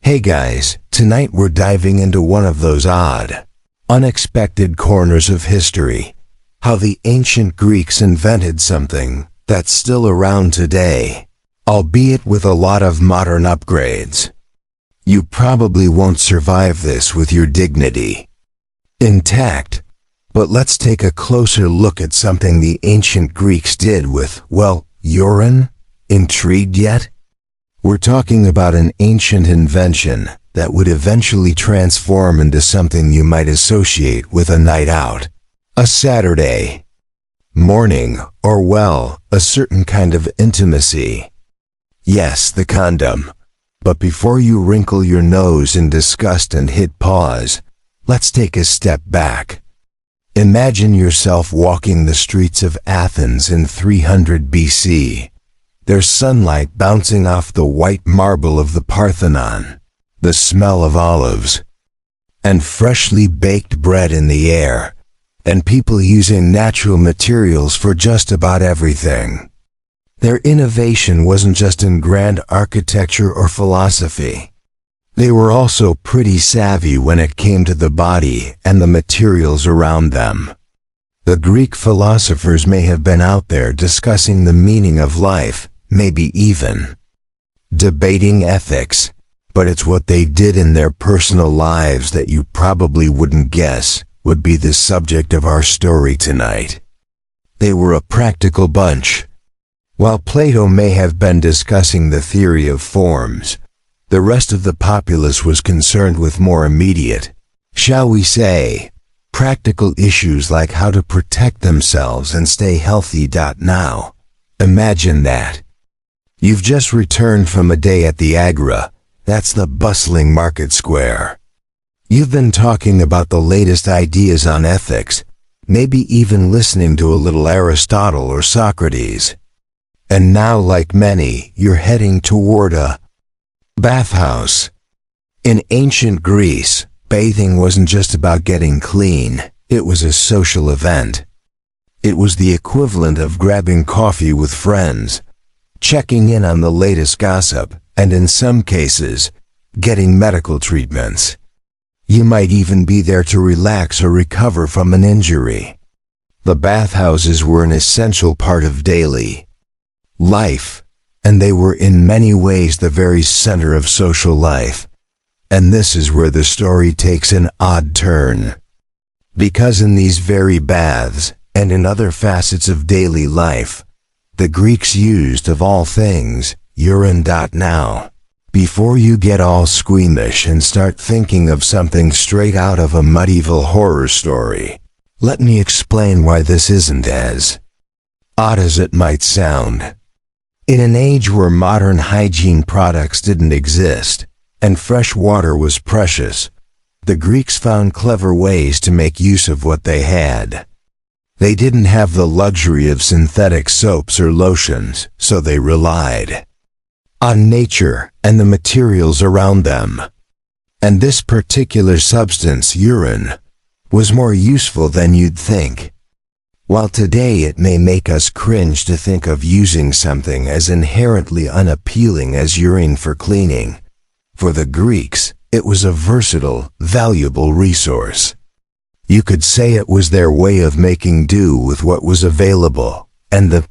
Hey guys, tonight we're diving into one of those odd, unexpected corners of history. How the ancient Greeks invented something that's still around today, albeit with a lot of modern upgrades. You probably won't survive this with your dignity intact, but let's take a closer look at something the ancient Greeks did with, well, urine. Intrigued yet? We're talking about an ancient invention that would eventually transform into something you might associate with a night out, a Saturday morning, or well, a certain kind of intimacy. Yes, the condom. But before you wrinkle your nose in disgust and hit pause, let's take a step back. Imagine yourself walking the streets of Athens in 300 BC. There's sunlight bouncing off the white marble of the Parthenon, the smell of olives, and freshly baked bread in the air, and people using natural materials for just about everything. Their innovation wasn't just in grand architecture or philosophy. They were also pretty savvy when it came to the body and the materials around them. The Greek philosophers may have been out there discussing the meaning of life, maybe even debating ethics, but it's what they did in their personal lives that you probably wouldn't guess would be the subject of our story tonight. They were a practical bunch. While Plato may have been discussing the theory of forms, the rest of the populace was concerned with more immediate, shall we say, practical issues like how to protect themselves and stay healthy. Now, imagine that. You've just returned from a day at the Agora, that's the bustling market square. You've been talking about the latest ideas on ethics, maybe even listening to a little Aristotle or Socrates. And now, like many, you're heading toward a bathhouse. In ancient Greece, bathing wasn't just about getting clean, it was a social event. It was the equivalent of grabbing coffee with friends, checking in on the latest gossip, and in some cases, getting medical treatments. You might even be there to relax or recover from an injury. The bathhouses were an essential part of daily life, and they were in many ways the very center of social life. And this is where the story takes an odd turn. Because in these very baths, and in other facets of daily life, the Greeks used, of all things, urine. Now, before you get all squeamish and start thinking of something straight out of a medieval horror story, let me explain why this isn't as odd as it might sound. In an age where modern hygiene products didn't exist, and fresh water was precious, the Greeks found clever ways to make use of what they had. They didn't have the luxury of synthetic soaps or lotions, so they relied on nature and the materials around them. And this particular substance, urine, was more useful than you'd think. While today it may make us cringe to think of using something as inherently unappealing as urine for cleaning, for the Greeks, it was a versatile, valuable resource. You could say it was their way of making do with what was available, and the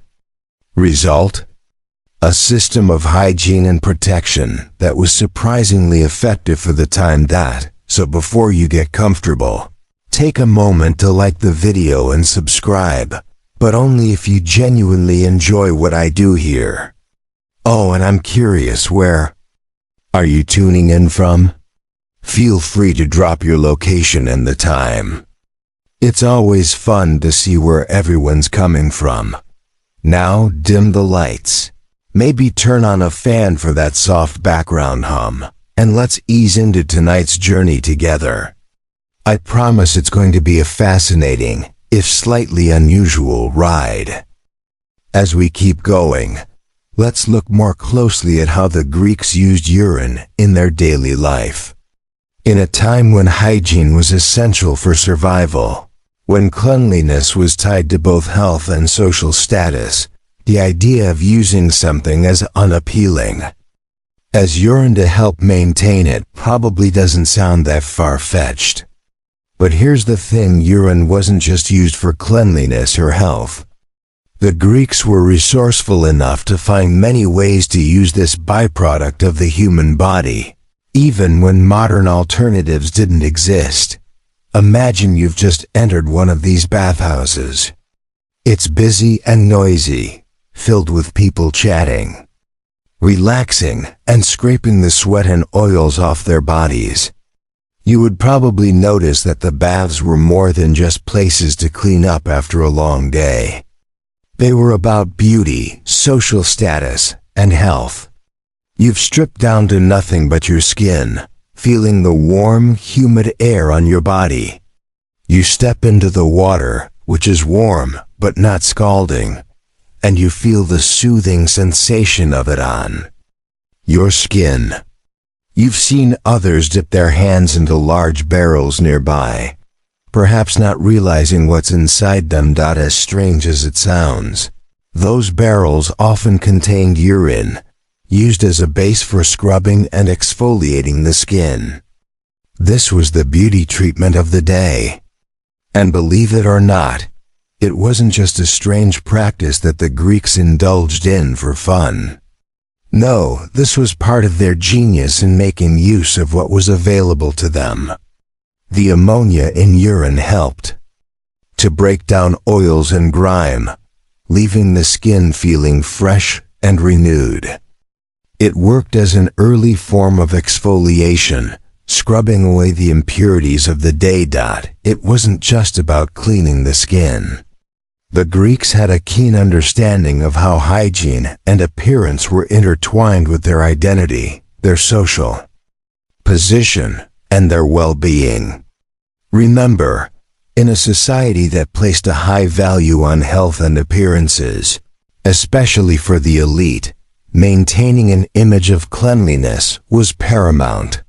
result? A system of hygiene and protection that was surprisingly effective for the time. So before you get comfortable, take a moment to like the video and subscribe, but only if you genuinely enjoy what I do here. Oh, and I'm curious, where are you tuning in from? Feel free to drop your location and the time. It's always fun to see where everyone's coming from. Now dim the lights. Maybe turn on a fan for that soft background hum, and let's ease into tonight's journey together. I promise it's going to be a fascinating, if slightly unusual, ride. As we keep going, let's look more closely at how the Greeks used urine in their daily life. In a time when hygiene was essential for survival, when cleanliness was tied to both health and social status, the idea of using something as unappealing as urine to help maintain it probably doesn't sound that far-fetched. But here's the thing, urine wasn't just used for cleanliness or health. The Greeks were resourceful enough to find many ways to use this byproduct of the human body, even when modern alternatives didn't exist. Imagine you've just entered one of these bathhouses. It's busy and noisy, filled with people chatting, relaxing, and scraping the sweat and oils off their bodies. You would probably notice that the baths were more than just places to clean up after a long day. They were about beauty, social status, and health. You've stripped down to nothing but your skin, feeling the warm, humid air on your body. You step into the water, which is warm but not scalding, and you feel the soothing sensation of it on your skin. You've seen others dip their hands into large barrels nearby, perhaps not realizing what's inside them. As strange as it sounds, those barrels often contained urine, used as a base for scrubbing and exfoliating the skin. This was the beauty treatment of the day. And believe it or not, it wasn't just a strange practice that the Greeks indulged in for fun. No, this was part of their genius in making use of what was available to them. The ammonia in urine helped to break down oils and grime, leaving the skin feeling fresh and renewed. It worked as an early form of exfoliation, scrubbing away the impurities of the day. It wasn't just about cleaning the skin. The Greeks had a keen understanding of how hygiene and appearance were intertwined with their identity, their social position, and their well-being. Remember, in a society that placed a high value on health and appearances, especially for the elite, maintaining an image of cleanliness was paramount.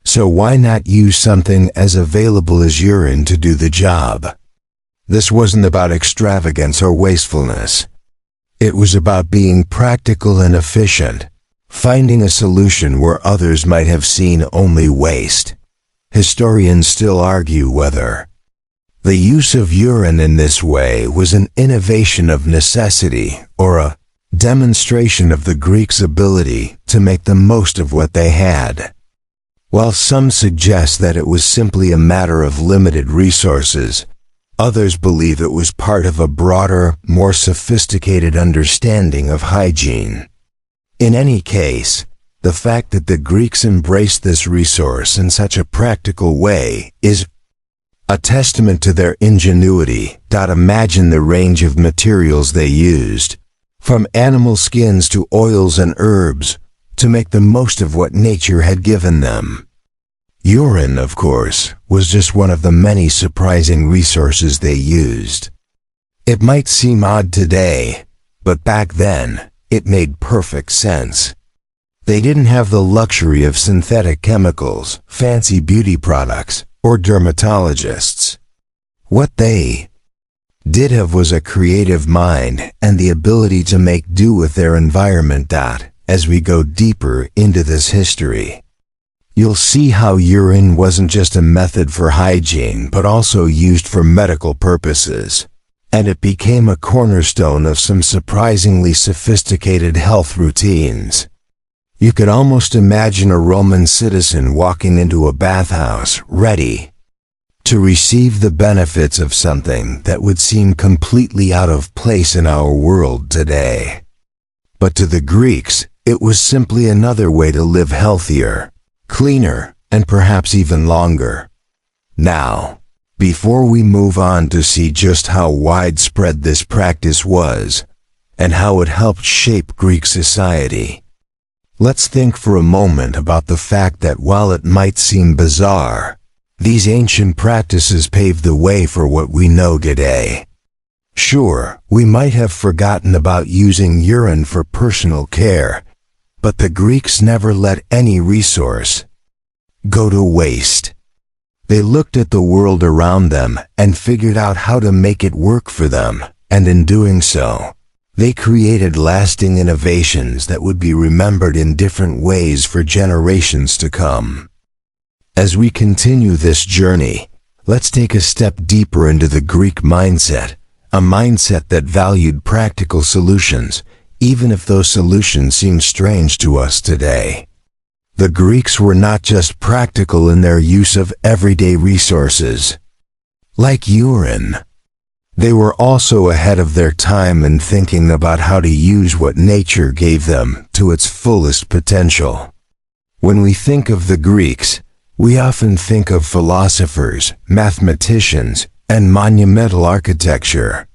So why not use something as available as urine to do the job? This wasn't about extravagance or wastefulness. It was about being practical and efficient, finding a solution where others might have seen only waste. Historians still argue whether the use of urine in this way was an innovation of necessity or a demonstration of the Greeks' ability to make the most of what they had. While some suggest that it was simply a matter of limited resources, others believe it was part of a broader, more sophisticated understanding of hygiene. In any case, the fact that the Greeks embraced this resource in such a practical way is a testament to their ingenuity. Imagine the range of materials they used, from animal skins to oils and herbs, to make the most of what nature had given them. Urine, of course, was just one of the many surprising resources they used. It might seem odd today, but back then, it made perfect sense. They didn't have the luxury of synthetic chemicals, fancy beauty products, or dermatologists. What they did have was a creative mind and the ability to make do with their environment. As we go deeper into this history, you'll see how urine wasn't just a method for hygiene but also used for medical purposes, and it became a cornerstone of some surprisingly sophisticated health routines. You could almost imagine a Roman citizen walking into a bathhouse ready to receive the benefits of something that would seem completely out of place in our world today. But to the Greeks, it was simply another way to live healthier, cleaner, and perhaps even longer. Now, before we move on to see just how widespread this practice was, and how it helped shape Greek society, let's think for a moment about the fact that while it might seem bizarre, these ancient practices paved the way for what we know today. Sure, we might have forgotten about using urine for personal care, but the Greeks never let any resource go to waste. They looked at the world around them and figured out how to make it work for them, and in doing so, They created lasting innovations that would be remembered in different ways for generations to come. As we continue this journey, let's take a step deeper into the Greek mindset, a mindset that valued practical solutions, even if those solutions seem strange to us today. The Greeks were not just practical in their use of everyday resources. Like urine, they were also ahead of their time in thinking about how to use what nature gave them to its fullest potential. When we think of the Greeks, we often think of philosophers, mathematicians, and monumental architecture.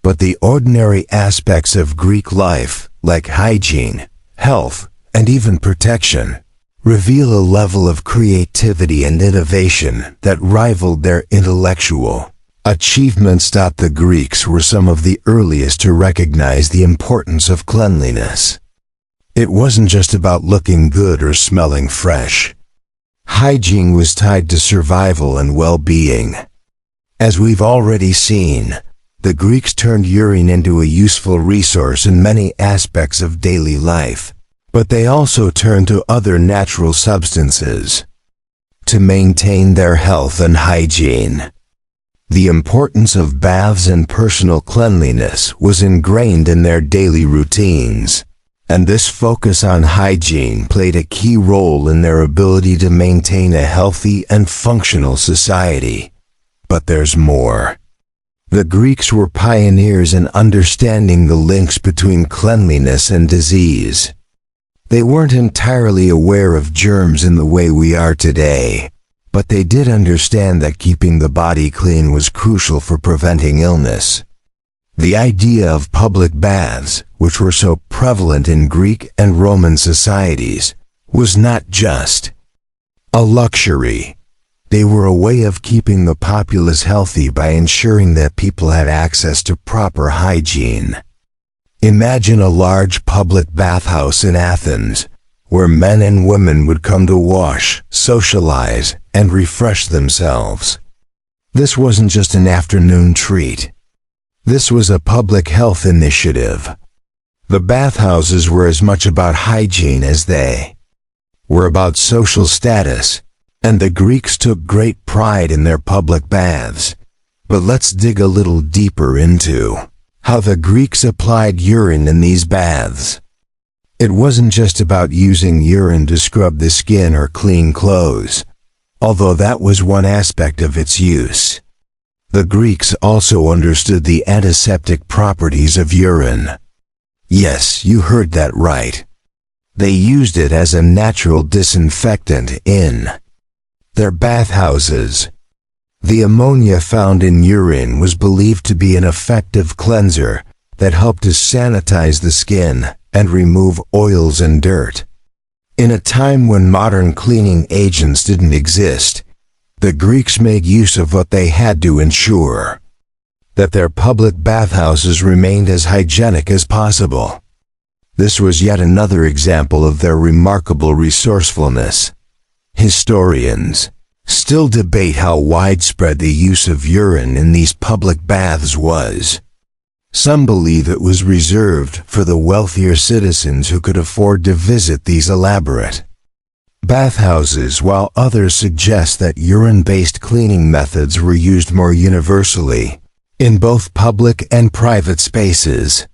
But the ordinary aspects of Greek life, like hygiene, health, and even protection, reveal a level of creativity and innovation that rivaled their intellectual achievements. The Greeks were some of the earliest to recognize the importance of cleanliness. It wasn't just about looking good or smelling fresh. Hygiene was tied to survival and well-being. As we've already seen, the Greeks turned urine into a useful resource in many aspects of daily life, but they also turned to other natural substances to maintain their health and hygiene. The importance of baths and personal cleanliness was ingrained in their daily routines, and this focus on hygiene played a key role in their ability to maintain a healthy and functional society. But there's more. The Greeks were pioneers in understanding the links between cleanliness and disease. They weren't entirely aware of germs in the way we are today, but they did understand that keeping the body clean was crucial for preventing illness. The idea of public baths, which were so prevalent in Greek and Roman societies, was not just a luxury. They were a way of keeping the populace healthy by ensuring that people had access to proper hygiene. Imagine a large public bathhouse in Athens, where men and women would come to wash, socialize, and refresh themselves. This wasn't just an afternoon treat. This was a public health initiative. The bathhouses were as much about hygiene as they were about social status, and the Greeks took great pride in their public baths. But let's dig a little deeper into how the Greeks applied urine in these baths. It wasn't just about using urine to scrub the skin or clean clothes, although that was one aspect of its use. The Greeks also understood the antiseptic properties of urine. Yes, you heard that right. They used it as a natural disinfectant in their bathhouses. The ammonia found in urine was believed to be an effective cleanser that helped to sanitize the skin and remove oils and dirt. In a time when modern cleaning agents didn't exist, the Greeks made use of what they had to ensure that their public bathhouses remained as hygienic as possible. This was yet another example of their remarkable resourcefulness. Historians still debate how widespread the use of urine in these public baths was. Some believe it was reserved for the wealthier citizens who could afford to visit these elaborate bathhouses, while others suggest that urine-based cleaning methods were used more universally in both public and private spaces.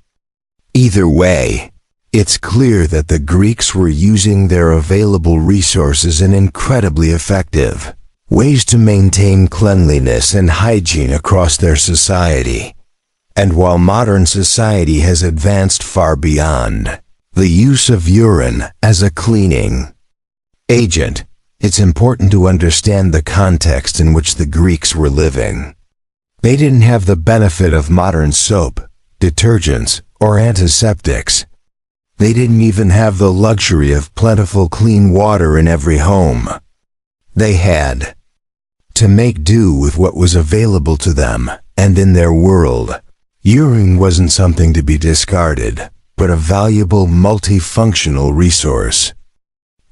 Either way, it's clear that the Greeks were using their available resources in incredibly effective ways to maintain cleanliness and hygiene across their society. And while modern society has advanced far beyond the use of urine as a cleaning agent, it's important to understand the context in which the Greeks were living. They didn't have the benefit of modern soap, detergents, or antiseptics. They didn't even have the luxury of plentiful clean water in every home. They had to make do with what was available to them, and in their world, urine wasn't something to be discarded, but a valuable multifunctional resource.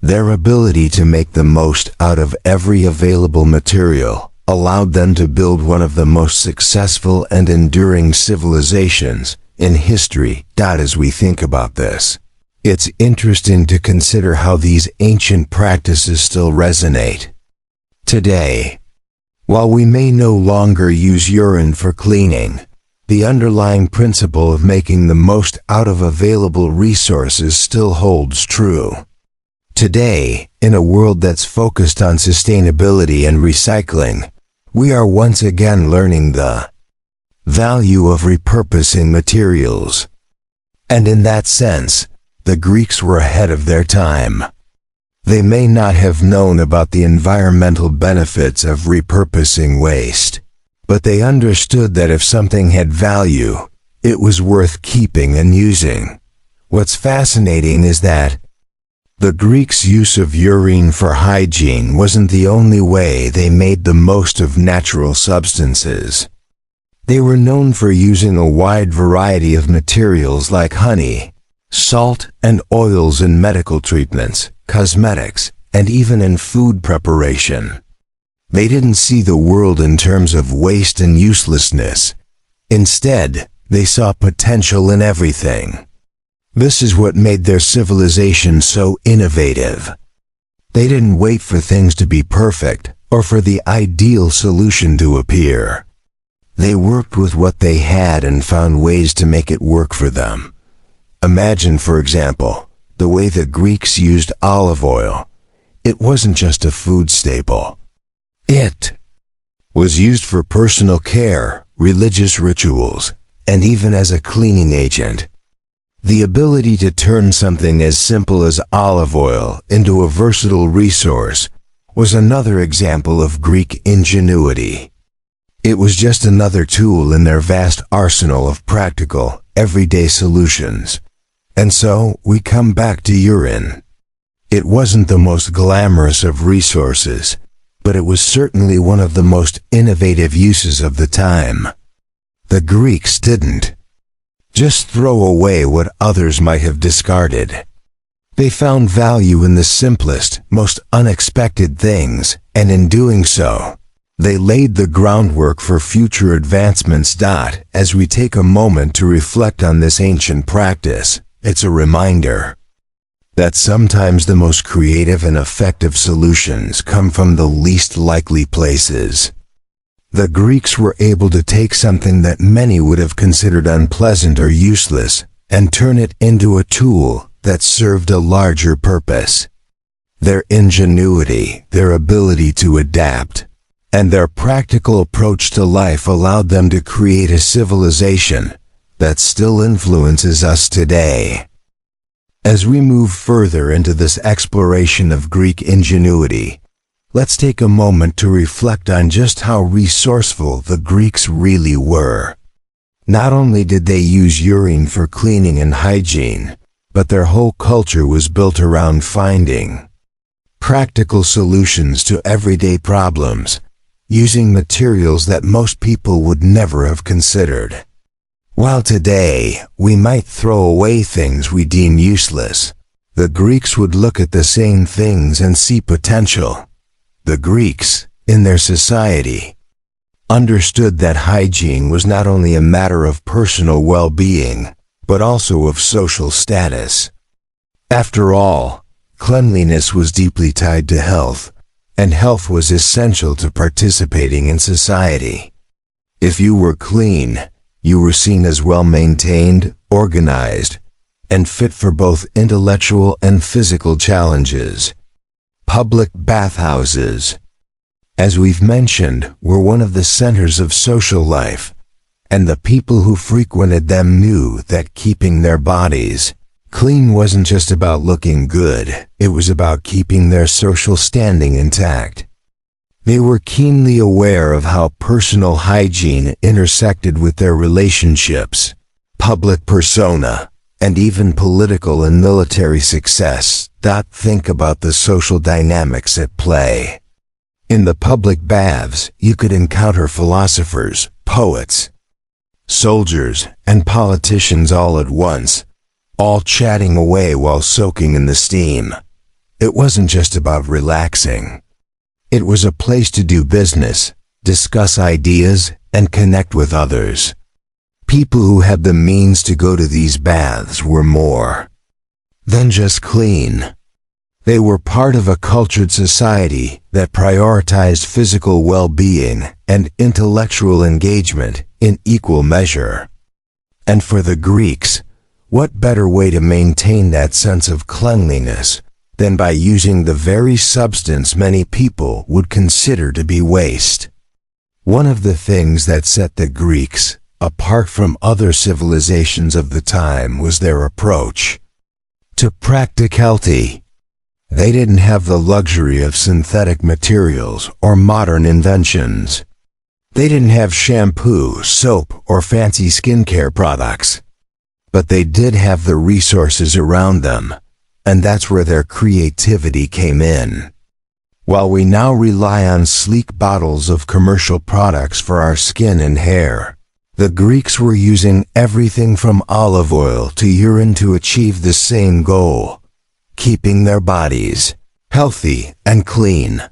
Their ability to make the most out of every available material allowed them to build one of the most successful and enduring civilizations in history. As we think about this, it's interesting to consider how these ancient practices still resonate today. While we may no longer use urine for cleaning, the underlying principle of making the most out of available resources still holds true. Today, in a world that's focused on sustainability and recycling, we are once again learning the value of repurposing materials. And in that sense, the Greeks were ahead of their time. They may not have known about the environmental benefits of repurposing waste, but they understood that if something had value, it was worth keeping and using. What's fascinating is that the Greeks' use of urine for hygiene wasn't the only way they made the most of natural substances. They were known for using a wide variety of materials like honey, salt, and oils in medical treatments, cosmetics, and even in food preparation. They didn't see the world in terms of waste and uselessness. Instead, they saw potential in everything. This is what made their civilization so innovative. They didn't wait for things to be perfect or for the ideal solution to appear. They worked with what they had and found ways to make it work for them. Imagine, for example, the way the Greeks used olive oil. It wasn't just a food staple. It was used for personal care, religious rituals, and even as a cleaning agent. The ability to turn something as simple as olive oil into a versatile resource was another example of Greek ingenuity. It was just another tool in their vast arsenal of practical, everyday solutions. And so, we come back to urine. It wasn't the most glamorous of resources, but it was certainly one of the most innovative uses of the time. The Greeks didn't just throw away what others might have discarded. They found value in the simplest, most unexpected things, and in doing so, they laid the groundwork for future advancements. As we take a moment to reflect on this ancient practice, it's a reminder that sometimes the most creative and effective solutions come from the least likely places. The Greeks were able to take something that many would have considered unpleasant or useless and turn it into a tool that served a larger purpose. Their ingenuity, their ability to adapt, and their practical approach to life allowed them to create a civilization that still influences us today. As we move further into this exploration of Greek ingenuity, let's take a moment to reflect on just how resourceful the Greeks really were. Not only did they use urine for cleaning and hygiene, but their whole culture was built around finding practical solutions to everyday problems, using materials that most people would never have considered. While today, we might throw away things we deem useless, the Greeks would look at the same things and see potential. The Greeks, in their society, understood that hygiene was not only a matter of personal well-being, but also of social status. After all, cleanliness was deeply tied to health, and health was essential to participating in society. If you were clean, you were seen as well-maintained, organized, and fit for both intellectual and physical challenges. Public bathhouses, as we've mentioned, were one of the centers of social life, and the people who frequented them knew that keeping their bodies clean wasn't just about looking good, it was about keeping their social standing intact. They were keenly aware of how personal hygiene intersected with their relationships, public persona, and even political and military success. Think about the social dynamics at play. In the public baths, you could encounter philosophers, poets, soldiers, and politicians all at once, all chatting away while soaking in the steam. It wasn't just about relaxing. It was a place to do business, discuss ideas, and connect with others. People who had the means to go to these baths were more than just clean. They were part of a cultured society that prioritized physical well-being and intellectual engagement in equal measure. And for the Greeks, what better way to maintain that sense of cleanliness than by using the very substance many people would consider to be waste? One of the things that set the Greeks apart from other civilizations of the time was their approach to practicality. They didn't have the luxury of synthetic materials or modern inventions. They didn't have shampoo, soap, or fancy skincare products. But they did have the resources around them, and that's where their creativity came in. While we now rely on sleek bottles of commercial products for our skin and hair, the Greeks were using everything from olive oil to urine to achieve the same goal: keeping their bodies healthy and clean.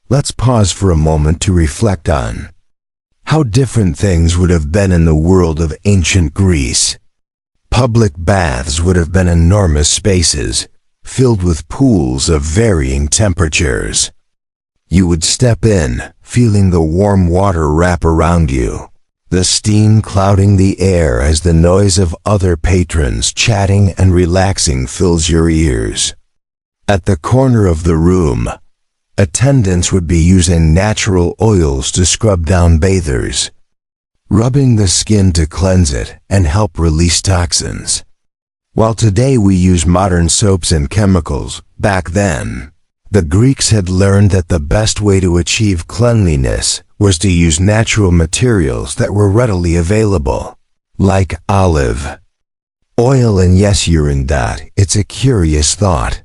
Let's pause for a moment to reflect on how different things would have been in the world of ancient Greece. Public baths would have been enormous spaces, filled with pools of varying temperatures. You would step in, feeling the warm water wrap around you, the steam clouding the air as the noise of other patrons chatting and relaxing fills your ears. At the corner of the room, attendants would be using natural oils to scrub down bathers, rubbing the skin to cleanse it and help release toxins. While today we use modern soaps and chemicals, back then, the Greeks had learned that the best way to achieve cleanliness was to use natural materials that were readily available, like olive oil and yes, urine. It's a curious thought.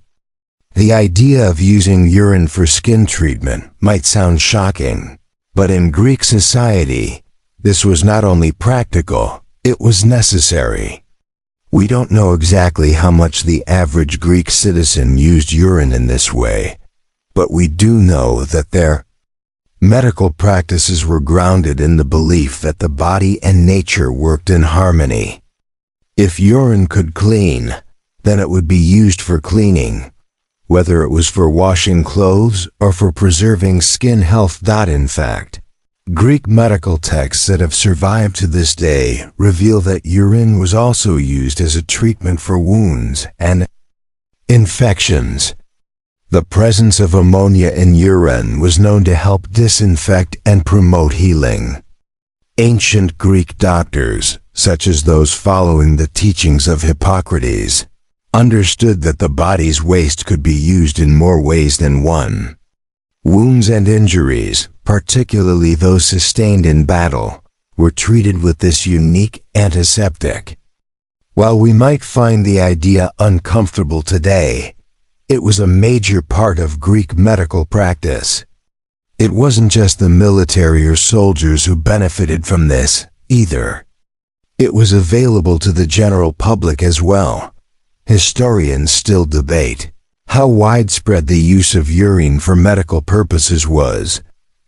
The idea of using urine for skin treatment might sound shocking, but in Greek society, this was not only practical, it was necessary. We don't know exactly how much the average Greek citizen used urine in this way, but we do know that their medical practices were grounded in the belief that the body and nature worked in harmony. If urine could clean, then it would be used for cleaning, whether it was for washing clothes or for preserving skin health. In fact, Greek medical texts that have survived to this day reveal that urine was also used as a treatment for wounds and infections. The presence of ammonia in urine was known to help disinfect and promote healing. Ancient Greek doctors, such as those following the teachings of Hippocrates, understood that the body's waste could be used in more ways than one. Wounds and injuries, particularly those sustained in battle, were treated with this unique antiseptic. While we might find the idea uncomfortable today, it was a major part of Greek medical practice. It wasn't just the military or soldiers who benefited from this, either. It was available to the general public as well. Historians still debate how widespread the use of urine for medical purposes was,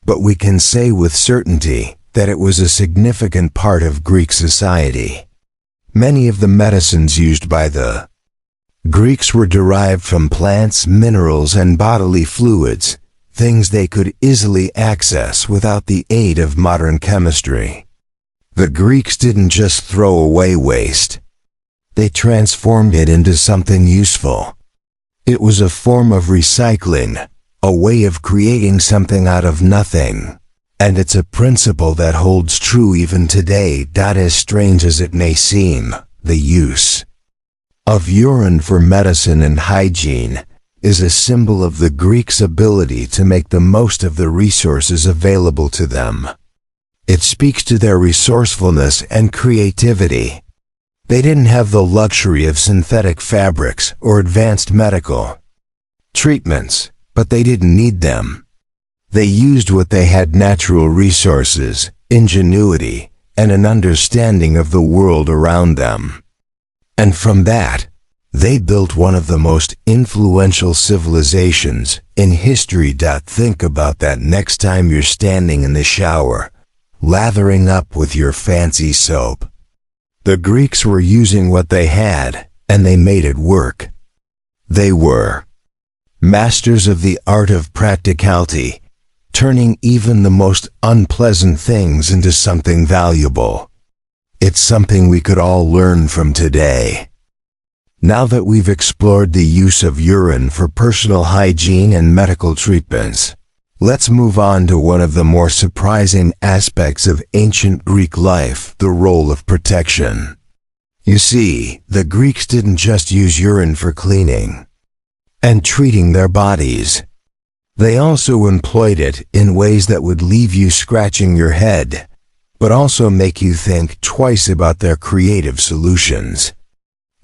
but we can say with certainty that it was a significant part of Greek society. Many of the medicines used by the Greeks were derived from plants, minerals, and bodily fluids, things they could easily access without the aid of modern chemistry. The Greeks didn't just throw away waste. They transformed it into something useful. It was a form of recycling, a way of creating something out of nothing. And it's a principle that holds true even today. As strange as it may seem, the use of urine for medicine and hygiene is a symbol of the Greeks' ability to make the most of the resources available to them. It speaks to their resourcefulness and creativity. They didn't have the luxury of synthetic fabrics or advanced medical treatments, but they didn't need them. They used what they had: natural resources, ingenuity, and an understanding of the world around them. And from that, they built one of the most influential civilizations in history. Think about that next time you're standing in the shower, lathering up with your fancy soap. The Greeks were using what they had, and they made it work. They were masters of the art of practicality, turning even the most unpleasant things into something valuable. It's something we could all learn from today. Now that we've explored the use of urine for personal hygiene and medical treatments, let's move on to one of the more surprising aspects of ancient Greek life, the role of protection. You see, the Greeks didn't just use urine for cleaning and treating their bodies. They also employed it in ways that would leave you scratching your head, but also make you think twice about their creative solutions.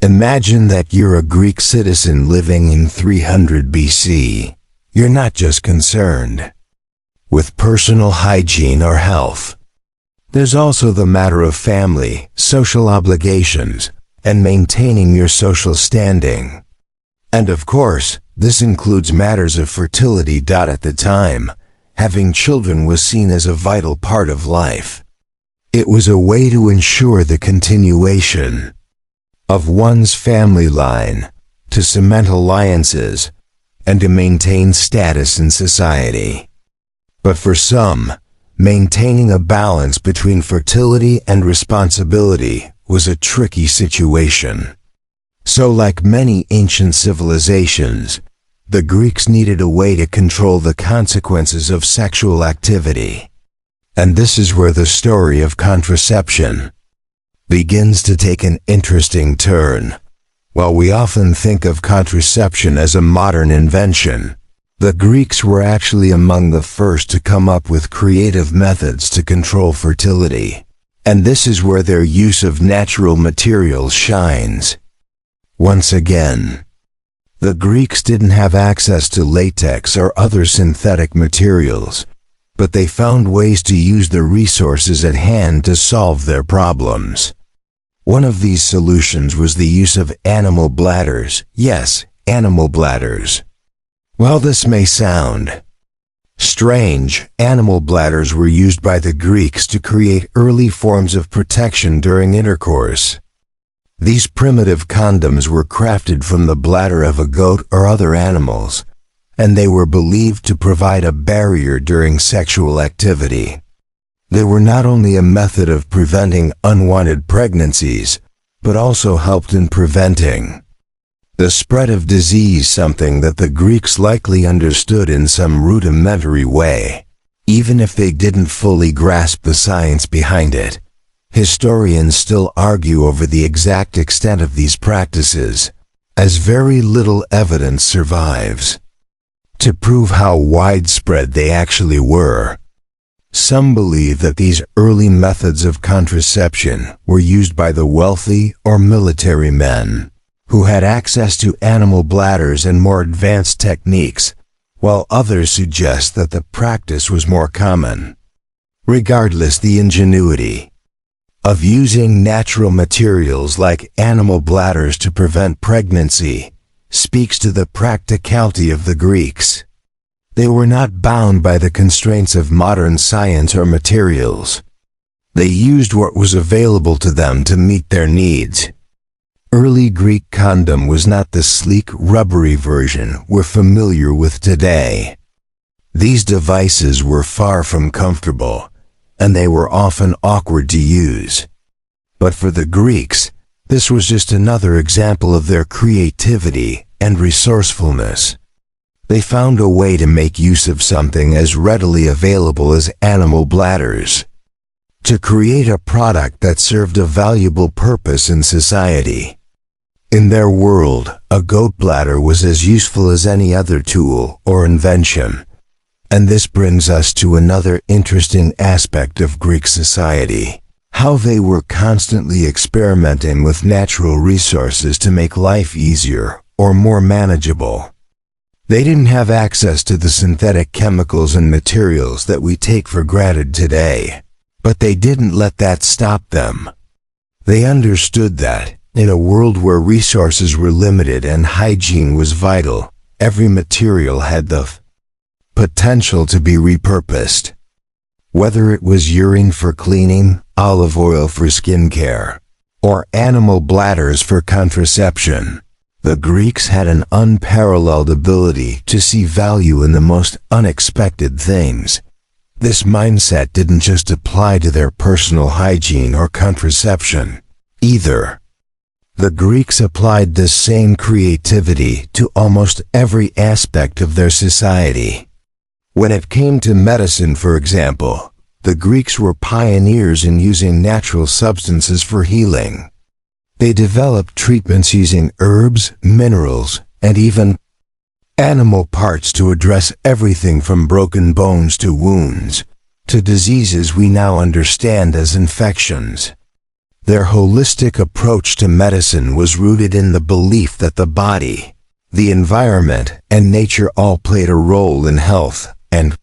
Imagine that you're a Greek citizen living in 300 BC. You're not just concerned with personal hygiene or health. There's also the matter of family, social obligations, and maintaining your social standing. And of course, this includes matters of fertility. At the time, having children was seen as a vital part of life. It was a way to ensure the continuation of one's family line, to cement alliances, and to maintain status in society. But for some, maintaining a balance between fertility and responsibility was a tricky situation. So like many ancient civilizations, the Greeks needed a way to control the consequences of sexual activity. And this is where the story of contraception begins to take an interesting turn. While we often think of contraception as a modern invention, the Greeks were actually among the first to come up with creative methods to control fertility. And this is where their use of natural materials shines. Once again, the Greeks didn't have access to latex or other synthetic materials, but they found ways to use the resources at hand to solve their problems. One of these solutions was the use of animal bladders. Yes, animal bladders. While this may sound strange, animal bladders were used by the Greeks to create early forms of protection during intercourse. These primitive condoms were crafted from the bladder of a goat or other animals, and they were believed to provide a barrier during sexual activity. They were not only a method of preventing unwanted pregnancies, but also helped in preventing the spread of disease, something that the Greeks likely understood in some rudimentary way, even if they didn't fully grasp the science behind it. Historians still argue over the exact extent of these practices, as very little evidence survives to prove how widespread they actually were. Some believe that these early methods of contraception were used by the wealthy or military men, who had access to animal bladders and more advanced techniques, while others suggest that the practice was more common. Regardless, the ingenuity of using natural materials like animal bladders to prevent pregnancy speaks to the practicality of the Greeks. They were not bound by the constraints of modern science or materials. They used what was available to them to meet their needs. Early Greek condom was not the sleek, rubbery version we're familiar with today. These devices were far from comfortable, and they were often awkward to use. But for the Greeks, this was just another example of their creativity and resourcefulness. They found a way to make use of something as readily available as animal bladders, to create a product that served a valuable purpose in society. In their world, a goat bladder was as useful as any other tool or invention. And this brings us to another interesting aspect of Greek society: how they were constantly experimenting with natural resources to make life easier or more manageable. They didn't have access to the synthetic chemicals and materials that we take for granted today, but they didn't let that stop them. They understood that, in a world where resources were limited and hygiene was vital, every material had the potential to be repurposed. Whether it was urine for cleaning, olive oil for skincare, or animal bladders for contraception. The Greeks had an unparalleled ability to see value in the most unexpected things. This mindset didn't just apply to their personal hygiene or contraception, either. The Greeks applied this same creativity to almost every aspect of their society. When it came to medicine, for example, the Greeks were pioneers in using natural substances for healing. They developed treatments using herbs, minerals, and even animal parts to address everything from broken bones to wounds, to diseases we now understand as infections. Their holistic approach to medicine was rooted in the belief that the body, the environment, and nature all played a role in health and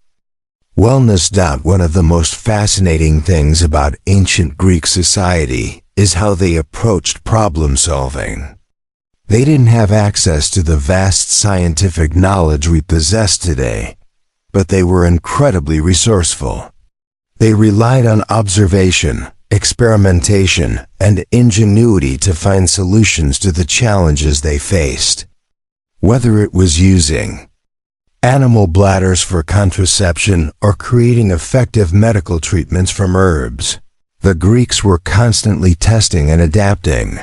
wellness. One of the most fascinating things about ancient Greek society is how they approached problem solving. They didn't have access to the vast scientific knowledge we possess today, but they were incredibly resourceful. They relied on observation, experimentation, and ingenuity to find solutions to the challenges they faced. Whether it was using animal bladders for contraception or creating effective medical treatments from herbs, the Greeks were constantly testing and adapting.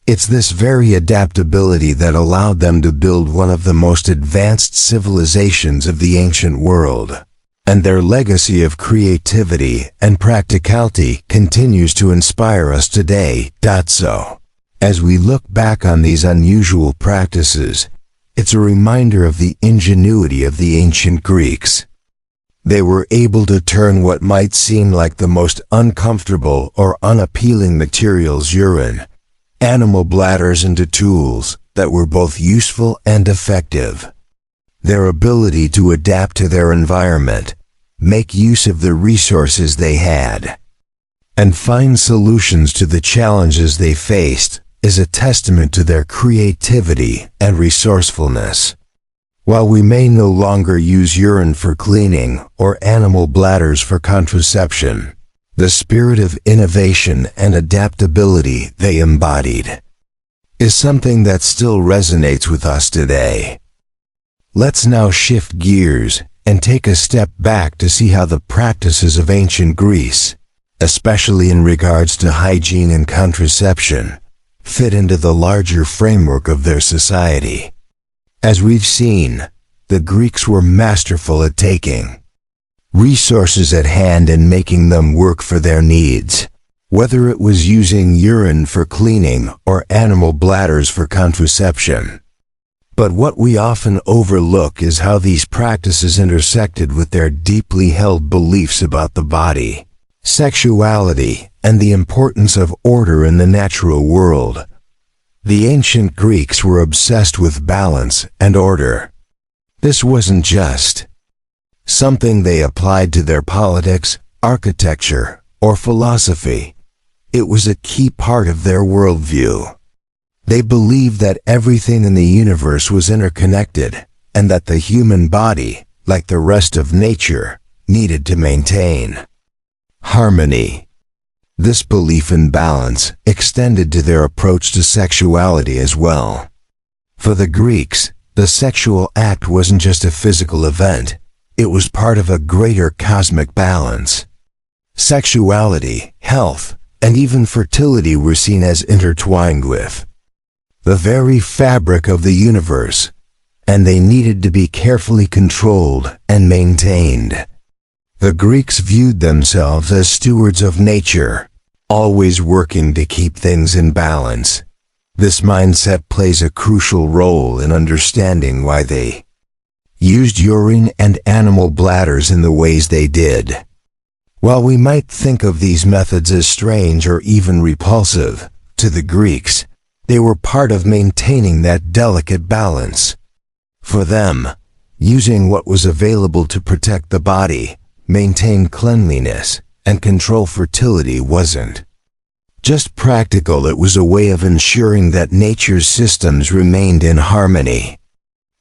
It's this very adaptability that allowed them to build one of the most advanced civilizations of the ancient world. And their legacy of creativity and practicality continues to inspire us today. So, as we look back on these unusual practices, it's a reminder of the ingenuity of the ancient Greeks. They were able to turn what might seem like the most uncomfortable or unappealing materials, urine, animal bladders, into tools that were both useful and effective. Their ability to adapt to their environment, make use of the resources they had, and find solutions to the challenges they faced is a testament to their creativity and resourcefulness. While we may no longer use urine for cleaning or animal bladders for contraception, the spirit of innovation and adaptability they embodied is something that still resonates with us today. Let's now shift gears and take a step back to see how the practices of ancient Greece, especially in regards to hygiene and contraception, fit into the larger framework of their society. As we've seen, the Greeks were masterful at taking resources at hand and making them work for their needs, whether it was using urine for cleaning or animal bladders for contraception. But what we often overlook is how these practices intersected with their deeply held beliefs about the body, sexuality, and the importance of order in the natural world. The ancient Greeks were obsessed with balance and order. This wasn't just something they applied to their politics, architecture, or philosophy. It was a key part of their worldview. They believed that everything in the universe was interconnected, and that the human body, like the rest of nature, needed to maintain harmony. This belief in balance extended to their approach to sexuality as well. For the Greeks, the sexual act wasn't just a physical event, it was part of a greater cosmic balance. Sexuality, health, and even fertility were seen as intertwined with the very fabric of the universe, and they needed to be carefully controlled and maintained. The Greeks viewed themselves as stewards of nature, always working to keep things in balance. This mindset plays a crucial role in understanding why they used urine and animal bladders in the ways they did. While we might think of these methods as strange or even repulsive, to the Greeks, they were part of maintaining that delicate balance. For them, using what was available to protect the body, maintain cleanliness, and control fertility wasn't just practical, it was a way of ensuring that nature's systems remained in harmony.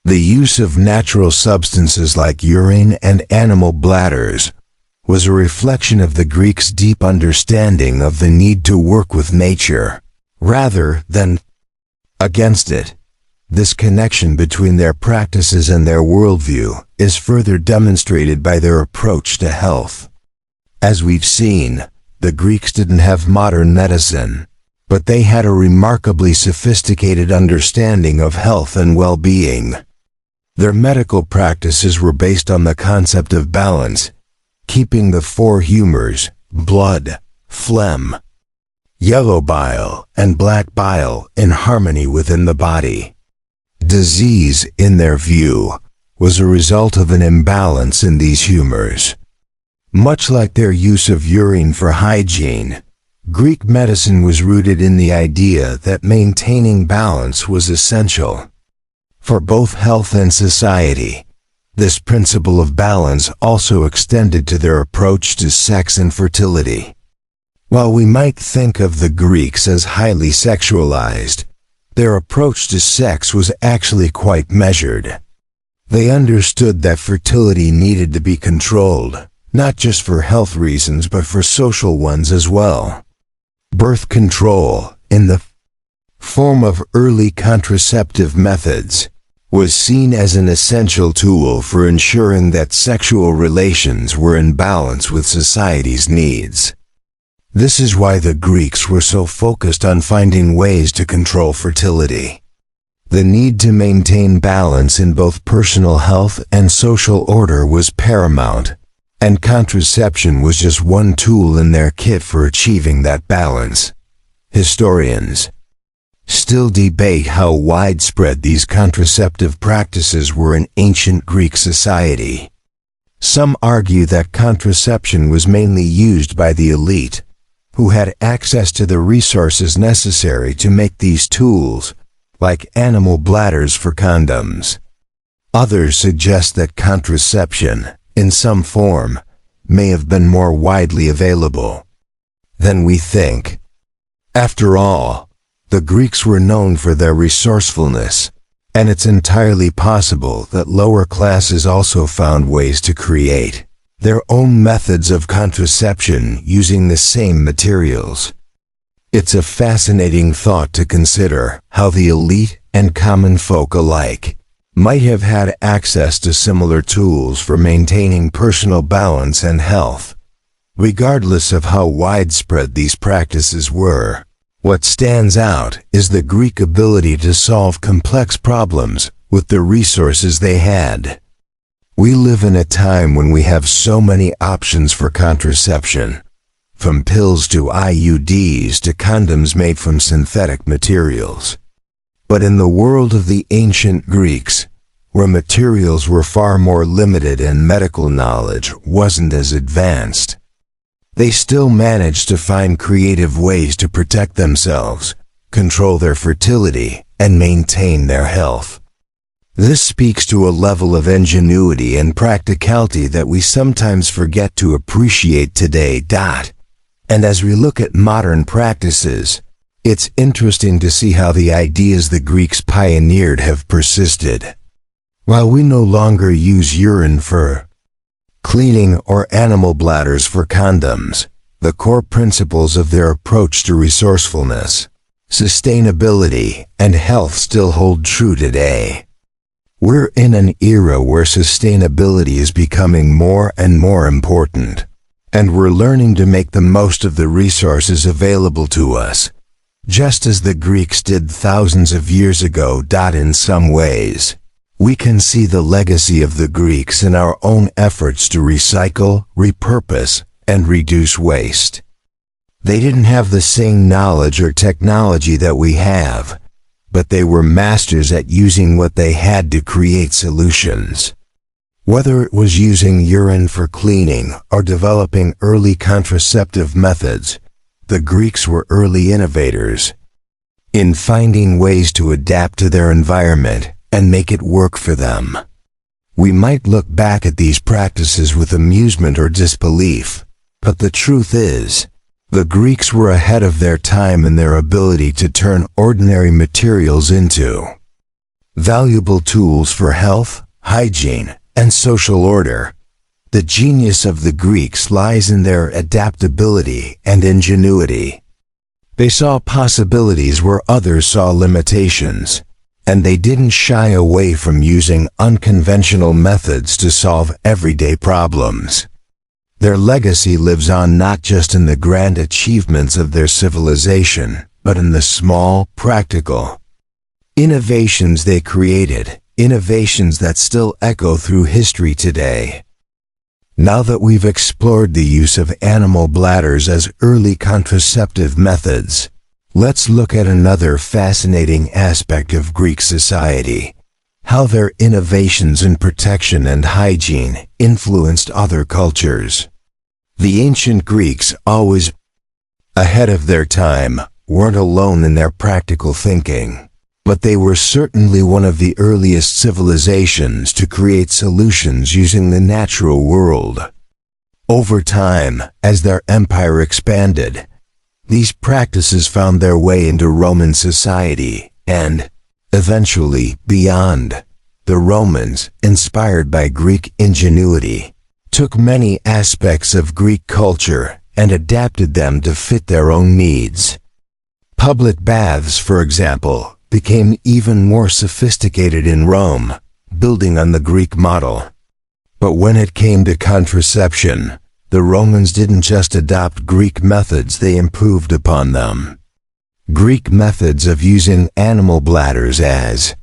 The use of natural substances like urine and animal bladders was a reflection of the Greeks' deep understanding of the need to work with nature, rather than against it. This connection between their practices and their worldview is further demonstrated by their approach to health. As we've seen, the Greeks didn't have modern medicine, but they had a remarkably sophisticated understanding of health and well-being. Their medical practices were based on the concept of balance, keeping the four humors, blood, phlegm, yellow bile, and black bile, in harmony within the body. Disease, in their view, was a result of an imbalance in these humors. Much like their use of urine for hygiene, Greek medicine was rooted in the idea that maintaining balance was essential for both health and society. This principle of balance also extended to their approach to sex and fertility. While we might think of the Greeks as highly sexualized, their approach to sex was actually quite measured. They understood that fertility needed to be controlled, not just for health reasons but for social ones as well. Birth control, in the form of early contraceptive methods, was seen as an essential tool for ensuring that sexual relations were in balance with society's needs. This is why the Greeks were so focused on finding ways to control fertility. The need to maintain balance in both personal health and social order was paramount, and contraception was just one tool in their kit for achieving that balance. Historians still debate how widespread these contraceptive practices were in ancient Greek society. Some argue that contraception was mainly used by the elite, who had access to the resources necessary to make these tools, like animal bladders for condoms. Others suggest that contraception, in some form, may have been more widely available than we think. After all, the Greeks were known for their resourcefulness, and it's entirely possible that lower classes also found ways to create their own methods of contraception using the same materials. It's a fascinating thought to consider how the elite and common folk alike might have had access to similar tools for maintaining personal balance and health. Regardless of how widespread these practices were, what stands out is the Greek ability to solve complex problems with the resources they had. We live in a time when we have so many options for contraception, from pills to IUDs to condoms made from synthetic materials. But in the world of the ancient Greeks, where materials were far more limited and medical knowledge wasn't as advanced, they still managed to find creative ways to protect themselves, control their fertility, and maintain their health. This speaks to a level of ingenuity and practicality that we sometimes forget to appreciate today. And as we look at modern practices, it's interesting to see how the ideas the Greeks pioneered have persisted. While we no longer use urine for cleaning or animal bladders for condoms, the core principles of their approach to resourcefulness, sustainability, and health still hold true today. We're in an era where sustainability is becoming more and more important, and we're learning to make the most of the resources available to us, just as the Greeks did thousands of years ago. In some ways, we can see the legacy of the Greeks in our own efforts to recycle, repurpose, and reduce waste. They didn't have the same knowledge or technology that we have, but they were masters at using what they had to create solutions. Whether it was using urine for cleaning or developing early contraceptive methods, the Greeks were early innovators in finding ways to adapt to their environment and make it work for them. We might look back at these practices with amusement or disbelief, but the truth is, the Greeks were ahead of their time in their ability to turn ordinary materials into valuable tools for health, hygiene, and social order. The genius of the Greeks lies in their adaptability and ingenuity. They saw possibilities where others saw limitations, and they didn't shy away from using unconventional methods to solve everyday problems. Their legacy lives on not just in the grand achievements of their civilization, but in the small, practical innovations they created, innovations that still echo through history today. Now that we've explored the use of animal bladders as early contraceptive methods, let's look at another fascinating aspect of Greek society: how their innovations in protection and hygiene influenced other cultures. The ancient Greeks, always ahead of their time, weren't alone in their practical thinking, but they were certainly one of the earliest civilizations to create solutions using the natural world. Over time, as their empire expanded, these practices found their way into Roman society and, eventually, beyond. The Romans, inspired by Greek ingenuity, took many aspects of Greek culture and adapted them to fit their own needs. Public baths, for example, became even more sophisticated in Rome, building on the Greek model. But when it came to contraception, the Romans didn't just adopt Greek methods, they improved upon them. Greek methods of using animal bladders as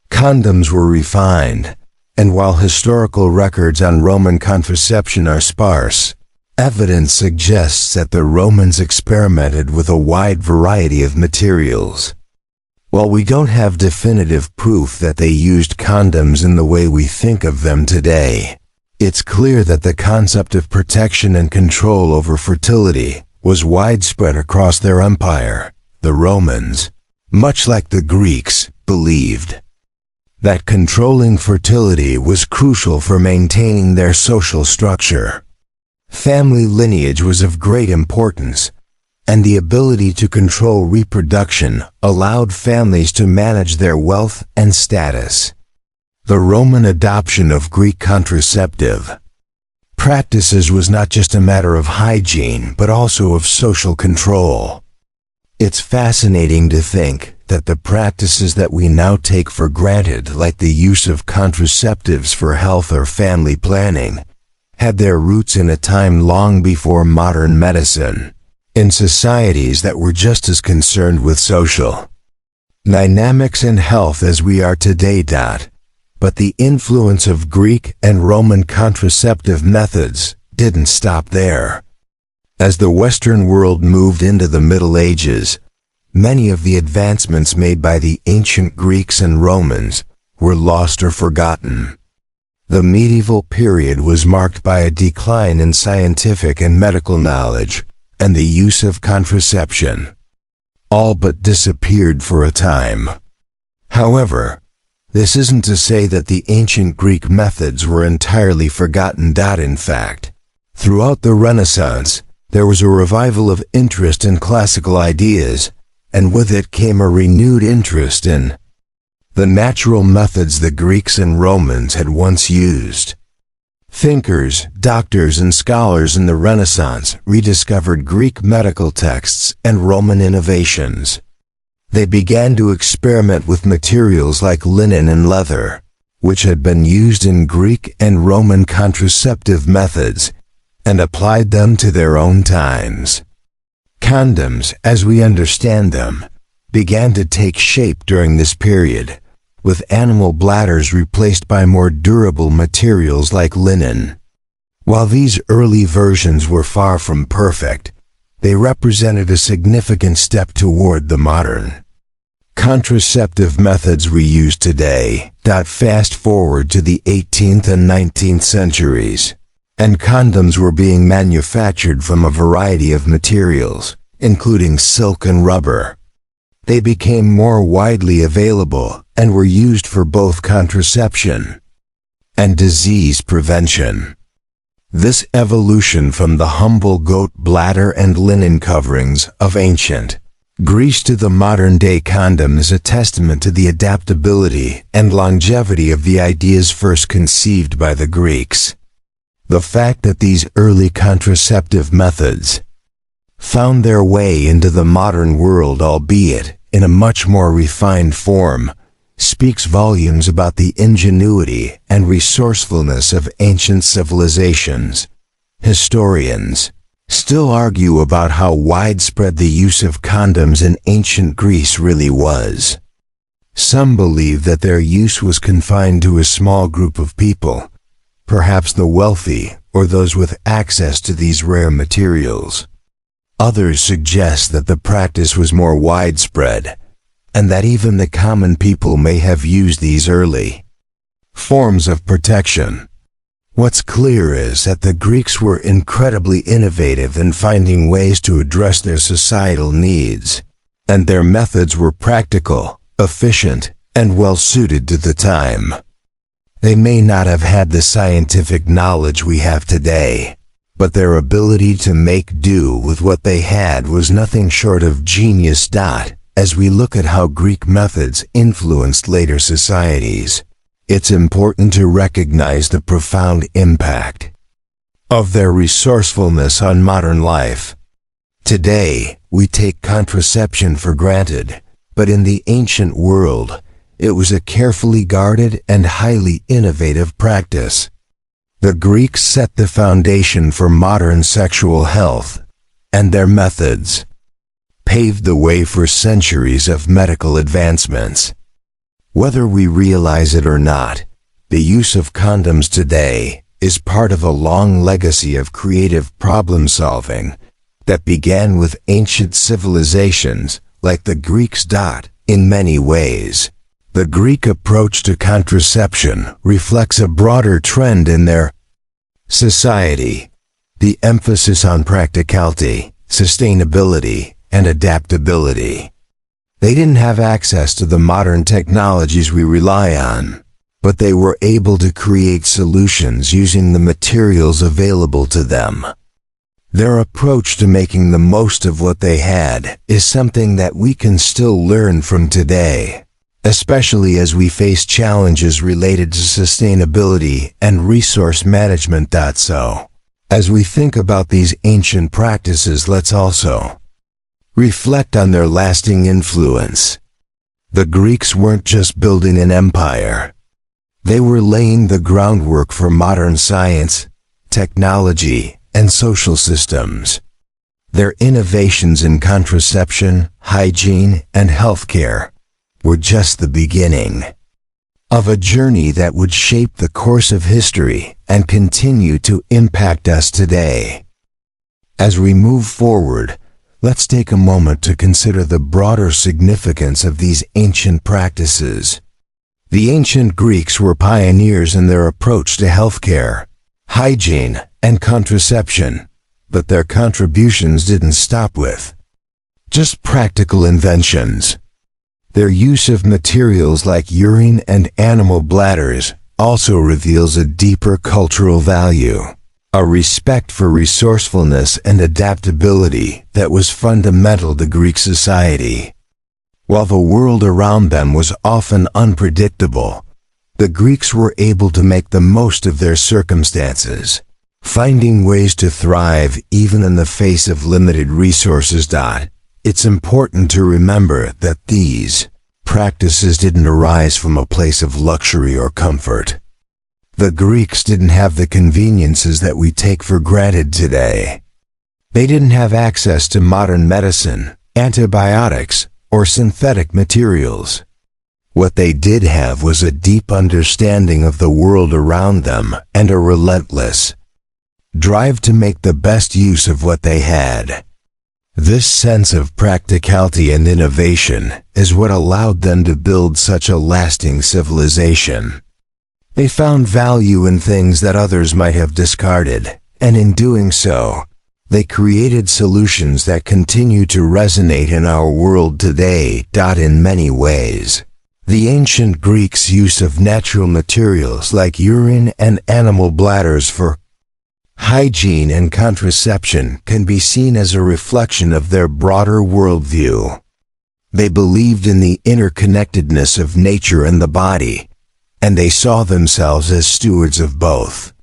condoms were refined, and while historical records on Roman contraception are sparse, evidence suggests that the Romans experimented with a wide variety of materials. While we don't have definitive proof that they used condoms in the way we think of them today, it's clear that the concept of protection and control over fertility was widespread across their empire. The Romans, much like the Greeks, believed that controlling fertility was crucial for maintaining their social structure. Family lineage was of great importance, and the ability to control reproduction allowed families to manage their wealth and status. The Roman adoption of Greek contraceptive practices was not just a matter of hygiene, but also of social control. It's fascinating to think that the practices that we now take for granted, like the use of contraceptives for health or family planning, had their roots in a time long before modern medicine, in societies that were just as concerned with social dynamics and health as we are today. But the influence of Greek and Roman contraceptive methods didn't stop there. As the Western world moved into the Middle Ages, many of the advancements made by the ancient Greeks and Romans were lost or forgotten. The medieval period was marked by a decline in scientific and medical knowledge, and the use of contraception all but disappeared for a time. However, this isn't to say that the ancient Greek methods were entirely forgotten. In fact, throughout the Renaissance, there was a revival of interest in classical ideas, and with it came a renewed interest in the natural methods the Greeks and Romans had once used. Thinkers, doctors, and scholars in the Renaissance rediscovered Greek medical texts and Roman innovations. They began to experiment with materials like linen and leather, which had been used in Greek and Roman contraceptive methods, and applied them to their own times. Condoms, as we understand them, began to take shape during this period, with animal bladders replaced by more durable materials like linen. While these early versions were far from perfect, they represented a significant step toward the modern contraceptive methods we use today. Fast forward to the 18th and 19th centuries, and condoms were being manufactured from a variety of materials, including silk and rubber. They became more widely available and were used for both contraception and disease prevention. This evolution from the humble goat bladder and linen coverings of ancient Greece to the modern-day condom is a testament to the adaptability and longevity of the ideas first conceived by the Greeks. The fact that these early contraceptive methods found their way into the modern world, albeit in a much more refined form, speaks volumes about the ingenuity and resourcefulness of ancient civilizations. Historians still argue about how widespread the use of condoms in ancient Greece really was. Some believe that their use was confined to a small group of people, perhaps the wealthy or those with access to these rare materials. Others suggest that the practice was more widespread, and that even the common people may have used these early forms of protection. What's clear is that the Greeks were incredibly innovative in finding ways to address their societal needs, and their methods were practical, efficient, and well-suited to the time. They may not have had the scientific knowledge we have today, but their ability to make do with what they had was nothing short of genius. As we look at how Greek methods influenced later societies, it's important to recognize the profound impact of their resourcefulness on modern life. Today, we take contraception for granted, but in the ancient world, it was a carefully guarded and highly innovative practice. The Greeks set the foundation for modern sexual health, and their methods paved the way for centuries of medical advancements. Whether we realize it or not, the use of condoms today is part of a long legacy of creative problem-solving that began with ancient civilizations like the Greeks. In many ways, the Greek approach to contraception reflects a broader trend in their society: the emphasis on practicality, sustainability, and adaptability. They didn't have access to the modern technologies we rely on, but they were able to create solutions using the materials available to them. Their approach to making the most of what they had is something that we can still learn from today, especially as we face challenges related to sustainability and resource management. So, as we think about these ancient practices, let's also reflect on their lasting influence. The Greeks weren't just building an empire. They were laying the groundwork for modern science, technology, and social systems. Their innovations in contraception, hygiene, and healthcare were just the beginning of a journey that would shape the course of history and continue to impact us today. As we move forward, let's take a moment to consider the broader significance of these ancient practices. The ancient Greeks were pioneers in their approach to healthcare, hygiene, and contraception, but their contributions didn't stop with just practical inventions. Their use of materials like urine and animal bladders also reveals a deeper cultural value, a respect for resourcefulness and adaptability that was fundamental to Greek society. While the world around them was often unpredictable, the Greeks were able to make the most of their circumstances, finding ways to thrive even in the face of limited resources. It's important to remember that these practices didn't arise from a place of luxury or comfort. The Greeks didn't have the conveniences that we take for granted today. They didn't have access to modern medicine, antibiotics, or synthetic materials. What they did have was a deep understanding of the world around them and a relentless drive to make the best use of what they had. This sense of practicality and innovation is what allowed them to build such a lasting civilization. They found value in things that others might have discarded, and in doing so, they created solutions that continue to resonate in our world today. In many ways, the ancient Greeks' use of natural materials like urine and animal bladders for hygiene and contraception can be seen as a reflection of their broader worldview. They believed in the interconnectedness of nature and the body, and they saw themselves as stewards of both.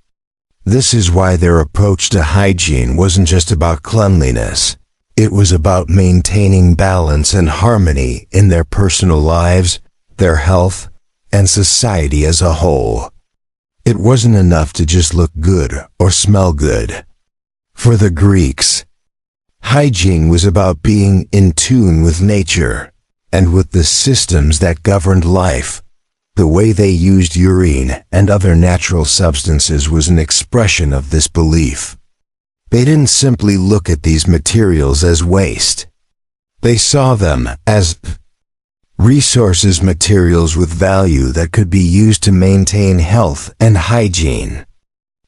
This is why their approach to hygiene wasn't just about cleanliness. It was about maintaining balance and harmony in their personal lives, their health, and society as a whole. It wasn't enough to just look good or smell good. For the Greeks, hygiene was about being in tune with nature and with the systems that governed life. The way they used urine and other natural substances was an expression of this belief. They didn't simply look at these materials as waste. They saw them as resources, materials with value that could be used to maintain health and hygiene.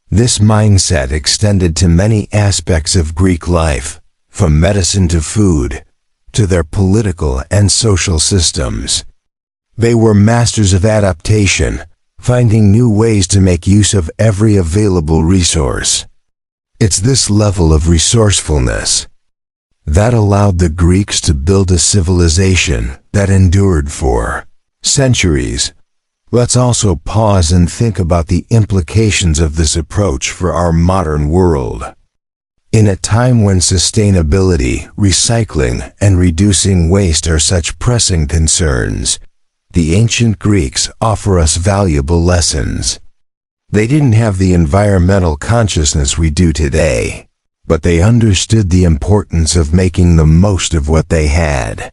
This mindset extended to many aspects of Greek life, from medicine to food, to their political and social systems. They were masters of adaptation, finding new ways to make use of every available resource. It's this level of resourcefulness that allowed the Greeks to build a civilization that endured for centuries. Let's also pause and think about the implications of this approach for our modern world. In a time when sustainability, recycling, and reducing waste are such pressing concerns, the ancient Greeks offer us valuable lessons. They didn't have the environmental consciousness we do today, but they understood the importance of making the most of what they had.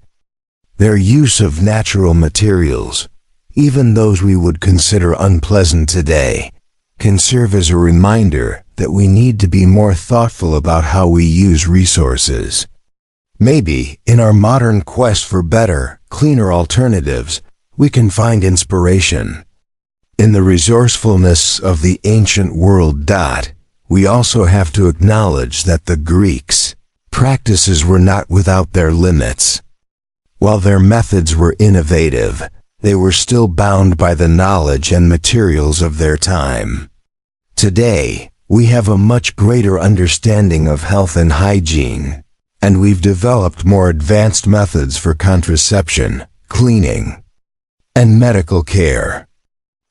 Their use of natural materials, even those we would consider unpleasant today, can serve as a reminder that we need to be more thoughtful about how we use resources. Maybe, in our modern quest for better, cleaner alternatives, we can find inspiration in the resourcefulness of the ancient world. We also have to acknowledge that the Greeks' practices were not without their limits. While their methods were innovative, they were still bound by the knowledge and materials of their time. Today, we have a much greater understanding of health and hygiene, and we've developed more advanced methods for contraception, cleaning, and medical care.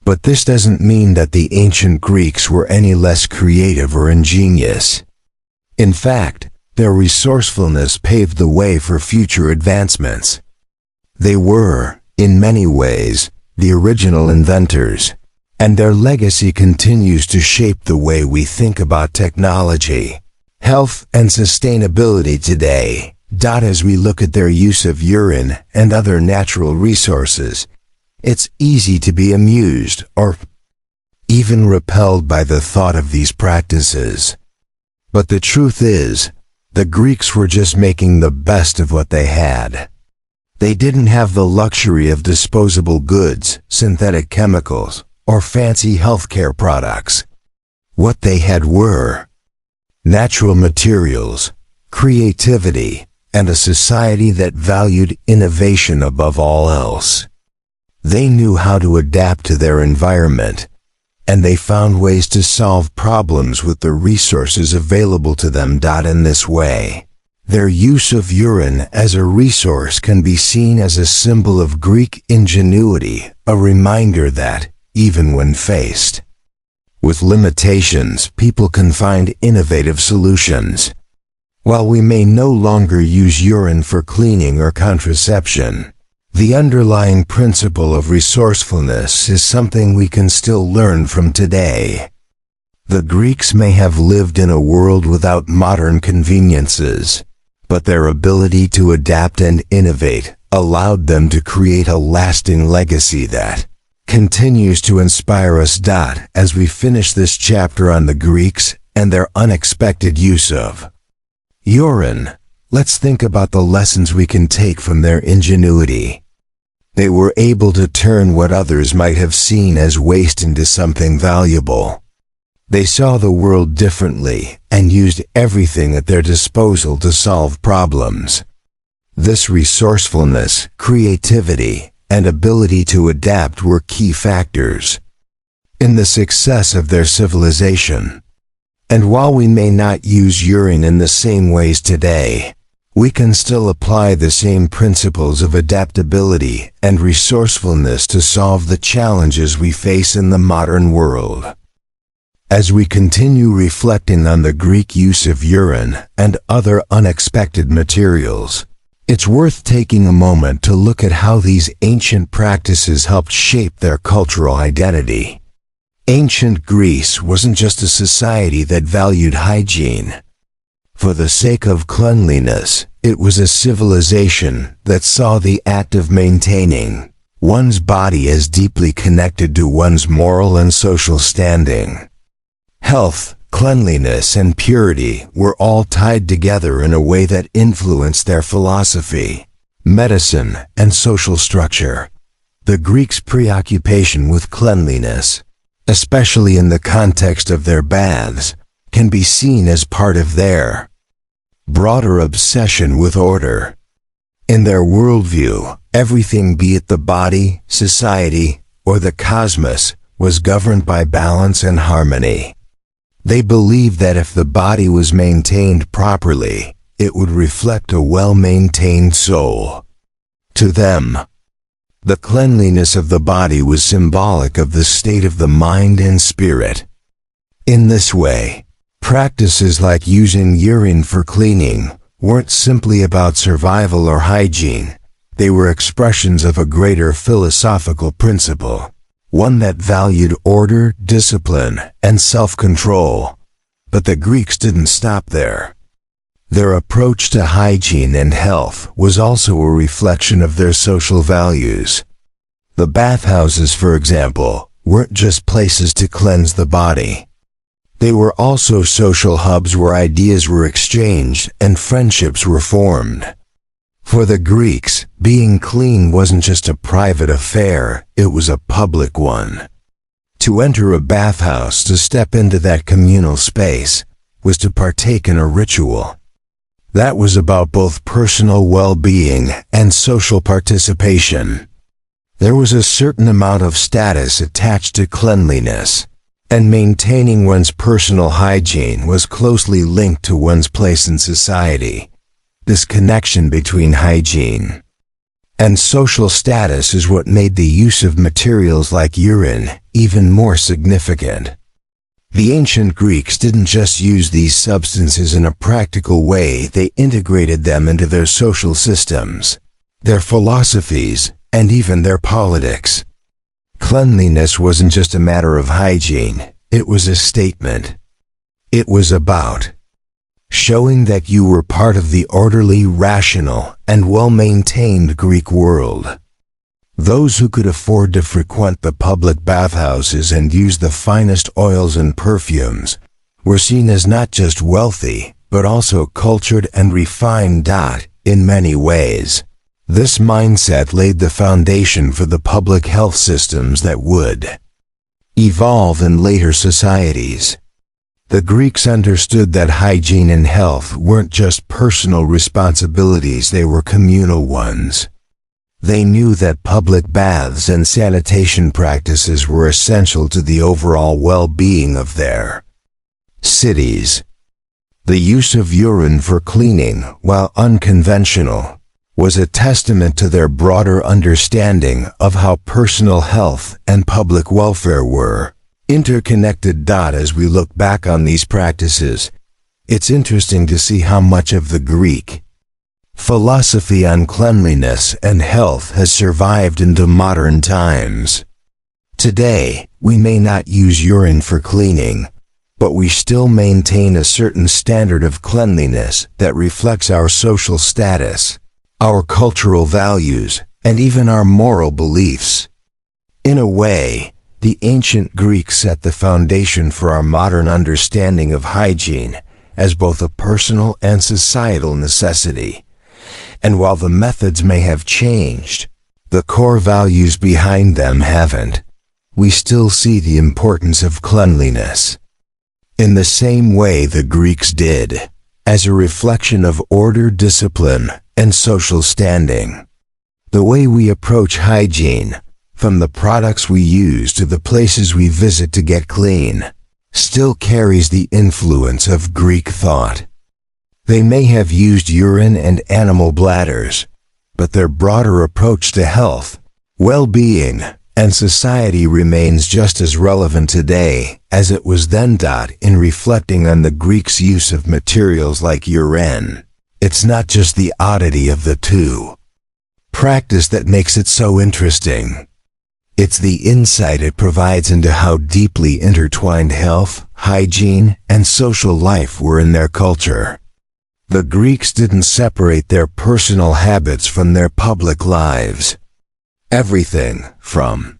But this doesn't mean that the ancient Greeks were any less creative or ingenious. In fact, their resourcefulness paved the way for future advancements. They were, in many ways, the original inventors, and their legacy continues to shape the way we think about technology, health, and sustainability today. As we look at their use of urine and other natural resources, it's easy to be amused or even repelled by the thought of these practices. But the truth is, the Greeks were just making the best of what they had. They didn't have the luxury of disposable goods, synthetic chemicals, or fancy healthcare products. What they had were natural materials, creativity, and a society that valued innovation above all else. They knew how to adapt to their environment, and they found ways to solve problems with the resources available to them. In this way, their use of urine as a resource can be seen as a symbol of Greek ingenuity, a reminder that, even when faced with limitations, people can find innovative solutions. While we may no longer use urine for cleaning or contraception, the underlying principle of resourcefulness is something we can still learn from today. The Greeks may have lived in a world without modern conveniences, but their ability to adapt and innovate allowed them to create a lasting legacy that continues to inspire us. As we finish this chapter on the Greeks and their unexpected use of urine, let's think about the lessons we can take from their ingenuity. They were able to turn what others might have seen as waste into something valuable. They saw the world differently and used everything at their disposal to solve problems. This resourcefulness, creativity, and ability to adapt were key factors in the success of their civilization. And while we may not use urine in the same ways today, we can still apply the same principles of adaptability and resourcefulness to solve the challenges we face in the modern world. As we continue reflecting on the Greek use of urine and other unexpected materials, it's worth taking a moment to look at how these ancient practices helped shape their cultural identity. Ancient Greece wasn't just a society that valued hygiene. For the sake of cleanliness, it was a civilization that saw the act of maintaining one's body as deeply connected to one's moral and social standing. Health, cleanliness, and purity were all tied together in a way that influenced their philosophy, medicine, and social structure. The Greeks' preoccupation with cleanliness, especially in the context of their baths, can be seen as part of their broader obsession with order. In their worldview, everything, be it the body, society, or the cosmos, was governed by balance and harmony. They believed that if the body was maintained properly, it would reflect a well-maintained soul. To them, the cleanliness of the body was symbolic of the state of the mind and spirit. In this way, practices like using urine for cleaning weren't simply about survival or hygiene. They were expressions of a greater philosophical principle, one that valued order, discipline, and self-control. But the Greeks didn't stop there. Their approach to hygiene and health was also a reflection of their social values. The bathhouses, for example, weren't just places to cleanse the body. They were also social hubs where ideas were exchanged and friendships were formed. For the Greeks, being clean wasn't just a private affair, it was a public one. To enter a bathhouse, to step into that communal space, was to partake in a ritual. That was about both personal well-being and social participation. There was a certain amount of status attached to cleanliness, and maintaining one's personal hygiene was closely linked to one's place in society. This connection between hygiene and social status is what made the use of materials like urine even more significant. The ancient Greeks didn't just use these substances in a practical way, they integrated them into their social systems, their philosophies, and even their politics. Cleanliness wasn't just a matter of hygiene, it was a statement. It was about showing that you were part of the orderly, rational, and well-maintained Greek world. Those who could afford to frequent the public bathhouses and use the finest oils and perfumes were seen as not just wealthy, but also cultured and refined. In many ways, this mindset laid the foundation for the public health systems that would evolve in later societies. The Greeks understood that hygiene and health weren't just personal responsibilities, they were communal ones. They knew that public baths and sanitation practices were essential to the overall well-being of their cities. The use of urine for cleaning, while unconventional, was a testament to their broader understanding of how personal health and public welfare were interconnected. As we look back on these practices, it's interesting to see how much of the Greek philosophy on cleanliness and health has survived into modern times. Today, we may not use urine for cleaning, but we still maintain a certain standard of cleanliness that reflects our social status, our cultural values, and even our moral beliefs. In a way, the ancient Greeks set the foundation for our modern understanding of hygiene as both a personal and societal necessity. And while the methods may have changed, the core values behind them haven't. We still see the importance of cleanliness in the same way the Greeks did, as a reflection of order, discipline, and social standing. The way we approach hygiene, from the products we use to the places we visit to get clean, still carries the influence of Greek thought. They may have used urine and animal bladders, but their broader approach to health, well-being, And society remains just as relevant today as it was then. In reflecting on the Greeks' use of materials like urine, it's not just the oddity of the two practice that makes it so interesting. It's the insight it provides into how deeply intertwined health, hygiene, and social life were in their culture. The Greeks didn't separate their personal habits from their public lives. Everything from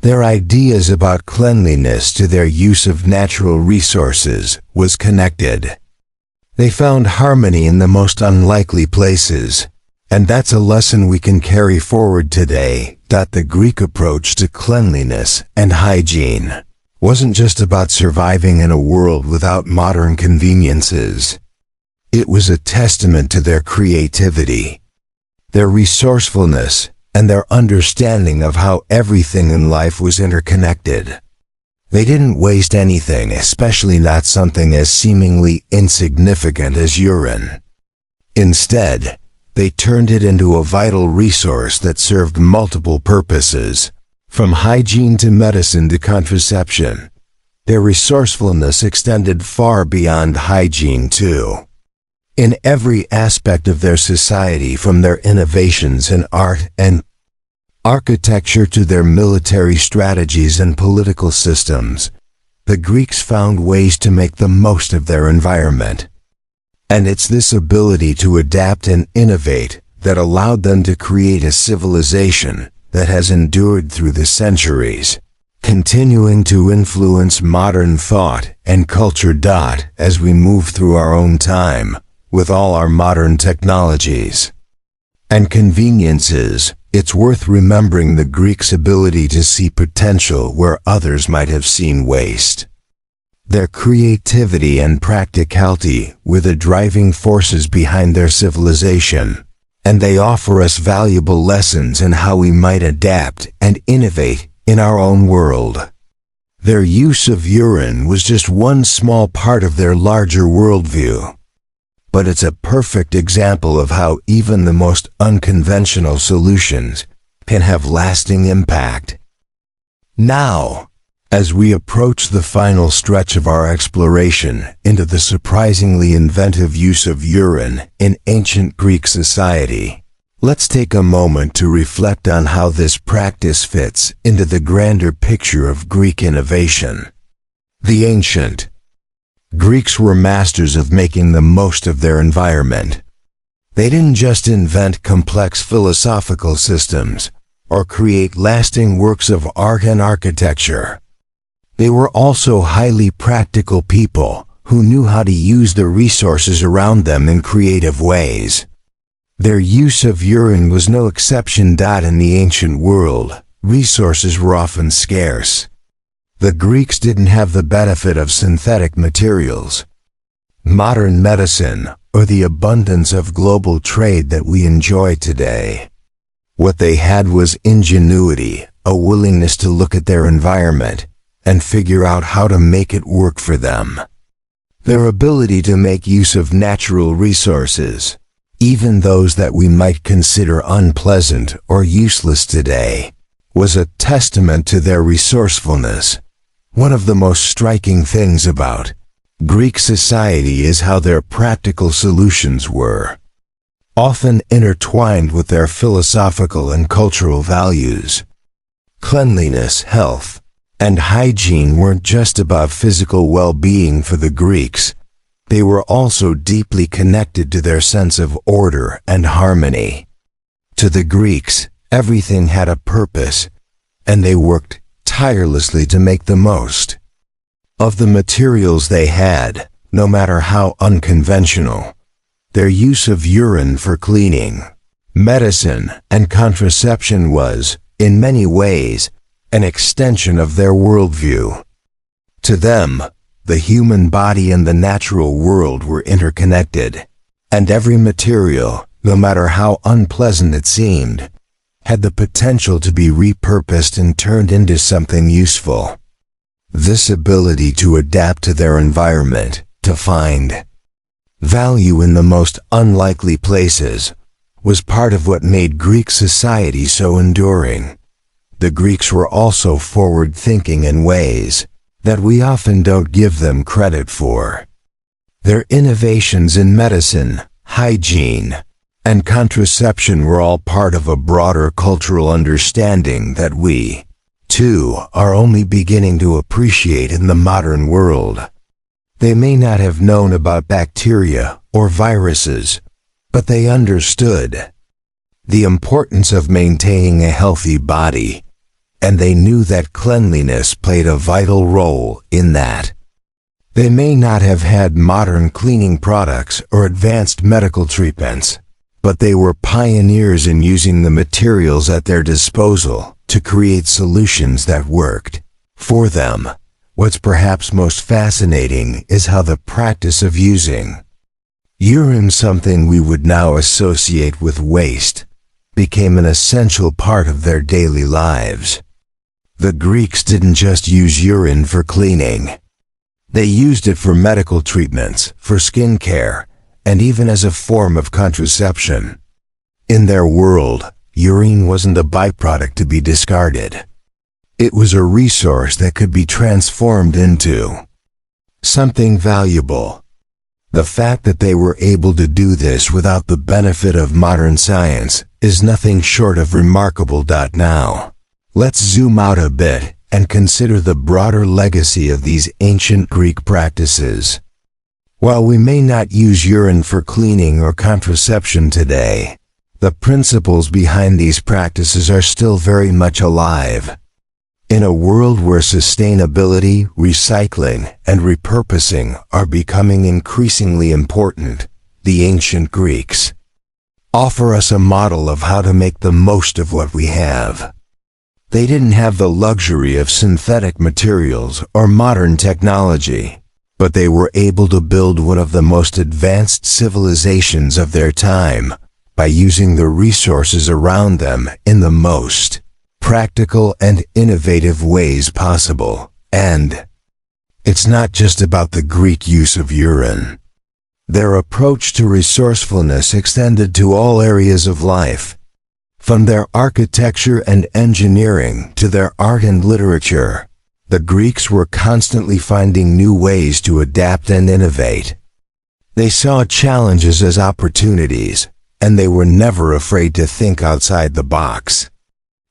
their ideas about cleanliness to their use of natural resources was connected. They found harmony in the most unlikely places, and that's a lesson we can carry forward today. The Greek approach to cleanliness and hygiene wasn't just about surviving in a world without modern conveniences. It was a testament to their creativity, their resourcefulness, and their understanding of how everything in life was interconnected. They didn't waste anything, especially not something as seemingly insignificant as urine. Instead, they turned it into a vital resource that served multiple purposes, from hygiene to medicine to contraception. Their resourcefulness extended far beyond hygiene too. In every aspect of their society, from their innovations in art and architecture to their military strategies and political systems, the Greeks found ways to make the most of their environment. And it's this ability to adapt and innovate that allowed them to create a civilization that has endured through the centuries, continuing to influence modern thought and culture. As we move through our own time, with all our modern technologies and conveniences, it's worth remembering the Greeks' ability to see potential where others might have seen waste. Their creativity and practicality were the driving forces behind their civilization, and they offer us valuable lessons in how we might adapt and innovate in our own world. Their use of urine was just one small part of their larger worldview, but it's a perfect example of how even the most unconventional solutions can have lasting impact. Now, as we approach the final stretch of our exploration into the surprisingly inventive use of urine in ancient Greek society, let's take a moment to reflect on how this practice fits into the grander picture of Greek innovation. The ancient Greeks were masters of making the most of their environment. They didn't just invent complex philosophical systems or create lasting works of art and architecture. They were also highly practical people who knew how to use the resources around them in creative ways. Their use of urine was no exception. In the ancient world, resources were often scarce. The Greeks didn't have the benefit of synthetic materials, modern medicine, or the abundance of global trade that we enjoy today. What they had was ingenuity, a willingness to look at their environment and figure out how to make it work for them. Their ability to make use of natural resources, even those that we might consider unpleasant or useless today, was a testament to their resourcefulness. One of the most striking things about Greek society is how their practical solutions were often intertwined with their philosophical and cultural values. Cleanliness, health, and hygiene weren't just about physical well-being for the Greeks. They were also deeply connected to their sense of order and harmony. To the Greeks, everything had a purpose, and they worked tirelessly to make the most of the materials they had, no matter how unconventional. Their use of urine for cleaning, medicine, and contraception was, in many ways, an extension of their worldview. To them, the human body and the natural world were interconnected, and every material, no matter how unpleasant it seemed, had the potential to be repurposed and turned into something useful. This ability to adapt to their environment, to find value in the most unlikely places, was part of what made Greek society so enduring. the Greeks were also forward-thinking in ways that we often don't give them credit for. Their innovations in medicine, hygiene, and contraception were all part of a broader cultural understanding that we, too, are only beginning to appreciate in the modern world. They may not have known about bacteria or viruses, but they understood the importance of maintaining a healthy body, and they knew that cleanliness played a vital role in that. They may not have had modern cleaning products or advanced medical treatments, but they were pioneers in using the materials at their disposal to create solutions that worked for them. What's perhaps most fascinating is how the practice of using urine, something we would now associate with waste, became an essential part of their daily lives. The Greeks didn't just use urine for cleaning. They used it for medical treatments, for skin care, and even as a form of contraception. In their world, urine wasn't a byproduct to be discarded. It was a resource that could be transformed into something valuable. The fact that they were able to do this without the benefit of modern science is nothing short of remarkable. Now, let's zoom out a bit and consider the broader legacy of these ancient Greek practices. While we may not use urine for cleaning or contraception today, the principles behind these practices are still very much alive. In a world where sustainability, recycling, and repurposing are becoming increasingly important, the ancient Greeks offer us a model of how to make the most of what we have. They didn't have the luxury of synthetic materials or modern technology, but they were able to build one of the most advanced civilizations of their time by using the resources around them in the most practical and innovative ways possible. And it's not just about the Greek use of urine. Their approach to resourcefulness extended to all areas of life, from their architecture and engineering to their art and literature. The Greeks were constantly finding new ways to adapt and innovate. They saw challenges as opportunities, and they were never afraid to think outside the box.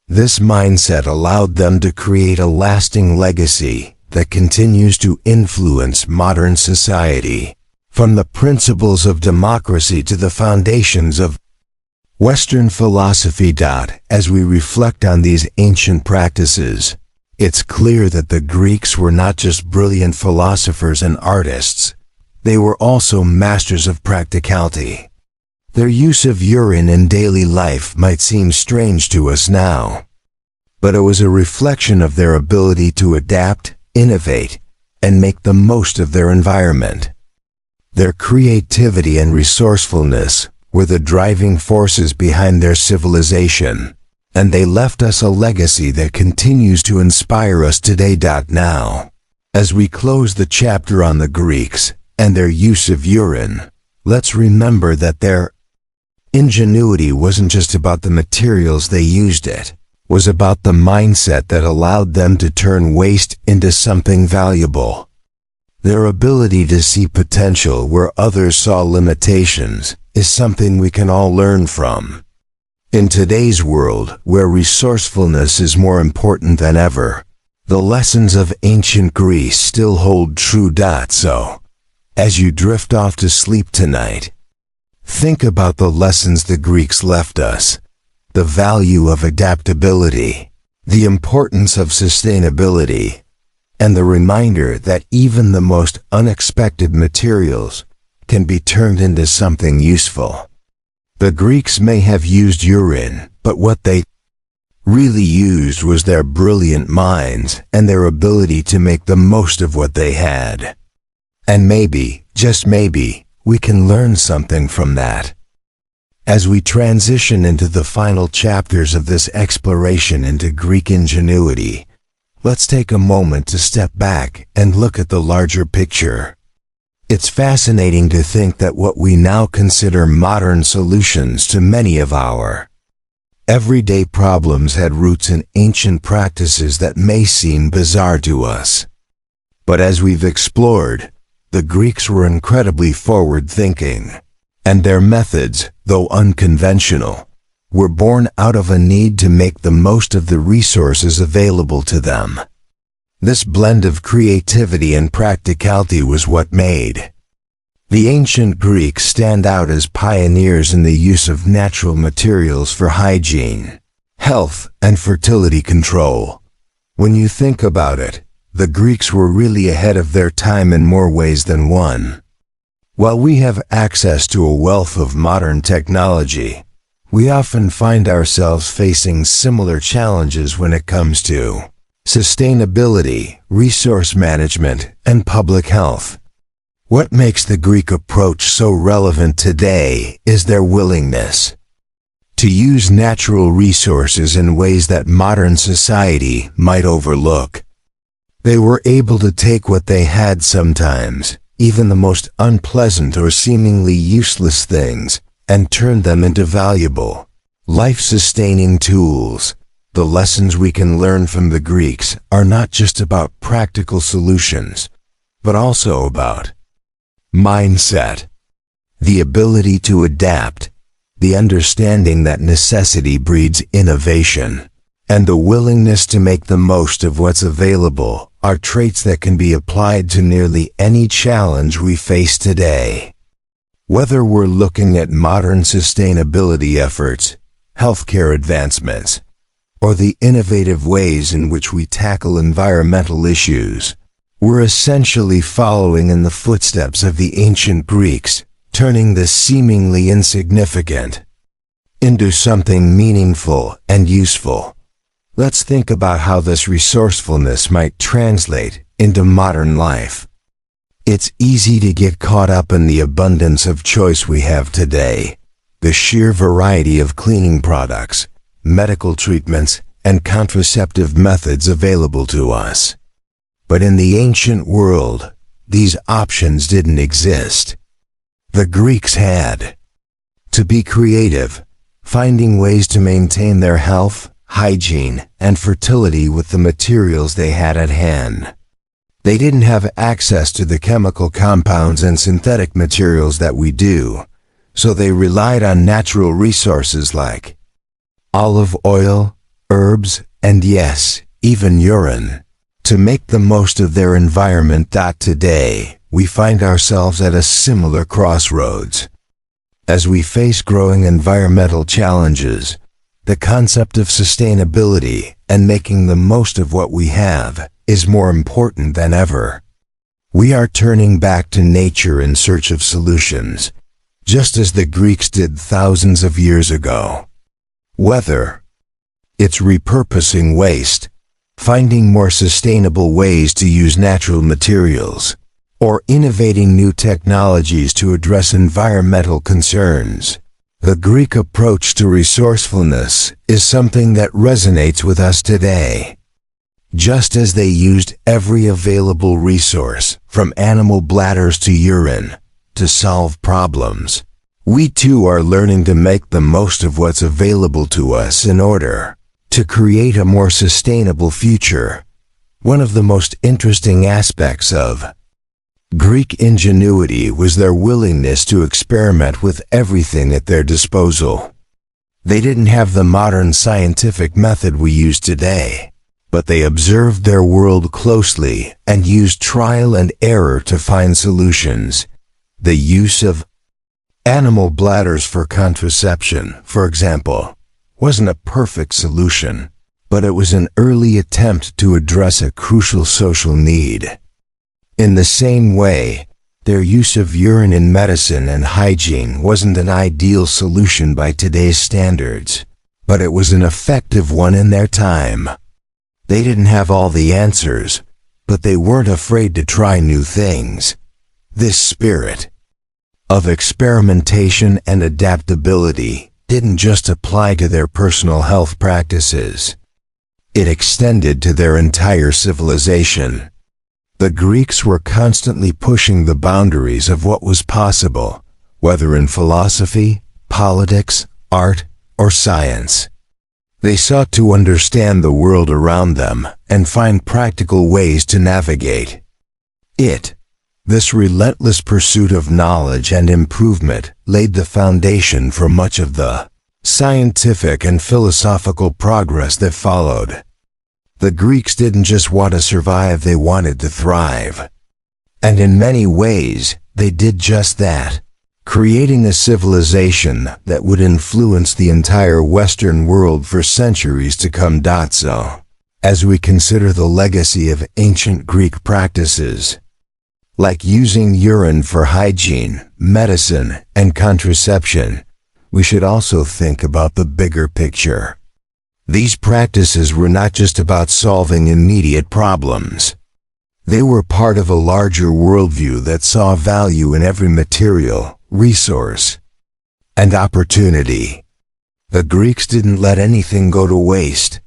This mindset allowed them to create a lasting legacy that continues to influence modern society, from the principles of democracy to the foundations of Western philosophy. As we reflect on these ancient practices, it's clear that the Greeks were not just brilliant philosophers and artists, they were also masters of practicality. Their use of urine in daily life might seem strange to us now, but it was a reflection of their ability to adapt, innovate, and make the most of their environment. Their creativity and resourcefulness were the driving forces behind their civilization, and they left us a legacy that continues to inspire us today. Now, as we close the chapter on the Greeks and their use of urine, let's remember that their ingenuity wasn't just about the materials they used, it was about the mindset that allowed them to turn waste into something valuable. Their ability to see potential where others saw limitations is something we can all learn from. In today's world, where resourcefulness is more important than ever, the lessons of ancient Greece still hold true. So, as you drift off to sleep tonight, think about the lessons the Greeks left us: the value of adaptability, the importance of sustainability, and the reminder that even the most unexpected materials can be turned into something useful. The Greeks may have used urine, but what they really used was their brilliant minds and their ability to make the most of what they had. And maybe, just maybe, we can learn something from that. As we transition into the final chapters of this exploration into Greek ingenuity, let's take a moment to step back and look at the larger picture. It's fascinating to think that what we now consider modern solutions to many of our Everyday problems had roots in ancient practices that may seem bizarre to us. But as we've explored, the Greeks were incredibly forward-thinking, and their methods, though unconventional, were born out of a need to make the most of the resources available to them. This blend of creativity and practicality was what made the ancient Greeks stand out as pioneers in the use of natural materials for hygiene, health, and fertility control. When you think about it, the Greeks were really ahead of their time in more ways than one. While we have access to a wealth of modern technology, we often find ourselves facing similar challenges when it comes to sustainability, resource management, and public health. What makes the Greek approach so relevant today is their willingness to use natural resources in ways that modern society might overlook. They were able to take what they had sometimes, even the most unpleasant or seemingly useless things, and turn them into valuable, life-sustaining tools. The lessons we can learn from the Greeks are not just about practical solutions, but also about mindset, the ability to adapt, the understanding that necessity breeds innovation, and the willingness to make the most of what's available are traits that can be applied to nearly any challenge we face today. Whether we're looking at modern sustainability efforts, healthcare advancements, or the innovative ways in which we tackle environmental issues, we're essentially following in the footsteps of the ancient Greeks, turning the seemingly insignificant into something meaningful and useful. Let's think about how this resourcefulness might translate into modern life. It's easy to get caught up in the abundance of choice we have today, the sheer variety of cleaning products, medical treatments, and contraceptive methods available to us. But in the ancient world, these options didn't exist. The Greeks had to be creative, finding ways to maintain their health, hygiene, and fertility with the materials they had at hand. They didn't have access to the chemical compounds and synthetic materials that we do, so they relied on natural resources like olive oil, herbs, and yes, even urine, to make the most of their environment. Today, we find ourselves at a similar crossroads. As we face growing environmental challenges, the concept of sustainability and making the most of what we have is more important than ever. We are turning back to nature in search of solutions, just as the Greeks did thousands of years ago. Whether it's repurposing waste, finding more sustainable ways to use natural materials, or innovating new technologies to address environmental concerns, the Greek approach to resourcefulness is something that resonates with us today. Just as they used every available resource, from animal bladders to urine, to solve problems, we too are learning to make the most of what's available to us in order to create a more sustainable future. One of the most interesting aspects of Greek ingenuity was their willingness to experiment with everything at their disposal. They didn't have the modern scientific method we use today, but they observed their world closely and used trial and error to find solutions. The use of animal bladders for contraception, for example, wasn't a perfect solution, but it was an early attempt to address a crucial social need. In the same way, their use of urine in medicine and hygiene wasn't an ideal solution by today's standards, but it was an effective one in their time. They didn't have all the answers, but they weren't afraid to try new things. This spirit of experimentation and adaptability didn't just apply to their personal health practices. It extended to their entire civilization. The Greeks were constantly pushing the boundaries of what was possible, whether in philosophy, politics, art, or science. They sought to understand the world around them and find practical ways to navigate it. This relentless pursuit of knowledge and improvement laid the foundation for much of the scientific and philosophical progress that followed. The Greeks didn't just want to survive, they wanted to thrive. And in many ways, they did just that, creating a civilization that would influence the entire Western world for centuries to come. So, as we consider the legacy of ancient Greek practices, like using urine for hygiene, medicine, and contraception, we should also think about the bigger picture. These practices were not just about solving immediate problems. They were part of a larger worldview that saw value in every material, resource, and opportunity. The Greeks didn't let anything go to waste,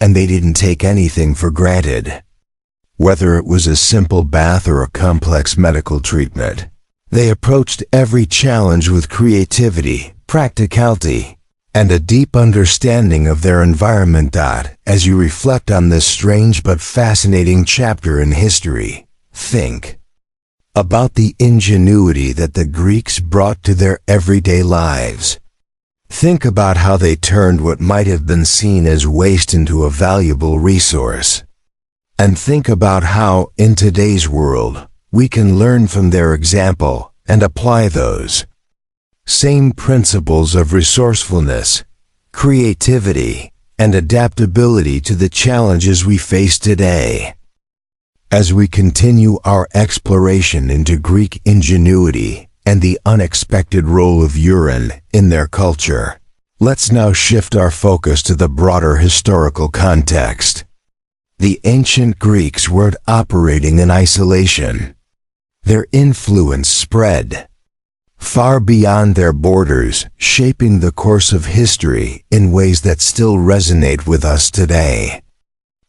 and they didn't take anything for granted. Whether it was a simple bath or a complex medical treatment, they approached every challenge with creativity, practicality, and a deep understanding of their environment. As you reflect on this strange but fascinating chapter in history, think about the ingenuity that the Greeks brought to their everyday lives. Think about how they turned what might have been seen as waste into a valuable resource. And think about how, in today's world, we can learn from their example and apply those same principles of resourcefulness, creativity, and adaptability to the challenges we face today. As we continue our exploration into Greek ingenuity and the unexpected role of urine in their culture, let's now shift our focus to the broader historical context. The ancient Greeks weren't operating in isolation. Their influence spread far beyond their borders, shaping the course of history in ways that still resonate with us today.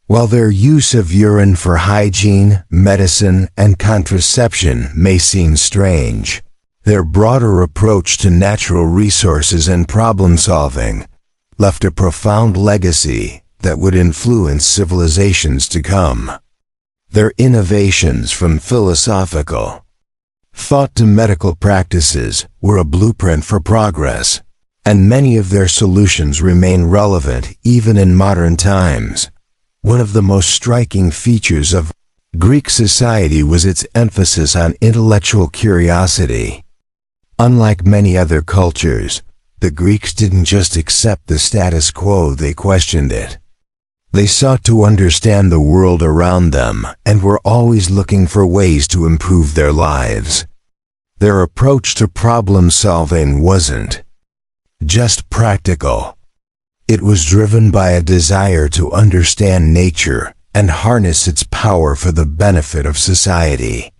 While their use of urine for hygiene, medicine, and contraception may seem strange, their broader approach to natural resources and problem-solving left a profound legacy that would influence civilizations to come. Their innovations, from philosophical thought to medical practices, were a blueprint for progress, and many of their solutions remain relevant even in modern times. One of the most striking features of Greek society was its emphasis on intellectual curiosity. Unlike many other cultures, the Greeks didn't just accept the status quo, they questioned it. They sought to understand the world around them and were always looking for ways to improve their lives. Their approach to problem-solving wasn't just practical. It was driven by a desire to understand nature and harness its power for the benefit of society.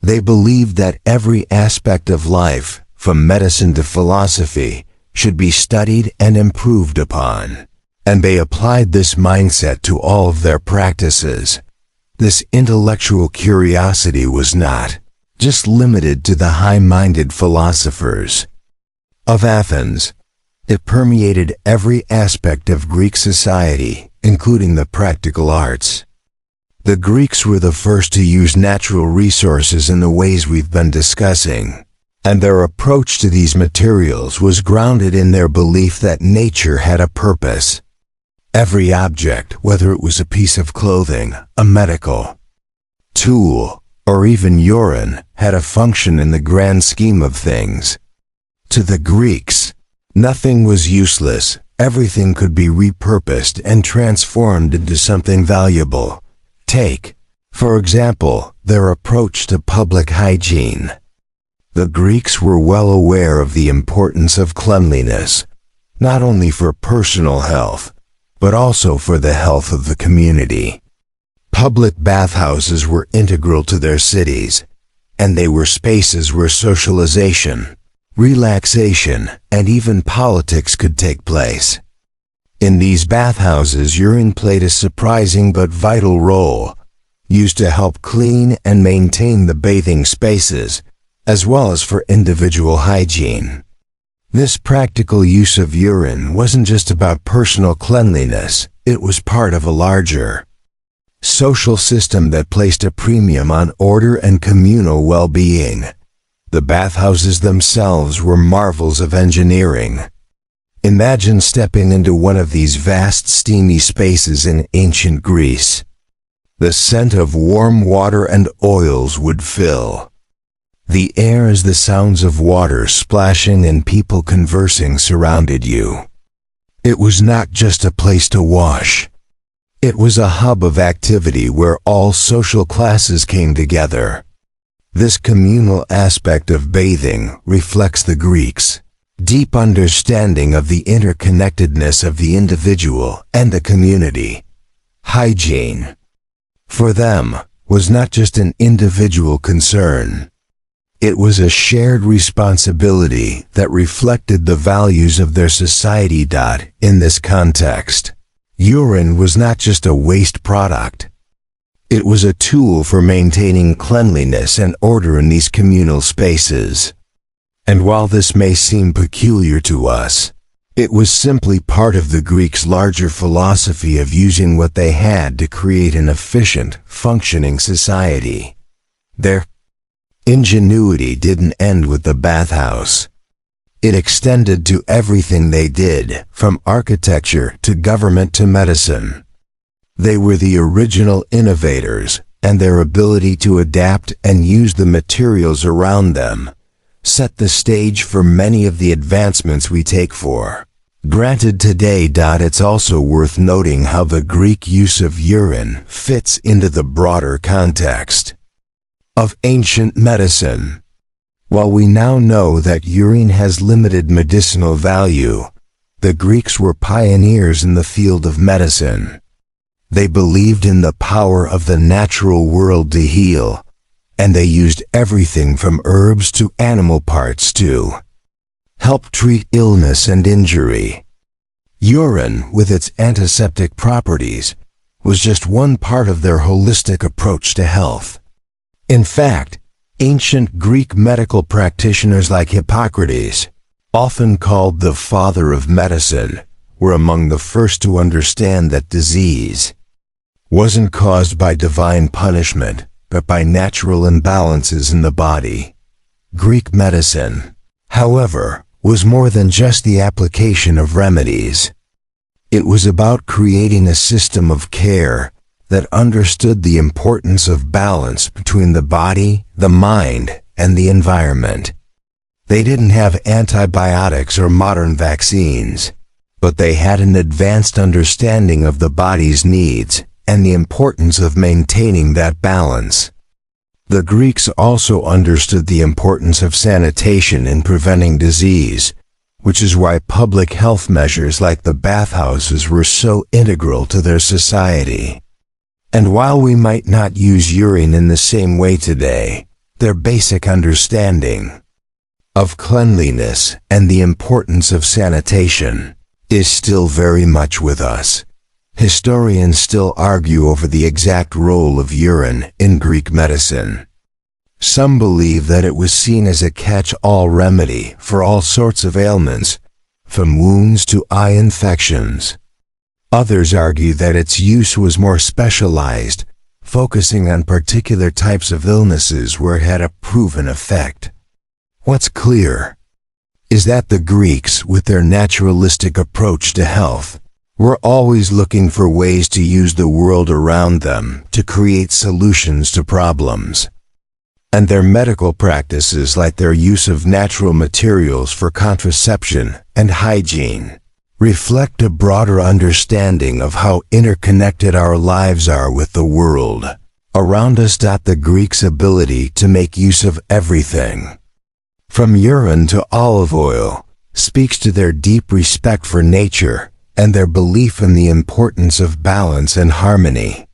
They believed that every aspect of life, from medicine to philosophy, should be studied and improved upon, and they applied this mindset to all of their practices. This intellectual curiosity was not just limited to the high-minded philosophers of Athens. It permeated every aspect of Greek society, including the practical arts. The Greeks were the first to use natural resources in the ways we've been discussing, and their approach to these materials was grounded in their belief that nature had a purpose. Every object, whether it was a piece of clothing, a medical tool, or even urine, had a function in the grand scheme of things. To the Greeks, nothing was useless. Everything could be repurposed and transformed into something valuable. Take, for example, their approach to public hygiene. The Greeks were well aware of the importance of cleanliness, not only for personal health, but also for the health of the community. Public bathhouses were integral to their cities, and they were spaces where socialization, relaxation, and even politics could take place. In these bathhouses, urine played a surprising but vital role, used to help clean and maintain the bathing spaces, as well as for individual hygiene. This practical use of urine wasn't just about personal cleanliness, it was part of a larger social system that placed a premium on order and communal well-being. The bathhouses themselves were marvels of engineering. Imagine stepping into one of these vast steamy spaces in ancient Greece. The scent of warm water and oils would fill the air as the sounds of water splashing and people conversing surrounded you. It was not just a place to wash. It was a hub of activity where all social classes came together. This communal aspect of bathing reflects the Greeks' deep understanding of the interconnectedness of the individual and the community. Hygiene, for them, was not just an individual concern. It was a shared responsibility that reflected the values of their society. In this context, urine was not just a waste product. It was a tool for maintaining cleanliness and order in these communal spaces. And while this may seem peculiar to us, it was simply part of the Greeks' larger philosophy of using what they had to create an efficient, functioning society. Their ingenuity didn't end with the bathhouse. It extended to everything they did, from architecture to government to medicine. They were the original innovators, and their ability to adapt and use the materials around them set the stage for many of the advancements we take for granted today. It's also worth noting how the Greek use of urine fits into the broader context of ancient medicine. While we now know that urine has limited medicinal value, the Greeks were pioneers in the field of medicine. They believed in the power of the natural world to heal, and they used everything from herbs to animal parts to help treat illness and injury. Urine, with its antiseptic properties, was just one part of their holistic approach to health. In fact, ancient Greek medical practitioners like Hippocrates, often called the father of medicine, were among the first to understand that disease wasn't caused by divine punishment, but by natural imbalances in the body. Greek medicine, however, was more than just the application of remedies. It was about creating a system of care that understood the importance of balance between the body, the mind, and the environment. They didn't have antibiotics or modern vaccines, but they had an advanced understanding of the body's needs and the importance of maintaining that balance. The Greeks also understood the importance of sanitation in preventing disease, which is why public health measures like the bathhouses were so integral to their society. And while we might not use urine in the same way today, their basic understanding of cleanliness and the importance of sanitation is still very much with us. Historians still argue over the exact role of urine in Greek medicine. Some believe that it was seen as a catch-all remedy for all sorts of ailments, from wounds to eye infections. Others argue that its use was more specialized, focusing on particular types of illnesses where it had a proven effect. What's clear is that the Greeks, with their naturalistic approach to health, were always looking for ways to use the world around them to create solutions to problems. And their medical practices, like their use of natural materials for contraception and hygiene, reflect a broader understanding of how interconnected our lives are with the world around us. The Greeks' ability to make use of everything, from urine to olive oil, speaks to their deep respect for nature and their belief in the importance of balance and harmony.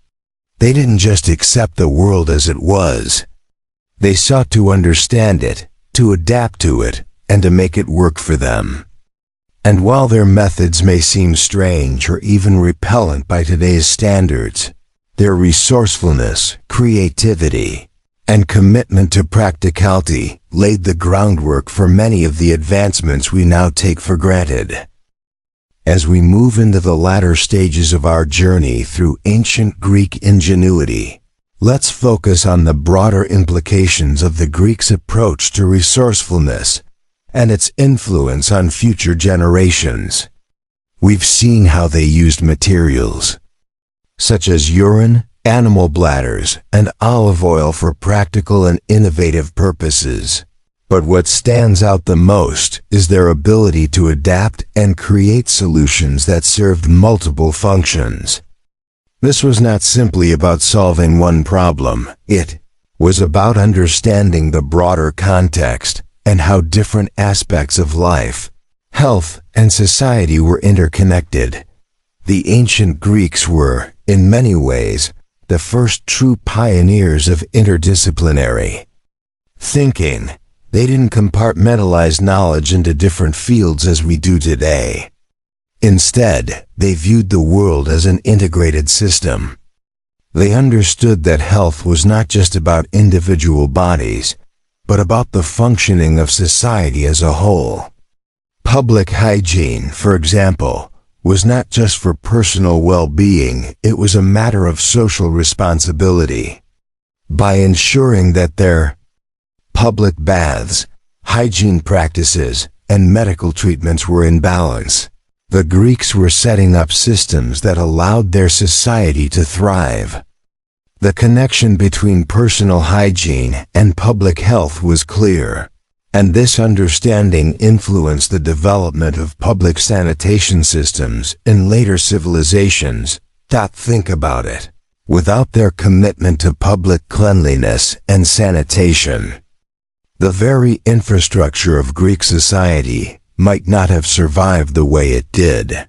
They didn't just accept the world as it was. They sought to understand it, to adapt to it, and to make it work for them. And while their methods may seem strange or even repellent by today's standards, their resourcefulness, creativity, and commitment to practicality laid the groundwork for many of the advancements we now take for granted. As we move into the latter stages of our journey through ancient Greek ingenuity, let's focus on the broader implications of the Greeks' approach to resourcefulness and its influence on future generations. We've seen how they used materials, such as urine, animal bladders, and olive oil for practical and innovative purposes. But what stands out the most is their ability to adapt and create solutions that served multiple functions. This was not simply about solving one problem. It was about understanding the broader context and how different aspects of life, health, and society were interconnected. The ancient Greeks were, in many ways, the first true pioneers of interdisciplinary thinking. They didn't compartmentalize knowledge into different fields as we do today. Instead, they viewed the world as an integrated system. They understood that health was not just about individual bodies, but about the functioning of society as a whole. Public hygiene, for example, was not just for personal well-being, it was a matter of social responsibility. By ensuring that their public baths, hygiene practices, and medical treatments were in balance, the Greeks were setting up systems that allowed their society to thrive. The connection between personal hygiene and public health was clear, and this understanding influenced the development of public sanitation systems in later civilizations. Think about it. Without their commitment to public cleanliness and sanitation, the very infrastructure of Greek society might not have survived the way it did.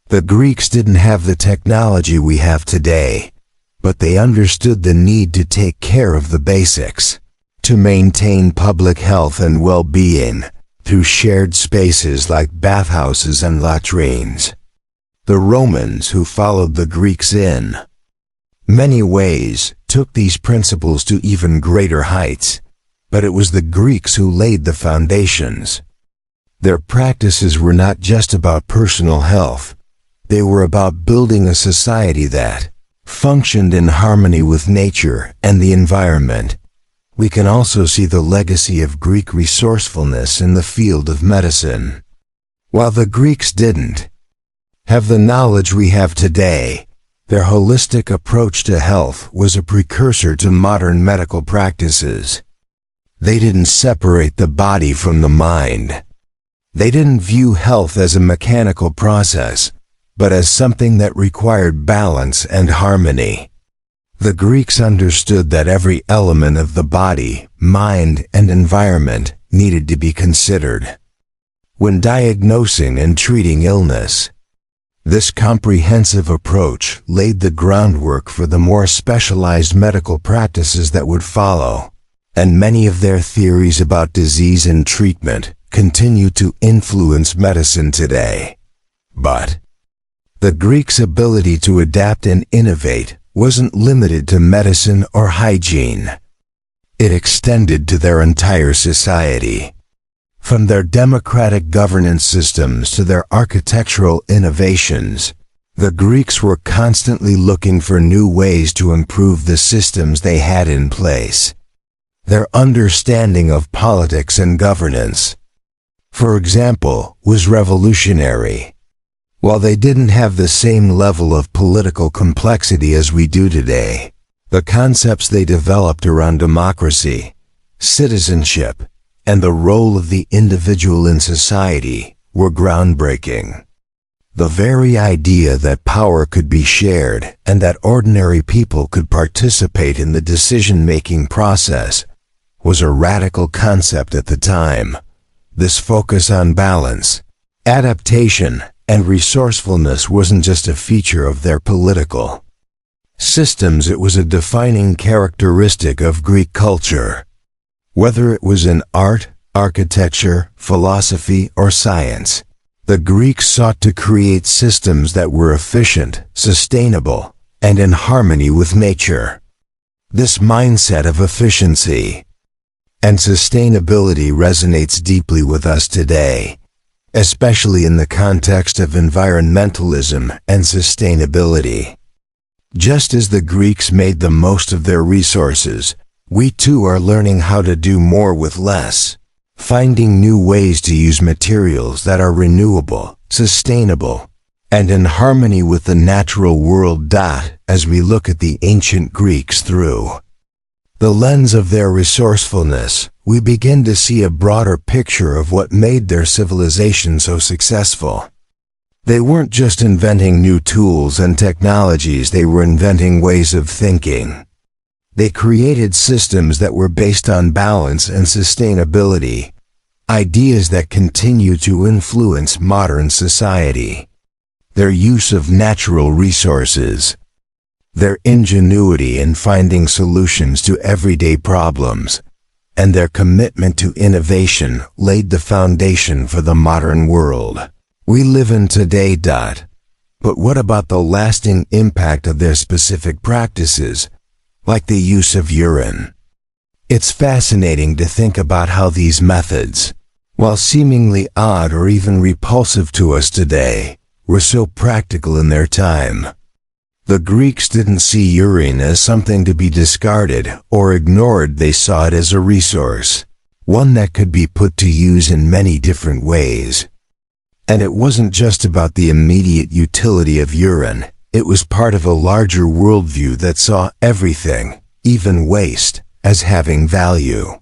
The Greeks didn't have the technology we have today, but they understood the need to take care of the basics, to maintain public health and well-being through shared spaces like bathhouses and latrines. The Romans, who followed the Greeks in many ways, took these principles to even greater heights, but it was the Greeks who laid the foundations. Their practices were not just about personal health, they were about building a society that functioned in harmony with nature and the environment. We can also see the legacy of Greek resourcefulness in the field of medicine. While the Greeks didn't have the knowledge we have today, their holistic approach to health was a precursor to modern medical practices. They didn't separate the body from the mind. They didn't view health as a mechanical process, but as something that required balance and harmony. The Greeks understood that every element of the body, mind, and environment needed to be considered when diagnosing and treating illness. This comprehensive approach laid the groundwork for the more specialized medical practices that would follow, and many of their theories about disease and treatment continue to influence medicine today. But the Greeks' ability to adapt and innovate wasn't limited to medicine or hygiene. It extended to their entire society. From their democratic governance systems to their architectural innovations, the Greeks were constantly looking for new ways to improve the systems they had in place. Their understanding of politics and governance, for example, was revolutionary. While they didn't have the same level of political complexity as we do today, the concepts they developed around democracy, citizenship, and the role of the individual in society were groundbreaking. The very idea that power could be shared and that ordinary people could participate in the decision-making process was a radical concept at the time. This focus on balance, adaptation, and resourcefulness wasn't just a feature of their political systems, it was a defining characteristic of Greek culture. Whether it was in art, architecture, philosophy, or science, the Greeks sought to create systems that were efficient, sustainable, and in harmony with nature. This mindset of efficiency and sustainability resonates deeply with us today, especially in the context of environmentalism and sustainability. Just as the Greeks made the most of their resources, we too are learning how to do more with less, finding new ways to use materials that are renewable, sustainable, and in harmony with the natural world. As we look at the ancient Greeks through the lens of their resourcefulness, we begin to see a broader picture of what made their civilization so successful. They weren't just inventing new tools and technologies, they were inventing ways of thinking. They created systems that were based on balance and sustainability, ideas that continue to influence modern society. Their use of natural resources, their ingenuity in finding solutions to everyday problems, and their commitment to innovation laid the foundation for the modern world we live in today. But what about the lasting impact of their specific practices, like the use of urine? It's fascinating to think about how these methods, while seemingly odd or even repulsive to us today, were so practical in their time. The Greeks didn't see urine as something to be discarded or ignored. They saw it as a resource, one that could be put to use in many different ways. And it wasn't just about the immediate utility of urine, it was part of a larger worldview that saw everything, even waste, as having value.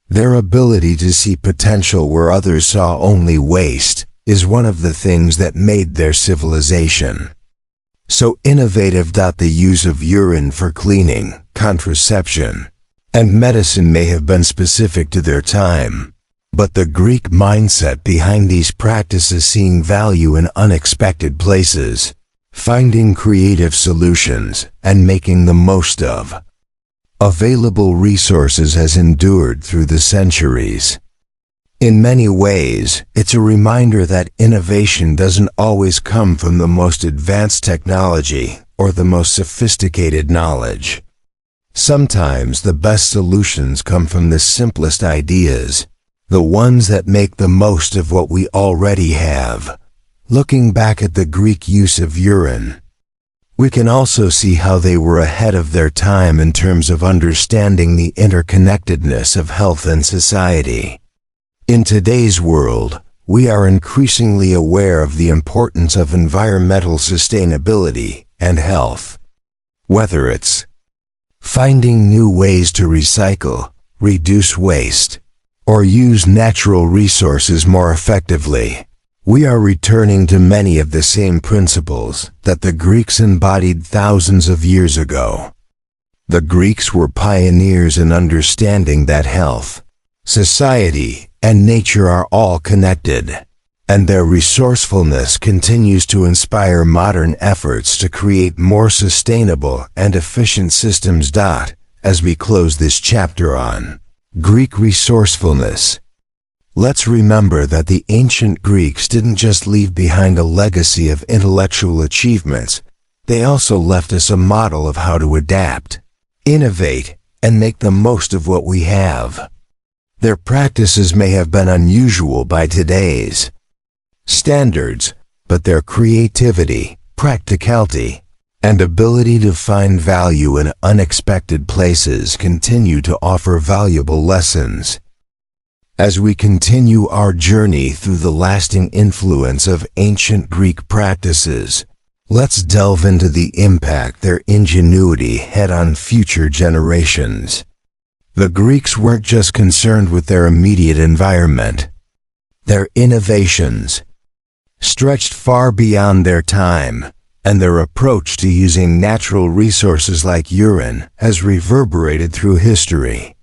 Their ability to see potential where others saw only waste is one of the things that made their civilization so innovative. The use of urine for cleaning, contraception, and medicine may have been specific to their time, but the Greek mindset behind these practices, seeing value in unexpected places, finding creative solutions, and making the most of available resources, has endured through the centuries. In many ways, it's a reminder that innovation doesn't always come from the most advanced technology or the most sophisticated knowledge. Sometimes the best solutions come from the simplest ideas, the ones that make the most of what we already have. Looking back at the Greek use of urine, we can also see how they were ahead of their time in terms of understanding the interconnectedness of health and society. In today's world, we are increasingly aware of the importance of environmental sustainability and health. Whether it's finding new ways to recycle, reduce waste, or use natural resources more effectively, we are returning to many of the same principles that the Greeks embodied thousands of years ago. The Greeks were pioneers in understanding that health, society, and nature are all connected, and their resourcefulness continues to inspire modern efforts to create more sustainable and efficient systems. As we close this chapter on Greek resourcefulness, let's remember that the ancient Greeks didn't just leave behind a legacy of intellectual achievements, they also left us a model of how to adapt, innovate, and make the most of what we have. Their practices may have been unusual by today's standards, but their creativity, practicality, and ability to find value in unexpected places continue to offer valuable lessons. As we continue our journey through the lasting influence of ancient Greek practices, let's delve into the impact their ingenuity had on future generations. The Greeks weren't just concerned with their immediate environment. Their innovations stretched far beyond their time, and their approach to using natural resources like urine has reverberated through history.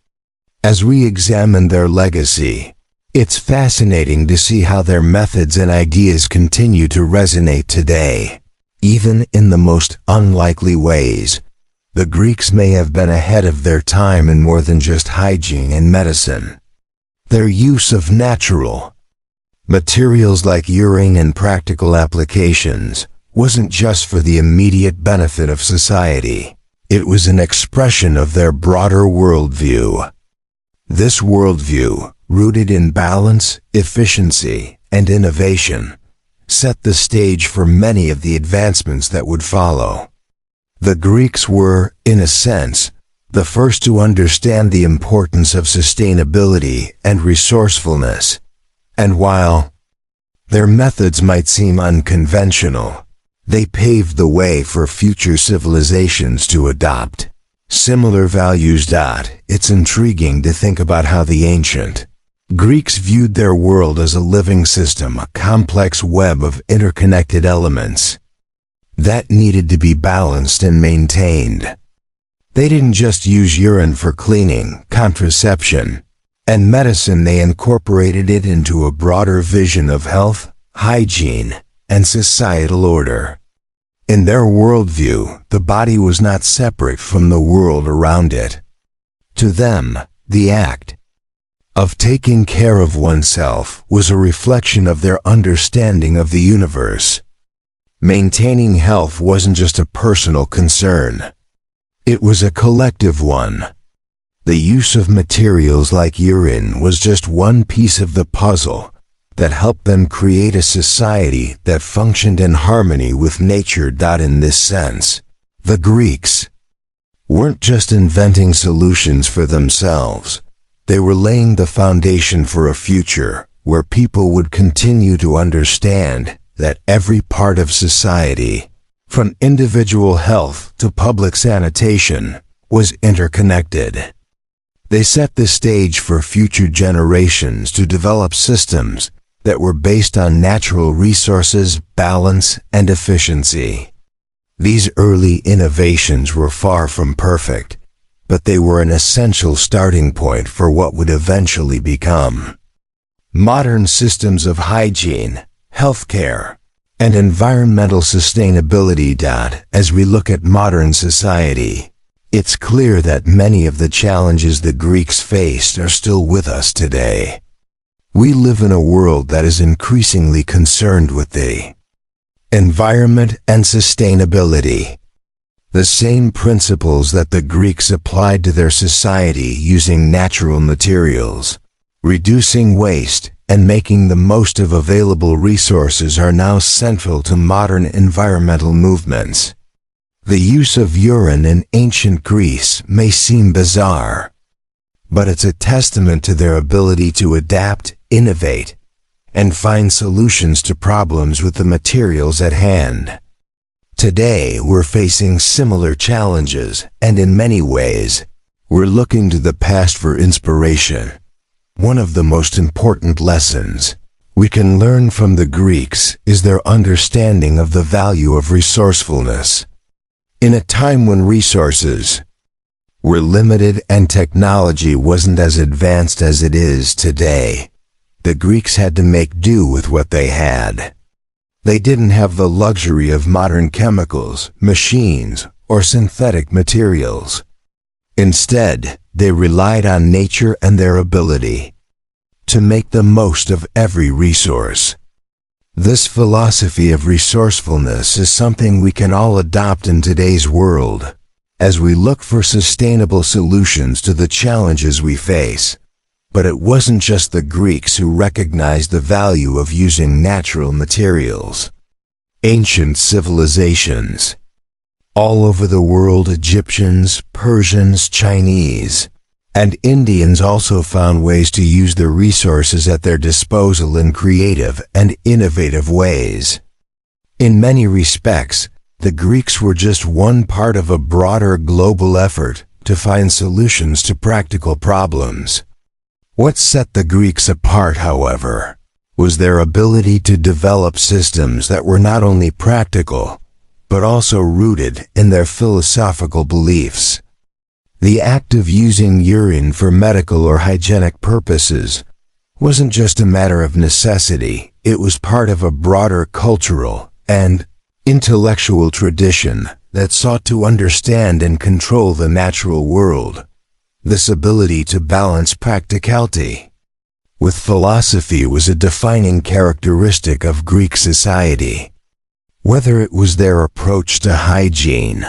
As we examine their legacy, it's fascinating to see how their methods and ideas continue to resonate today. Even in the most unlikely ways, the Greeks may have been ahead of their time in more than just hygiene and medicine. Their use of natural materials like urine in practical applications wasn't just for the immediate benefit of society. It was an expression of their broader worldview. This worldview, rooted in balance, efficiency, and innovation, set the stage for many of the advancements that would follow. The Greeks were, in a sense, the first to understand the importance of sustainability and resourcefulness, and while their methods might seem unconventional, they paved the way for future civilizations to adopt similar values. It's intriguing to think about how the ancient Greeks viewed their world as a living system, a complex web of interconnected elements that needed to be balanced and maintained. They didn't just use urine for cleaning, contraception, and medicine. They incorporated it into a broader vision of health, hygiene, and societal order. In their worldview, the body was not separate from the world around it. To them, the act of taking care of oneself was a reflection of their understanding of the universe. Maintaining health wasn't just a personal concern. It was a collective one. The use of materials like urine was just one piece of the puzzle that helped them create a society that functioned in harmony with nature. In this sense, the Greeks weren't just inventing solutions for themselves. They were laying the foundation for a future where people would continue to understand that every part of society, from individual health to public sanitation, was interconnected. They set the stage for future generations to develop systems that were based on natural resources, balance, and efficiency. These early innovations were far from perfect, but they were an essential starting point for what would eventually become modern systems of hygiene, healthcare, and environmental sustainability. As we look at modern society, it's clear that many of the challenges the Greeks faced are still with us today. We live in a world that is increasingly concerned with the environment and sustainability. The same principles that the Greeks applied to their society, using natural materials, reducing waste, and making the most of available resources, are now central to modern environmental movements. The use of urine in ancient Greece may seem bizarre, but it's a testament to their ability to adapt, innovate, and find solutions to problems with the materials at hand. Today, we're facing similar challenges, and in many ways, we're looking to the past for inspiration. One of the most important lessons we can learn from the Greeks is their understanding of the value of resourcefulness. In a time when resources were limited and technology wasn't as advanced as it is today, the Greeks had to make do with what they had. They didn't have the luxury of modern chemicals, machines, or synthetic materials. Instead, they relied on nature and their ability to make the most of every resource. This philosophy of resourcefulness is something we can all adopt in today's world, as we look for sustainable solutions to the challenges we face. But it wasn't just the Greeks who recognized the value of using natural materials. Ancient civilizations all over the world, Egyptians, Persians, Chinese, and Indians, also found ways to use the resources at their disposal in creative and innovative ways. In many respects, the Greeks were just one part of a broader global effort to find solutions to practical problems. What set the Greeks apart, however, was their ability to develop systems that were not only practical, but also rooted in their philosophical beliefs. The act of using urine for medical or hygienic purposes wasn't just a matter of necessity, it was part of a broader cultural and intellectual tradition that sought to understand and control the natural world. This ability to balance practicality with philosophy was a defining characteristic of Greek society. Whether it was their approach to hygiene,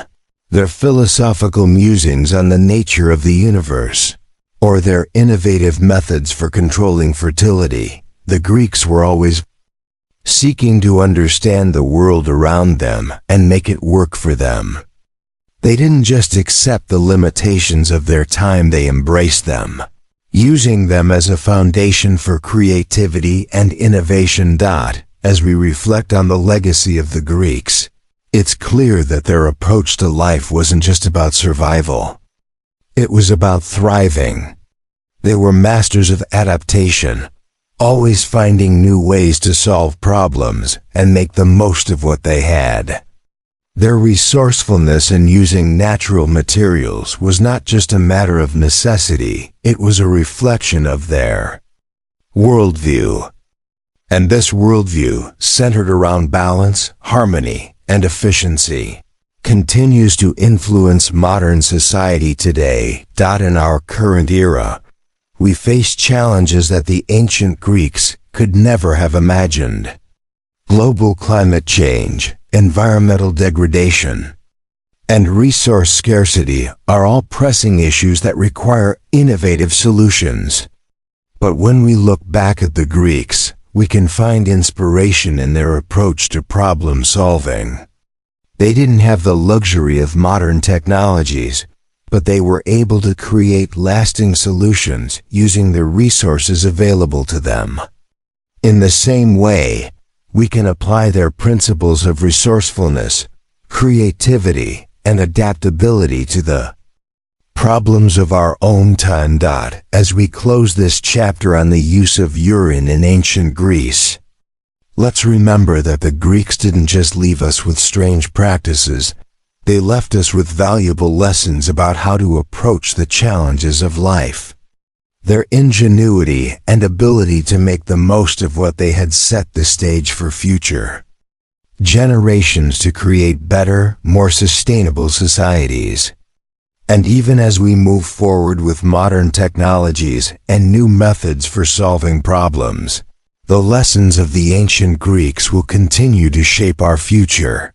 their philosophical musings on the nature of the universe, or their innovative methods for controlling fertility. The Greeks were always seeking to understand the world around them and make it work for them. They didn't just accept the limitations of their time, they embraced them, using them as a foundation for creativity and innovation. As we reflect on the legacy of the Greeks, it's clear that their approach to life wasn't just about survival. It was about thriving. They were masters of adaptation, always finding new ways to solve problems and make the most of what they had. Their resourcefulness in using natural materials was not just a matter of necessity, it was a reflection of their worldview. And this worldview, centered around balance, harmony, and efficiency, continues to influence modern society today. In our current era, we face challenges that the ancient Greeks could never have imagined. Global climate change, environmental degradation, and resource scarcity are all pressing issues that require innovative solutions. But when we look back at the Greeks, we can find inspiration in their approach to problem solving. They didn't have the luxury of modern technologies, but they were able to create lasting solutions using the resources available to them. In the same way, we can apply their principles of resourcefulness, creativity, and adaptability to the problems of our own time. As we close this chapter on the use of urine in ancient Greece, let's remember that the Greeks didn't just leave us with strange practices, they left us with valuable lessons about how to approach the challenges of life. Their ingenuity and ability to make the most of what they had set the stage for future generations to create better, more sustainable societies. And even as we move forward with modern technologies and new methods for solving problems, the lessons of the ancient Greeks will continue to shape our future.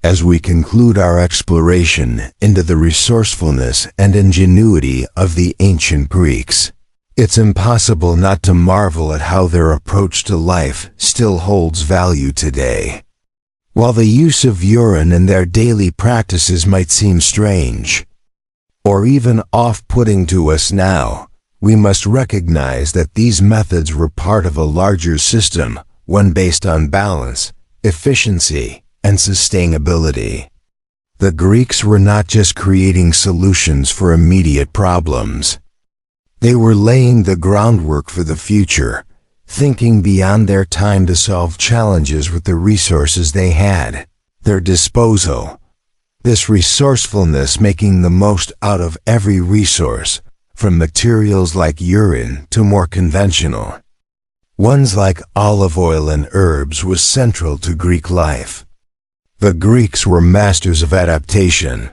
As we conclude our exploration into the resourcefulness and ingenuity of the ancient Greeks, it's impossible not to marvel at how their approach to life still holds value today. While the use of urine in their daily practices might seem strange, or even off-putting to us now, we must recognize that these methods were part of a larger system, one based on balance, efficiency, and sustainability. The Greeks were not just creating solutions for immediate problems. They were laying the groundwork for the future, thinking beyond their time to solve challenges with the resources they had at their disposal. This resourcefulness, making the most out of every resource, from materials like urine to more conventional ones like olive oil and herbs, was central to Greek life. The Greeks were masters of adaptation.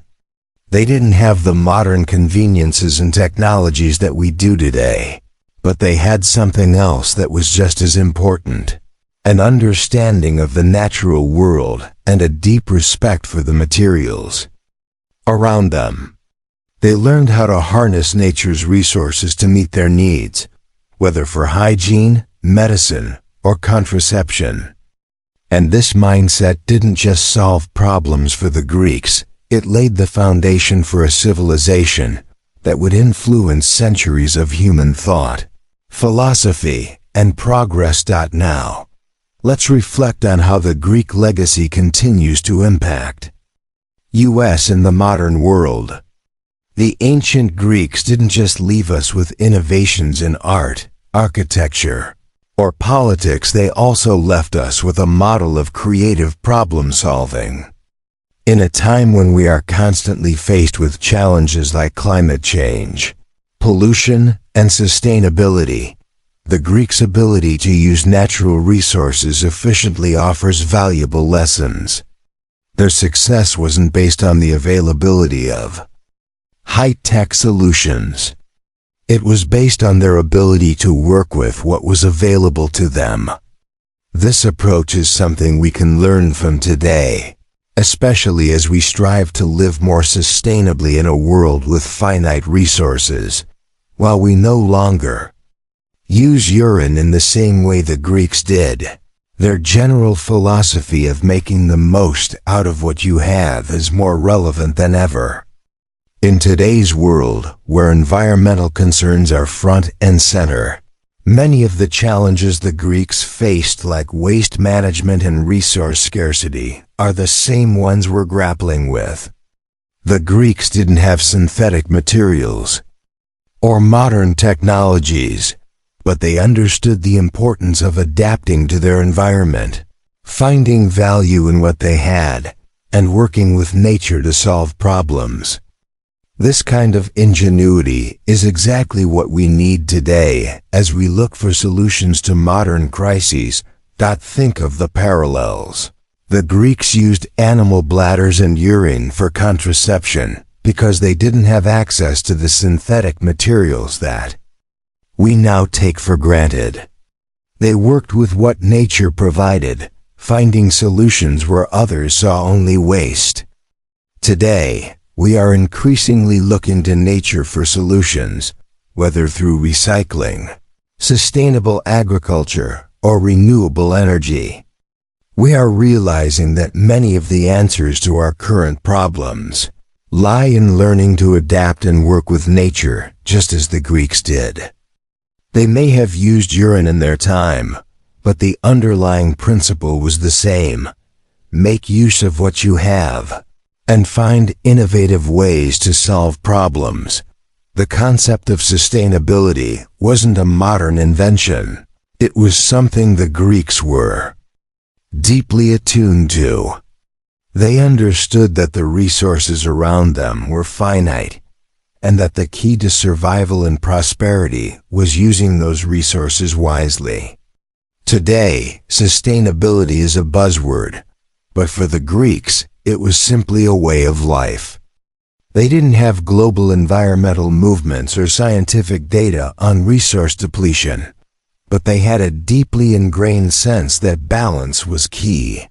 They didn't have the modern conveniences and technologies that we do today, but they had something else that was just as important: an understanding of the natural world and a deep respect for the materials around them. They learned how to harness nature's resources to meet their needs, whether for hygiene, medicine, or contraception. And this mindset didn't just solve problems for the Greeks, it laid the foundation for a civilization that would influence centuries of human thought, philosophy, and progress. Now, let's reflect on how the Greek legacy continues to impact us in the modern world. The ancient Greeks didn't just leave us with innovations in art, architecture, or politics, they also left us with a model of creative problem-solving. In a time when we are constantly faced with challenges like climate change, pollution, and sustainability, the Greeks' ability to use natural resources efficiently offers valuable lessons. Their success wasn't based on the availability of high-tech solutions. It was based on their ability to work with what was available to them. This approach is something we can learn from today. especially as we strive to live more sustainably in a world with finite resources. While we no longer use urine in the same way the Greeks did, their general philosophy of making the most out of what you have is more relevant than ever. In today's world, where environmental concerns are front and center, many of the challenges the Greeks faced, like waste management and resource scarcity, are the same ones we're grappling with. The Greeks didn't have synthetic materials or modern technologies, but they understood the importance of adapting to their environment, finding value in what they had, and working with nature to solve problems. This kind of ingenuity is exactly what we need today as we look for solutions to modern crises. Think of the parallels. The Greeks used animal bladders and urine for contraception because they didn't have access to the synthetic materials that we now take for granted. They worked with what nature provided, finding solutions where others saw only waste. Today, we are increasingly looking to nature for solutions, whether through recycling, sustainable agriculture, or renewable energy. We are realizing that many of the answers to our current problems lie in learning to adapt and work with nature, just as the Greeks did. They may have used urine in their time, but the underlying principle was the same. Make use of what you have, and find innovative ways to solve problems. The concept of sustainability wasn't a modern invention. It was something the Greeks were deeply attuned to. They understood that the resources around them were finite, and that the key to survival and prosperity was using those resources wisely. Today, sustainability is a buzzword, but for the Greeks, it was simply a way of life. They didn't have global environmental movements or scientific data on resource depletion, but they had a deeply ingrained sense that balance was key.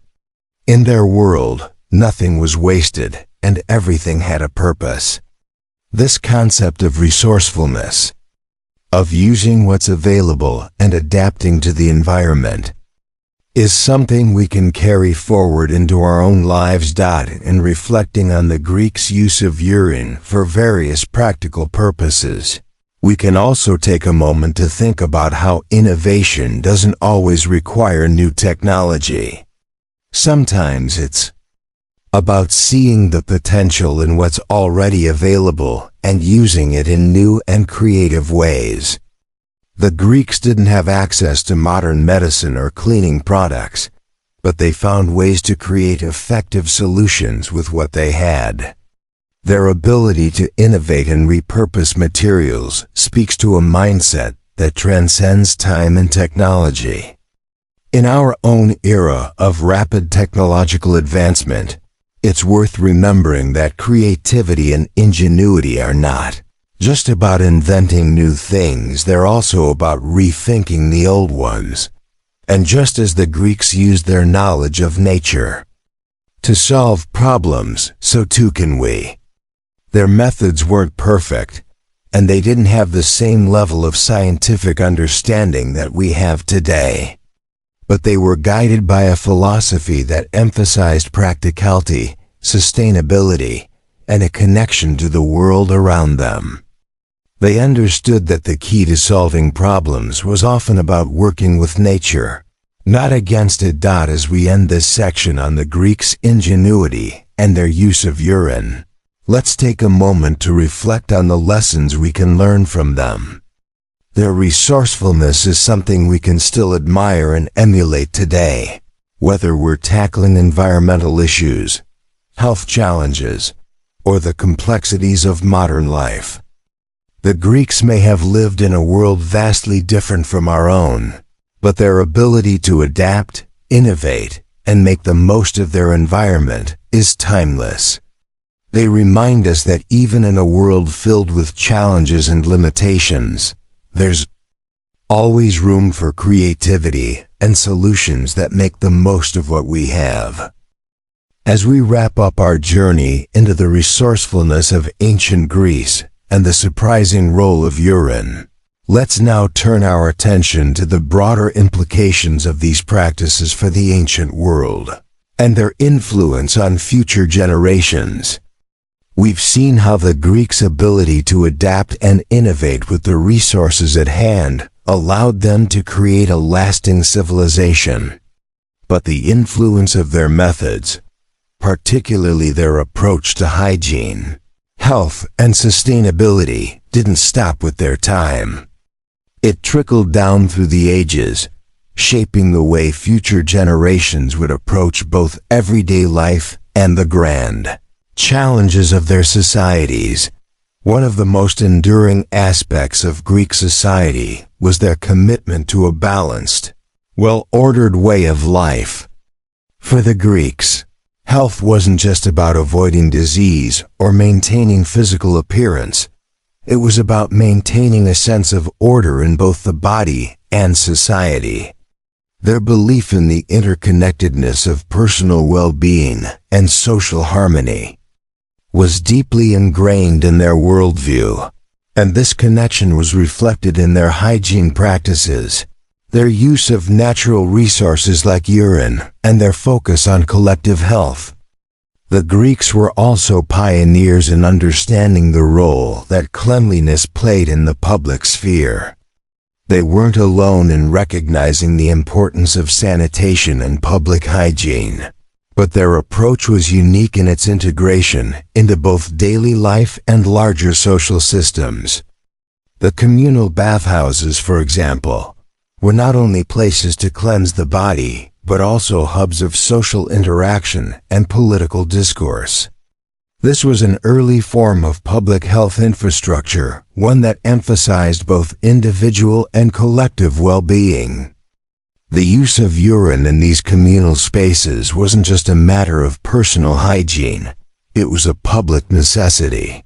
In their world, nothing was wasted, and everything had a purpose. This concept of resourcefulness, of using what's available and adapting to the environment, is something we can carry forward into our own lives. In reflecting on the Greeks' use of urine for various practical purposes, we can also take a moment to think about how innovation doesn't always require new technology. Sometimes it's about seeing the potential in what's already available and using it in new and creative ways. The Greeks didn't have access to modern medicine or cleaning products, but they found ways to create effective solutions with what they had. Their ability to innovate and repurpose materials speaks to a mindset that transcends time and technology. In our own era of rapid technological advancement, it's worth remembering that creativity and ingenuity are not just about inventing new things, they're also about rethinking the old ones. And just as the Greeks used their knowledge of nature to solve problems, so too can we. Their methods weren't perfect, and they didn't have the same level of scientific understanding that we have today. But they were guided by a philosophy that emphasized practicality, sustainability, and a connection to the world around them. They understood that the key to solving problems was often about working with nature, not against it. As we end this section on the Greeks' ingenuity and their use of urine, let's take a moment to reflect on the lessons we can learn from them. Their resourcefulness is something we can still admire and emulate today, whether we're tackling environmental issues, health challenges, or the complexities of modern life. The Greeks may have lived in a world vastly different from our own, but their ability to adapt, innovate, and make the most of their environment is timeless. They remind us that even in a world filled with challenges and limitations, there's always room for creativity and solutions that make the most of what we have. As we wrap up our journey into the resourcefulness of ancient Greece and the surprising role of urine, let's now turn our attention to the broader implications of these practices for the ancient world and their influence on future generations. We've seen how the Greeks' ability to adapt and innovate with the resources at hand allowed them to create a lasting civilization. But the influence of their methods, particularly their approach to hygiene, health, and sustainability, didn't stop with their time. It trickled down through the ages, shaping the way future generations would approach both everyday life and the grand challenges of their societies. One of the most enduring aspects of Greek society was their commitment to a balanced, well-ordered way of life. For the Greeks, health wasn't just about avoiding disease or maintaining physical appearance. It was about maintaining a sense of order in both the body and society. Their belief in the interconnectedness of personal well-being and social harmony was deeply ingrained in their worldview, and this connection was reflected in their hygiene practices, their use of natural resources like urine, and their focus on collective health. The Greeks were also pioneers in understanding the role that cleanliness played in the public sphere. They weren't alone in recognizing the importance of sanitation and public hygiene, but their approach was unique in its integration into both daily life and larger social systems. The communal bathhouses, for example, were not only places to cleanse the body, but also hubs of social interaction and political discourse. This was an early form of public health infrastructure, one that emphasized both individual and collective well-being. The use of urine in these communal spaces wasn't just a matter of personal hygiene, it was a public necessity.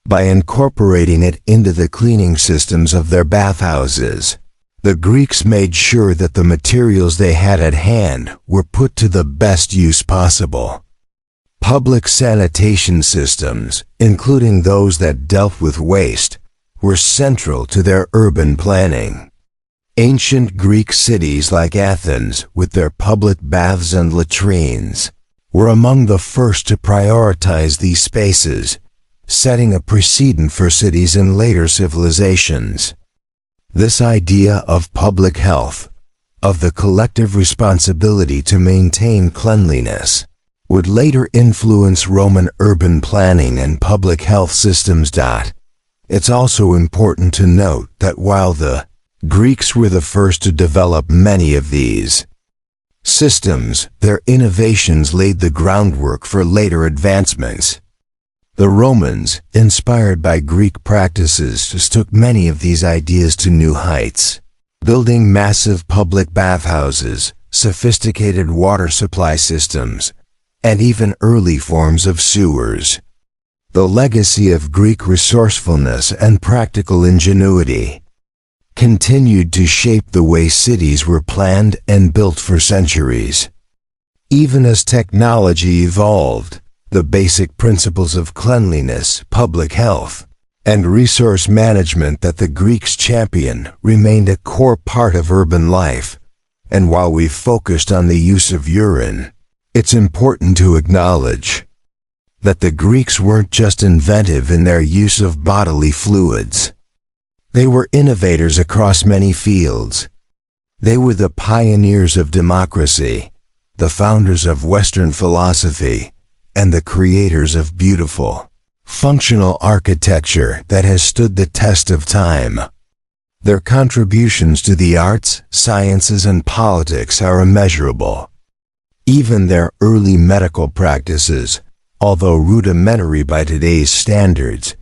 By incorporating it into the cleaning systems of their bathhouses, the Greeks made sure that the materials they had at hand were put to the best use possible. Public sanitation systems, including those that dealt with waste, were central to their urban planning. Ancient Greek cities like Athens, with their public baths and latrines, were among the first to prioritize these spaces, setting a precedent for cities in later civilizations. This idea of public health, of the collective responsibility to maintain cleanliness, would later influence Roman urban planning and public health systems. It's also important to note that while the Greeks were the first to develop many of these systems, their innovations laid the groundwork for later advancements. The Romans, inspired by Greek practices, just took many of these ideas to new heights, building massive public bathhouses, sophisticated water supply systems, and even early forms of sewers. The legacy of Greek resourcefulness and practical ingenuity continued to shape the way cities were planned and built for centuries. Even as technology evolved, the basic principles of cleanliness, public health, and resource management that the Greeks championed remained a core part of urban life. And while we focused on the use of urine, it's important to acknowledge that the Greeks weren't just inventive in their use of bodily fluids. They were innovators across many fields. They were the pioneers of democracy, the founders of Western philosophy, and the creators of beautiful, functional architecture that has stood the test of time. Their contributions to the arts, sciences, and politics are immeasurable. Even their early medical practices, although rudimentary by today's standards,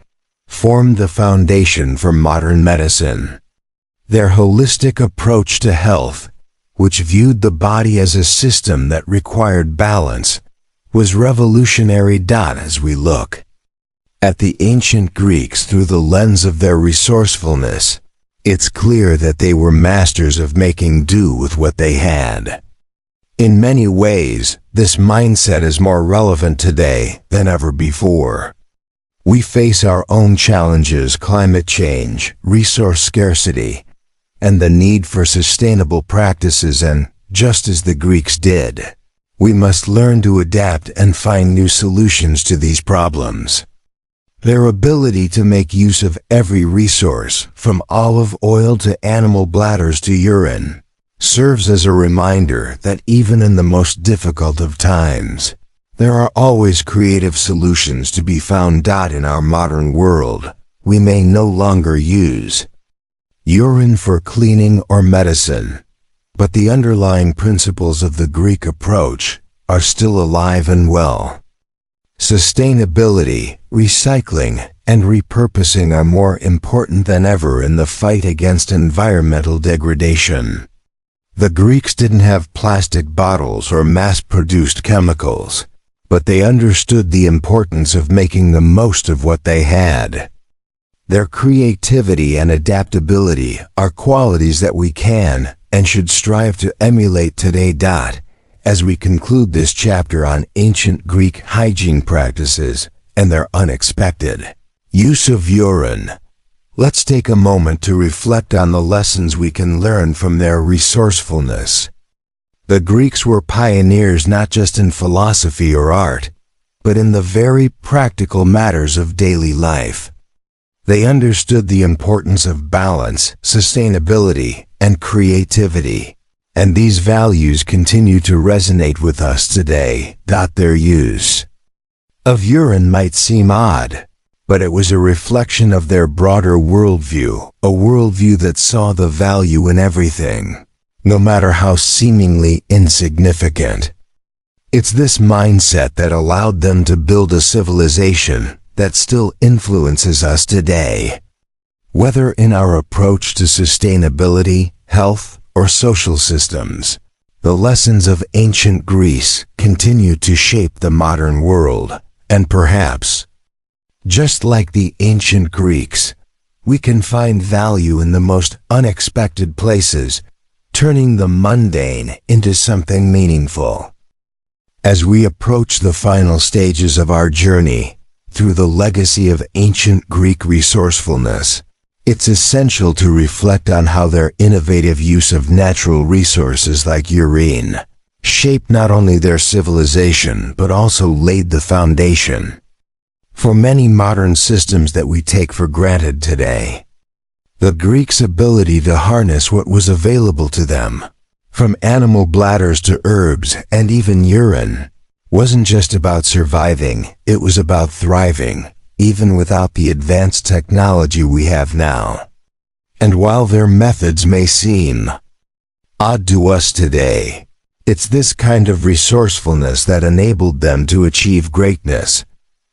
formed the foundation for modern medicine. Their holistic approach to health, which viewed the body as a system that required balance, was revolutionary. As we look at the ancient Greeks through the lens of their resourcefulness, it's clear that they were masters of making do with what they had. In many ways, this mindset is more relevant today than ever before. We face our own challenges: climate change, resource scarcity, and the need for sustainable practices, and, just as the Greeks did, we must learn to adapt and find new solutions to these problems. Their ability to make use of every resource, from olive oil to animal bladders to urine, serves as a reminder that even in the most difficult of times, there are always creative solutions to be found. In our modern world, we may no longer use urine for cleaning or medicine, but the underlying principles of the Greek approach are still alive and well. Sustainability, recycling, and repurposing are more important than ever in the fight against environmental degradation. The Greeks didn't have plastic bottles or mass-produced chemicals, but they understood the importance of making the most of what they had. Their creativity and adaptability are qualities that we can and should strive to emulate today. As we conclude this chapter on ancient Greek hygiene practices and their unexpected use of urine, let's take a moment to reflect on the lessons we can learn from their resourcefulness. The Greeks were pioneers not just in philosophy or art, but in the very practical matters of daily life. They understood the importance of balance, sustainability, and creativity, and these values continue to resonate with us today. Their use of urine might seem odd, but it was a reflection of their broader worldview, a worldview that saw the value in everything, no matter how seemingly insignificant. It's this mindset that allowed them to build a civilization that still influences us today. Whether in our approach to sustainability, health, or social systems, the lessons of ancient Greece continue to shape the modern world, and perhaps, just like the ancient Greeks, we can find value in the most unexpected places, turning the mundane into something meaningful. As we approach the final stages of our journey through the legacy of ancient Greek resourcefulness, it's essential to reflect on how their innovative use of natural resources like urine shaped not only their civilization but also laid the foundation for many modern systems that we take for granted today. The Greeks' ability to harness what was available to them, from animal bladders to herbs and even urine, wasn't just about surviving, it was about thriving, even without the advanced technology we have now. And while their methods may seem odd to us today, it's this kind of resourcefulness that enabled them to achieve greatness.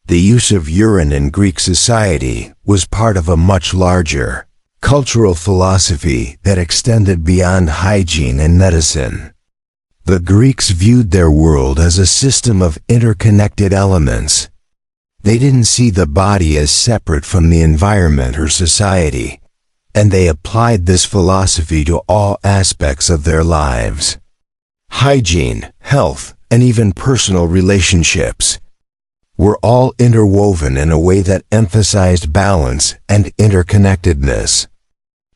The use of urine in Greek society was part of a much larger cultural philosophy that extended beyond hygiene and medicine. The Greeks viewed their world as a system of interconnected elements. They didn't see the body as separate from the environment or society, and they applied this philosophy to all aspects of their lives. Hygiene, health, and even personal relationships were all interwoven in a way that emphasized balance and interconnectedness.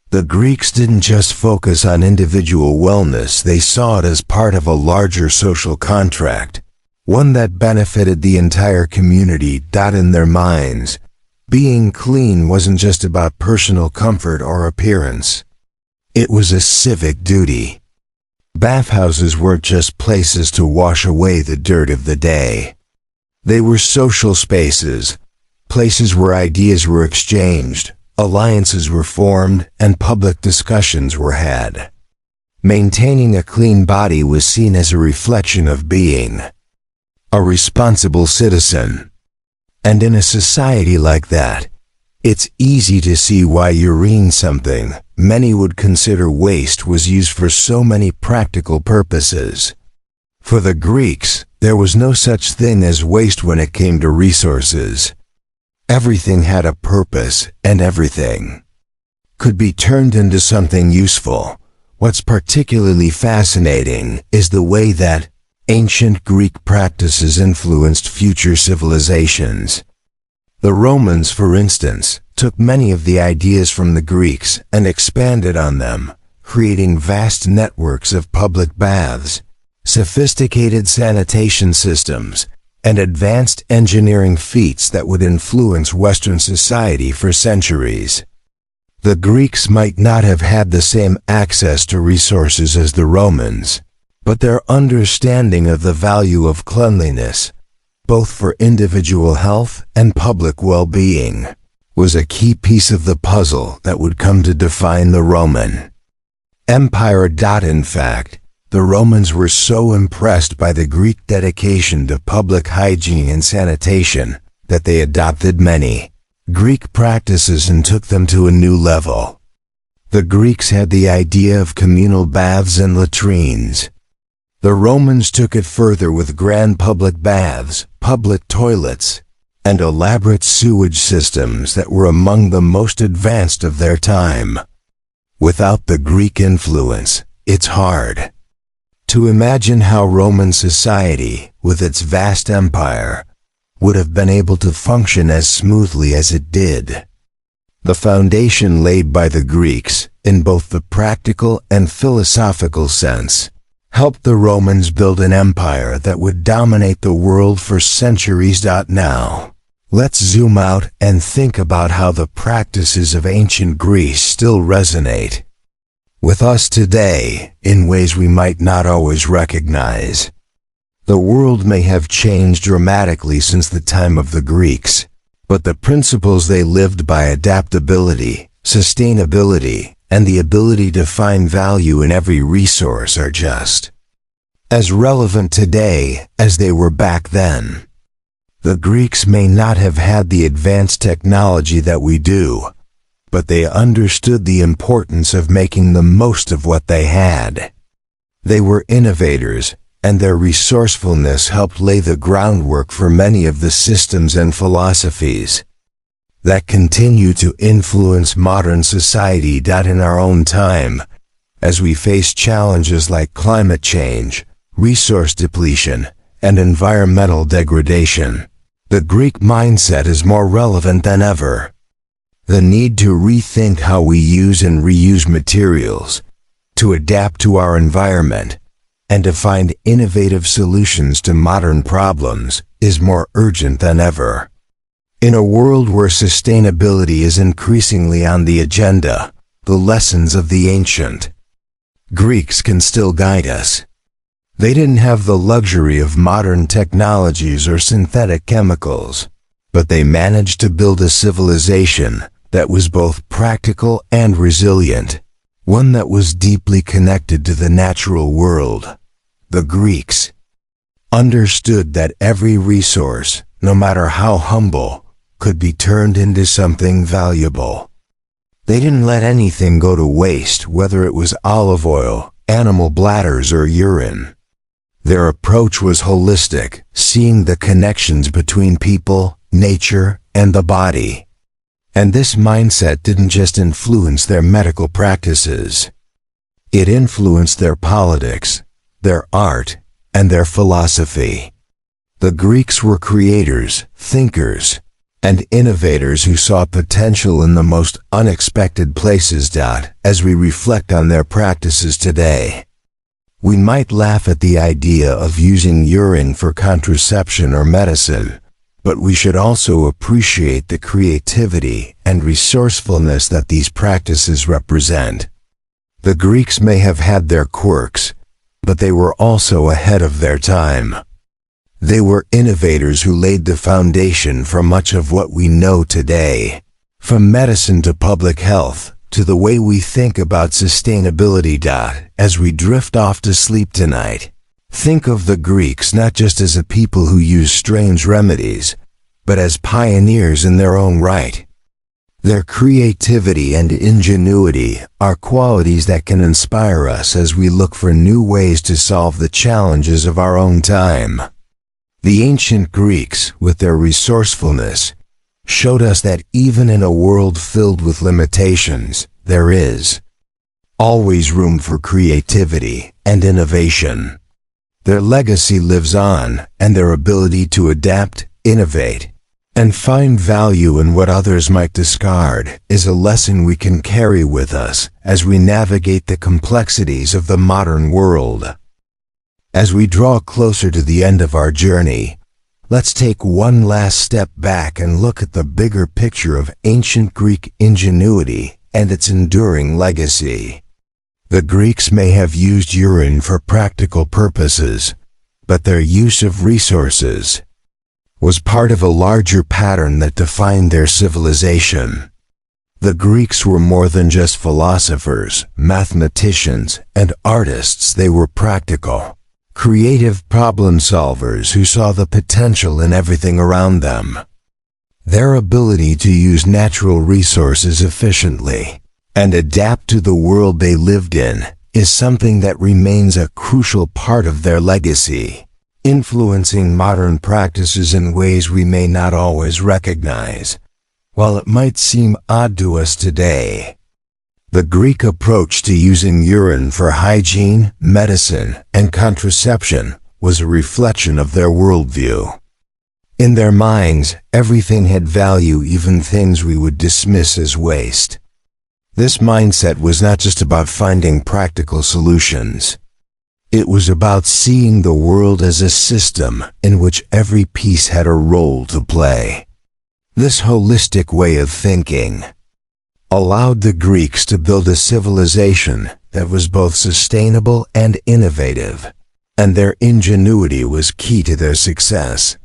The Greeks didn't just focus on individual wellness, they saw it as part of a larger social contract, one that benefited the entire community. In their minds, being clean wasn't just about personal comfort or appearance. It was a civic duty. Bathhouses weren't just places to wash away the dirt of the day. They were social spaces, places where ideas were exchanged, alliances were formed, and public discussions were had. Maintaining a clean body was seen as a reflection of being a responsible citizen. And in a society like that, it's easy to see why urine, something many would consider waste, was used for so many practical purposes. For the Greeks, there was no such thing as waste when it came to resources. Everything had a purpose, and everything could be turned into something useful, What's particularly fascinating is the way that ancient Greek practices influenced future civilizations. The Romans, for instance, took many of the ideas from the Greeks and expanded on them, creating vast networks of public baths, sophisticated sanitation systems, and advanced engineering feats that would influence Western society for centuries. The Greeks might not have had the same access to resources as the Romans, but their understanding of the value of cleanliness, both for individual health and public well-being, was a key piece of the puzzle that would come to define the Roman Empire. In fact, the Romans were so impressed by the Greek dedication to public hygiene and sanitation that they adopted many Greek practices and took them to a new level. The Greeks had the idea of communal baths and latrines. The Romans took it further with grand public baths, public toilets, and elaborate sewage systems that were among the most advanced of their time. Without the Greek influence, it's hard to imagine how Roman society, with its vast empire, would have been able to function as smoothly as it did. The foundation laid by the Greeks, in both the practical and philosophical sense, helped the Romans build an empire that would dominate the world for centuries. Now, let's zoom out and think about how the practices of ancient Greece still resonate with us today in ways we might not always recognize. The world may have changed dramatically since the time of the Greeks, but the principles they lived by, adaptability, sustainability, and the ability to find value in every resource, are just as relevant today as they were back then. The Greeks may not have had the advanced technology that we do, but they understood the importance of making the most of what they had. They were innovators, and their resourcefulness helped lay the groundwork for many of the systems and philosophies that continue to influence modern society. In our own time, as we face challenges like climate change, resource depletion, and environmental degradation, the Greek mindset is more relevant than ever. The need to rethink how we use and reuse materials, to adapt to our environment, and to find innovative solutions to modern problems is more urgent than ever. In a world where sustainability is increasingly on the agenda, the lessons of the ancient Greeks can still guide us. They didn't have the luxury of modern technologies or synthetic chemicals, but they managed to build a civilization that was both practical and resilient, one that was deeply connected to the natural world. The Greeks understood that every resource, no matter how humble, could be turned into something valuable. They didn't let anything go to waste, whether it was olive oil, animal bladders, or urine. Their approach was holistic, seeing the connections between people, nature, and the body. And this mindset didn't just influence their medical practices. It influenced their politics, their art, and their philosophy. The Greeks were creators, thinkers, and innovators who saw potential in the most unexpected places. As we reflect on their practices today, we might laugh at the idea of using urine for contraception or medicine, but we should also appreciate the creativity and resourcefulness that these practices represent. The Greeks may have had their quirks, but they were also ahead of their time. They were innovators who laid the foundation for much of what we know today, from medicine to public health, to the way we think about sustainability. As we drift off to sleep tonight, think of the Greeks not just as a people who used strange remedies, but as pioneers in their own right. Their creativity and ingenuity are qualities that can inspire us as we look for new ways to solve the challenges of our own time. The ancient Greeks, with their resourcefulness, showed us that even in a world filled with limitations, there is always room for creativity and innovation. Their legacy lives on, and their ability to adapt, innovate, and find value in what others might discard is a lesson we can carry with us as we navigate the complexities of the modern world. As we draw closer to the end of our journey, let's take one last step back and look at the bigger picture of ancient Greek ingenuity and its enduring legacy. The Greeks may have used urine for practical purposes, but their use of resources was part of a larger pattern that defined their civilization. The Greeks were more than just philosophers, mathematicians, and artists. They were practical, creative problem solvers who saw the potential in everything around them. Their ability to use natural resources efficiently and adapt to the world they lived in is something that remains a crucial part of their legacy, influencing modern practices in ways we may not always recognize. While it might seem odd to us today, the Greek approach to using urine for hygiene, medicine, and contraception was a reflection of their worldview. In their minds, everything had value, even things we would dismiss as waste. This mindset was not just about finding practical solutions. It was about seeing the world as a system in which every piece had a role to play. This holistic way of thinking allowed the Greeks to build a civilization that was both sustainable and innovative, and their ingenuity was key to their success.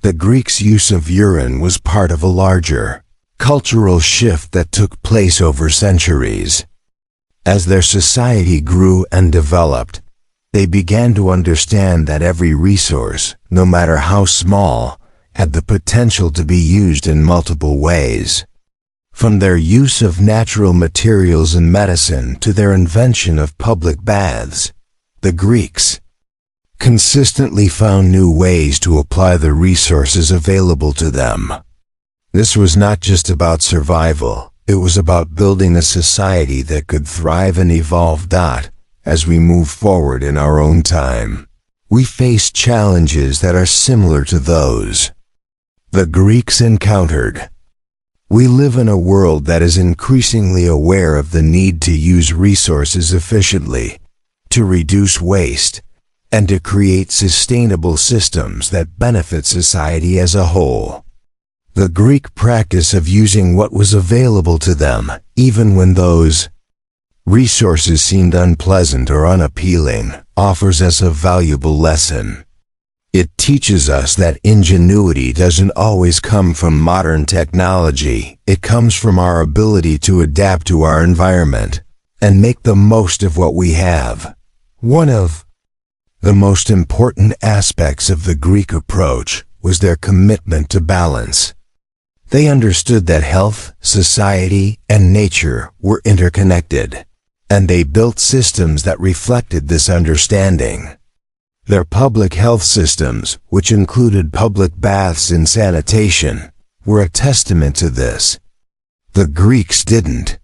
The Greeks' use of urine was part of a larger cultural shift that took place over centuries. As their society grew and developed, they began to understand that every resource, no matter how small, had the potential to be used in multiple ways. From their use of natural materials in medicine to their invention of public baths, the Greeks consistently found new ways to apply the resources available to them. This was not just about survival, it was about building a society that could thrive and evolve. As we move forward in our own time, we face challenges that are similar to those the Greeks encountered. We live in a world that is increasingly aware of the need to use resources efficiently, to reduce waste, and to create sustainable systems that benefit society as a whole. The Greek practice of using what was available to them, even when those resources seemed unpleasant or unappealing, offers us a valuable lesson. It teaches us that ingenuity doesn't always come from modern technology. It comes from our ability to adapt to our environment and make the most of what we have. One of the most important aspects of the Greek approach was their commitment to balance. They understood that health, society, and nature were interconnected, and they built systems that reflected this understanding. Their public health systems, which included public baths and sanitation, were a testament to this. The Greeks didn't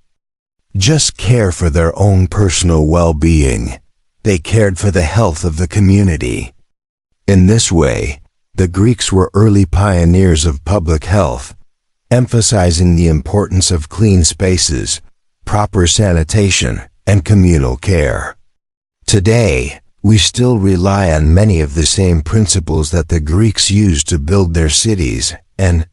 just care for their own personal well-being, they cared for the health of the community. In this way, the Greeks were early pioneers of public health, emphasizing the importance of clean spaces, proper sanitation, and communal care. Today, we still rely on many of the same principles that the Greeks used to build their cities and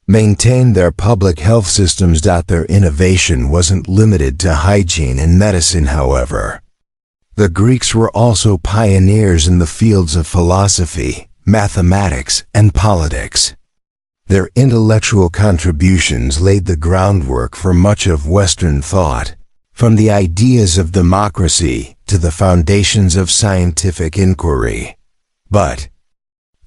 maintain their public health systems. Their innovation wasn't limited to hygiene and medicine, however. The Greeks were also pioneers in the fields of philosophy, mathematics, and politics. Their intellectual contributions laid the groundwork for much of Western thought, from the ideas of democracy to the foundations of scientific inquiry. But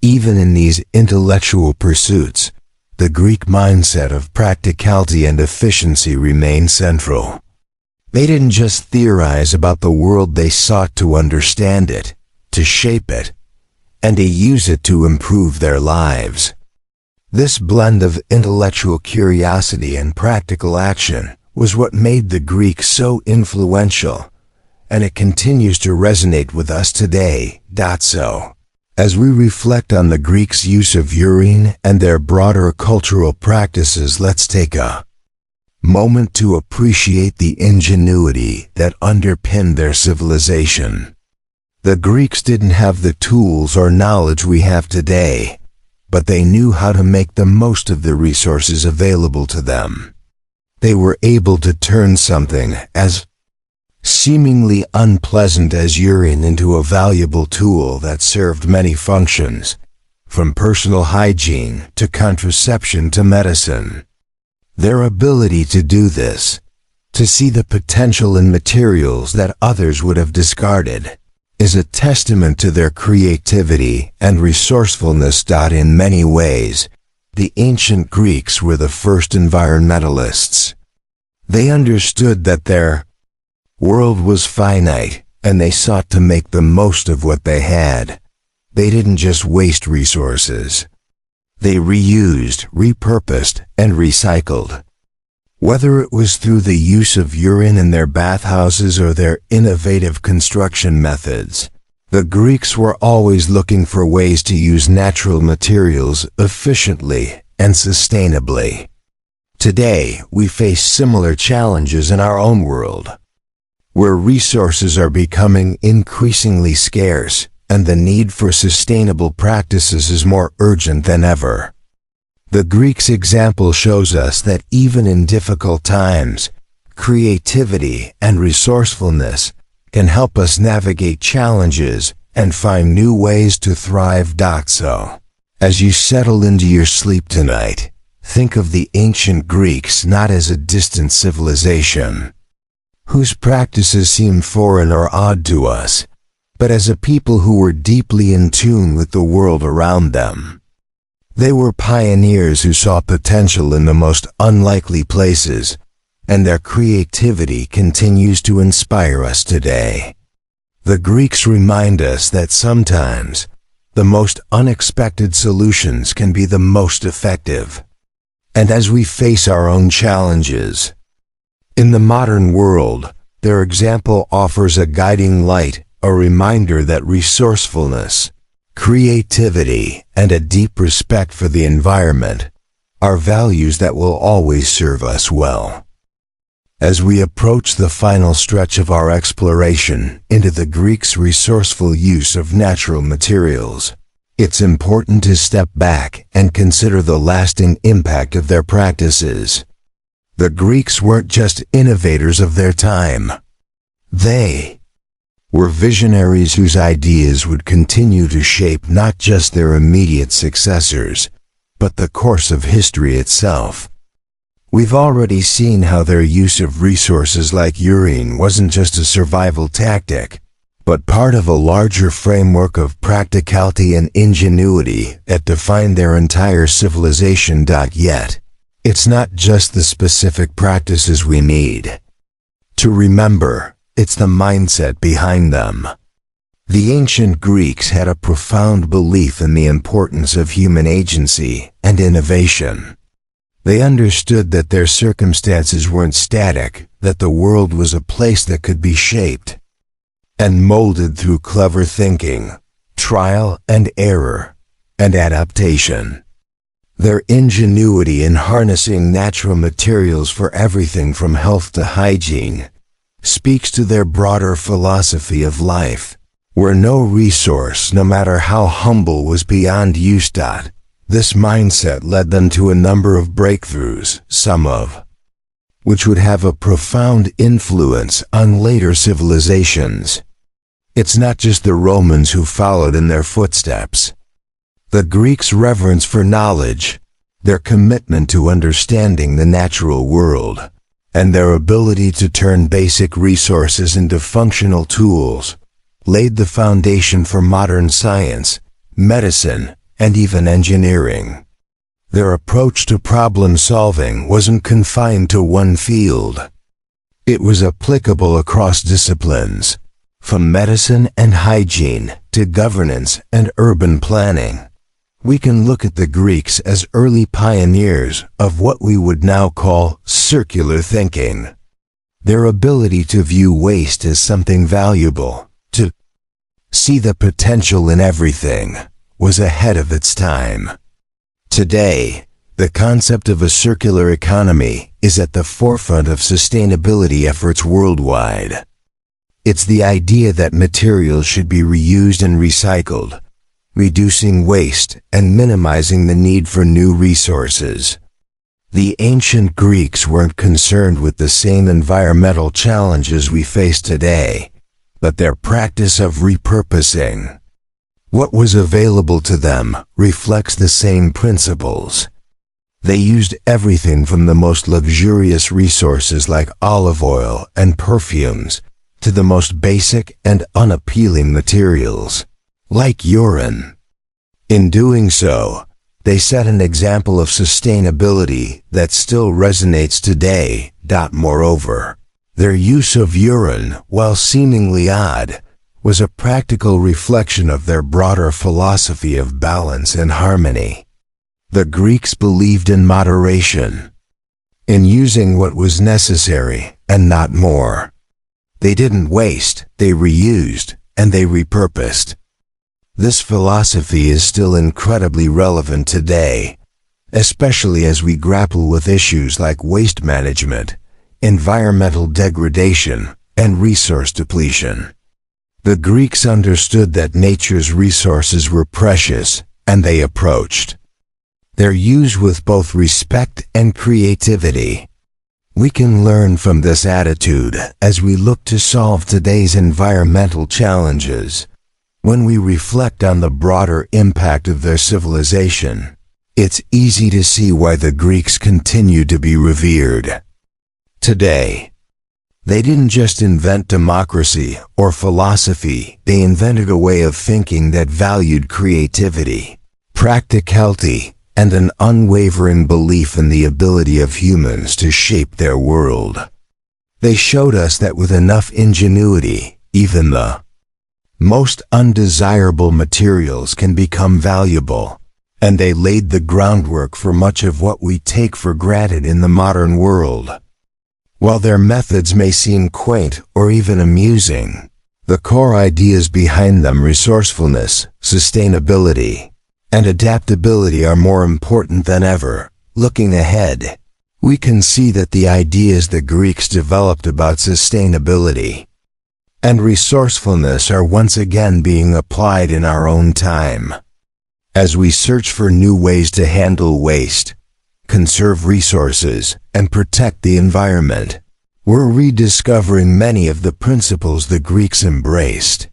even in these intellectual pursuits, the Greek mindset of practicality and efficiency remained central. They didn't just theorize about the world, they sought to understand it, to shape it, and to use it to improve their lives. This blend of intellectual curiosity and practical action was what made the Greeks so influential, and it continues to resonate with us today. So, as we reflect on the Greeks' use of urine and their broader cultural practices, let's take a moment to appreciate the ingenuity that underpinned their civilization. The Greeks didn't have the tools or knowledge we have today, but they knew how to make the most of the resources available to them. They were able to turn something as seemingly unpleasant as urine into a valuable tool that served many functions, from personal hygiene to contraception to medicine. Their ability to do this, to see the potential in materials that others would have discarded, is a testament to their creativity and resourcefulness. In many ways, the ancient Greeks were the first environmentalists. They understood that their world was finite, and they sought to make the most of what they had. They didn't just waste resources. They reused, repurposed, and recycled. Whether it was through the use of urine in their bathhouses or their innovative construction methods, the Greeks were always looking for ways to use natural materials efficiently and sustainably. Today, we face similar challenges in our own world, where resources are becoming increasingly scarce and the need for sustainable practices is more urgent than ever. The Greeks' example shows us that even in difficult times, creativity and resourcefulness can help us navigate challenges and find new ways to thrive. So, as you settle into your sleep tonight, think of the ancient Greeks not as a distant civilization, whose practices seem foreign or odd to us, but as a people who were deeply in tune with the world around them. They were pioneers who saw potential in the most unlikely places, and their creativity continues to inspire us today. The Greeks remind us that sometimes the most unexpected solutions can be the most effective. And as we face our own challenges in the modern world, their example offers a guiding light, a reminder that resourcefulness, creativity, and a deep respect for the environment are values that will always serve us well. As we approach the final stretch of our exploration into the Greeks' resourceful use of natural materials, it's important to step back and consider the lasting impact of their practices. The Greeks weren't just innovators of their time. They were visionaries whose ideas would continue to shape not just their immediate successors, but the course of history itself. We've already seen how their use of resources like urine wasn't just a survival tactic, but part of a larger framework of practicality and ingenuity that defined their entire civilization. Yet, it's not just the specific practices we need to remember, it's the mindset behind them. The ancient Greeks had a profound belief in the importance of human agency and innovation. They understood that their circumstances weren't static, that the world was a place that could be shaped and molded through clever thinking, trial and error, and adaptation. Their ingenuity in harnessing natural materials for everything from health to hygiene speaks to their broader philosophy of life, where no resource, no matter how humble, was beyond use. This mindset led them to a number of breakthroughs, some of which would have a profound influence on later civilizations. It's not just the Romans who followed in their footsteps. The Greeks' reverence for knowledge, their commitment to understanding the natural world, and their ability to turn basic resources into functional tools laid the foundation for modern science, medicine, and even engineering. Their approach to problem solving wasn't confined to one field. It was applicable across disciplines, from medicine and hygiene to governance and urban planning. We can look at the Greeks as early pioneers of what we would now call circular thinking. Their ability to view waste as something valuable, to see the potential in everything, was ahead of its time. Today, the concept of a circular economy is at the forefront of sustainability efforts worldwide. It's the idea that materials should be reused and recycled, reducing waste and minimizing the need for new resources. The ancient Greeks weren't concerned with the same environmental challenges we face today, but their practice of repurposing what was available to them reflects the same principles. They used everything from the most luxurious resources like olive oil and perfumes to the most basic and unappealing materials, like urine. In doing so, they set an example of sustainability that still resonates today. Moreover, their use of urine, while seemingly odd, was a practical reflection of their broader philosophy of balance and harmony. The Greeks believed in moderation, in using what was necessary and not more. They didn't waste, they reused, and they repurposed. This philosophy is still incredibly relevant today, especially as we grapple with issues like waste management, environmental degradation, and resource depletion. The Greeks understood that nature's resources were precious, and they approached their use with both respect and creativity. We can learn from this attitude as we look to solve today's environmental challenges. When we reflect on the broader impact of their civilization, it's easy to see why the Greeks continue to be revered today. They didn't just invent democracy or philosophy, they invented a way of thinking that valued creativity, practicality, and an unwavering belief in the ability of humans to shape their world. They showed us that with enough ingenuity, even the most undesirable materials can become valuable, and they laid the groundwork for much of what we take for granted in the modern world. While their methods may seem quaint or even amusing, the core ideas behind them, resourcefulness, sustainability, and adaptability, are more important than ever. Looking ahead, we can see that the ideas the Greeks developed about sustainability and resourcefulness are once again being applied in our own time. As we search for new ways to handle waste, conserve resources, and protect the environment, we're rediscovering many of the principles the Greeks embraced.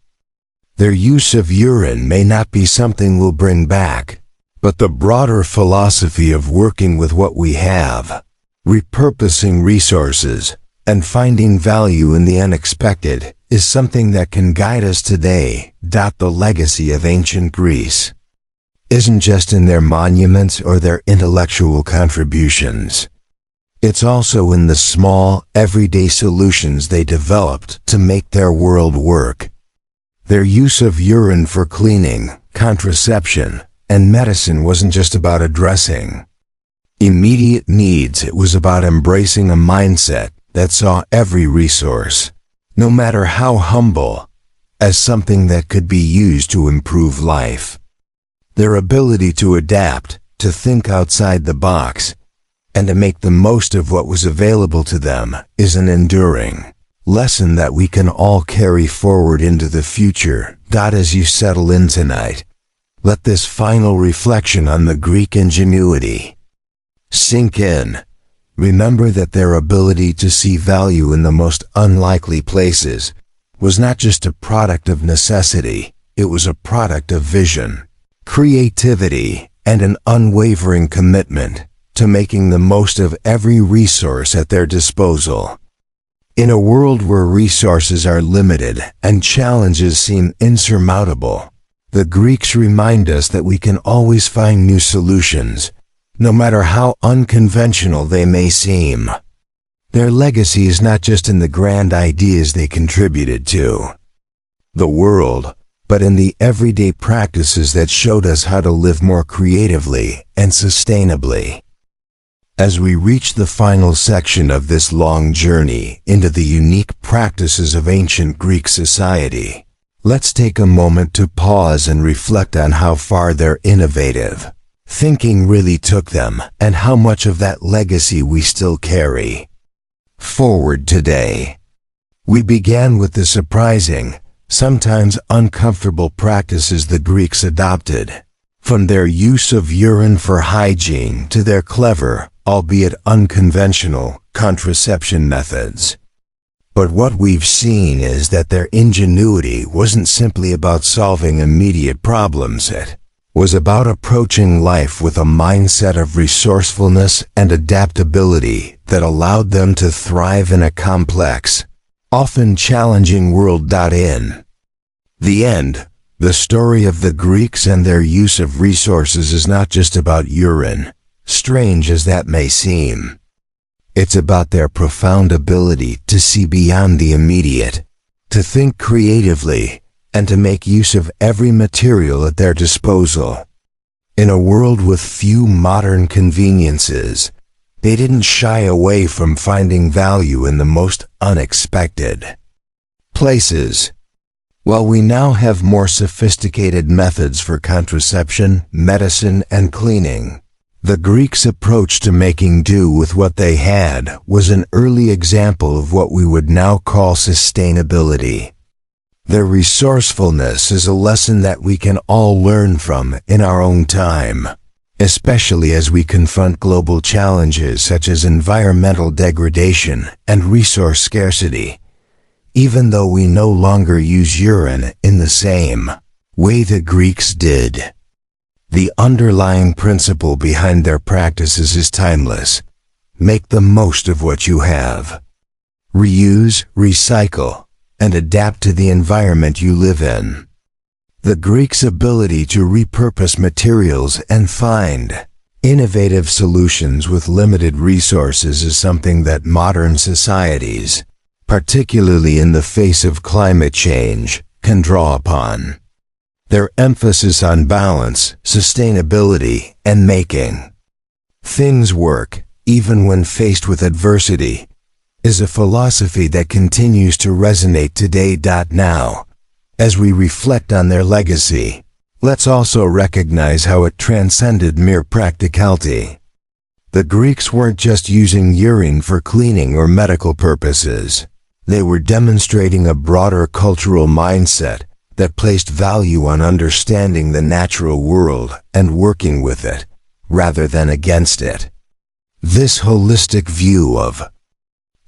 Their use of urine may not be something we'll bring back, but the broader philosophy of working with what we have, repurposing resources, and finding value in the unexpected is something that can guide us today. The legacy of ancient Greece isn't just in their monuments or their intellectual contributions. It's also in the small, everyday solutions they developed to make their world work. Their use of urine for cleaning, contraception, and medicine wasn't just about addressing immediate needs, it was about embracing a mindset that saw every resource, no matter how humble, as something that could be used to improve life. Their ability to adapt, to think outside the box, and to make the most of what was available to them is an enduring lesson that we can all carry forward into the future. As you settle in tonight, let this final reflection on the Greek ingenuity sink in. Remember that their ability to see value in the most unlikely places was not just a product of necessity, it was a product of vision, creativity, and an unwavering commitment to making the most of every resource at their disposal. In a world where resources are limited and challenges seem insurmountable, the Greeks remind us that we can always find new solutions, no matter how unconventional they may seem. Their legacy is not just in the grand ideas they contributed to the world, but in the everyday practices that showed us how to live more creatively and sustainably. As we reach the final section of this long journey into the unique practices of ancient Greek society, let's take a moment to pause and reflect on how far their innovative thinking really took them and how much of that legacy we still carry forward today. We began with the surprising, sometimes uncomfortable practices the Greeks adopted, from their use of urine for hygiene to their clever, albeit unconventional, contraception methods. But what we've seen is that their ingenuity wasn't simply about solving immediate problems. It was about approaching life with a mindset of resourcefulness and adaptability that allowed them to thrive in a complex, often challenging world. In the end, the story of the Greeks and their use of resources is not just about urine, strange as that may seem. It's about their profound ability to see beyond the immediate, to think creatively, and to make use of every material at their disposal. In a world with few modern conveniences, they didn't shy away from finding value in the most unexpected places. While we now have more sophisticated methods for contraception, medicine, and cleaning, the Greeks' approach to making do with what they had was an early example of what we would now call sustainability. Their resourcefulness is a lesson that we can all learn from in our own time, especially as we confront global challenges such as environmental degradation and resource scarcity. Even though we no longer use urine in the same way the Greeks did, the underlying principle behind their practices is timeless. Make the most of what you have. Reuse, recycle, and adapt to the environment you live in. The Greeks' ability to repurpose materials and find innovative solutions with limited resources is something that modern societies, particularly in the face of climate change, can draw upon. Their emphasis on balance, sustainability, and making things work, even when faced with adversity, is a philosophy that continues to resonate today. Now, as we reflect on their legacy, let's also recognize how it transcended mere practicality. The Greeks weren't just using urine for cleaning or medical purposes. They were demonstrating a broader cultural mindset that placed value on understanding the natural world and working with it, rather than against it. This holistic view of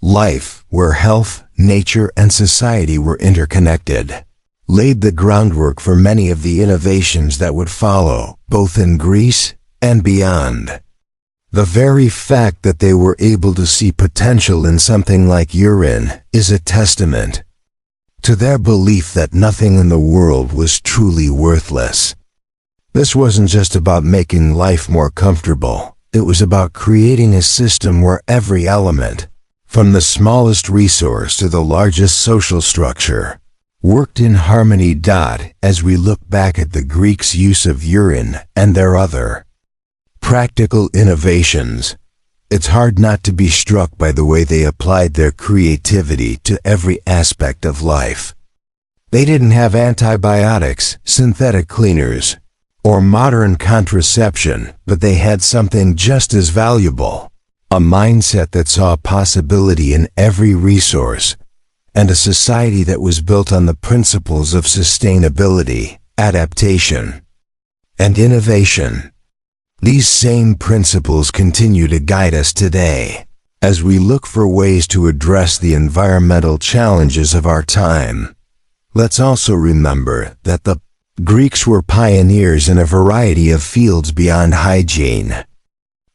life, where health, nature, and society were interconnected, laid the groundwork for many of the innovations that would follow, both in Greece and beyond. The very fact that they were able to see potential in something like urine is a testament to their belief that nothing in the world was truly worthless. This wasn't just about making life more comfortable. It was about creating a system where every element, from the smallest resource to the largest social structure, worked in harmony. As we look back at the Greeks' use of urine and their other practical innovations, it's hard not to be struck by the way they applied their creativity to every aspect of life. They didn't have antibiotics, synthetic cleaners, or modern contraception, but they had something just as valuable: a mindset that saw possibility in every resource, and a society that was built on the principles of sustainability, adaptation, and innovation. These same principles continue to guide us today, as we look for ways to address the environmental challenges of our time. Let's also remember that the Greeks were pioneers in a variety of fields beyond hygiene.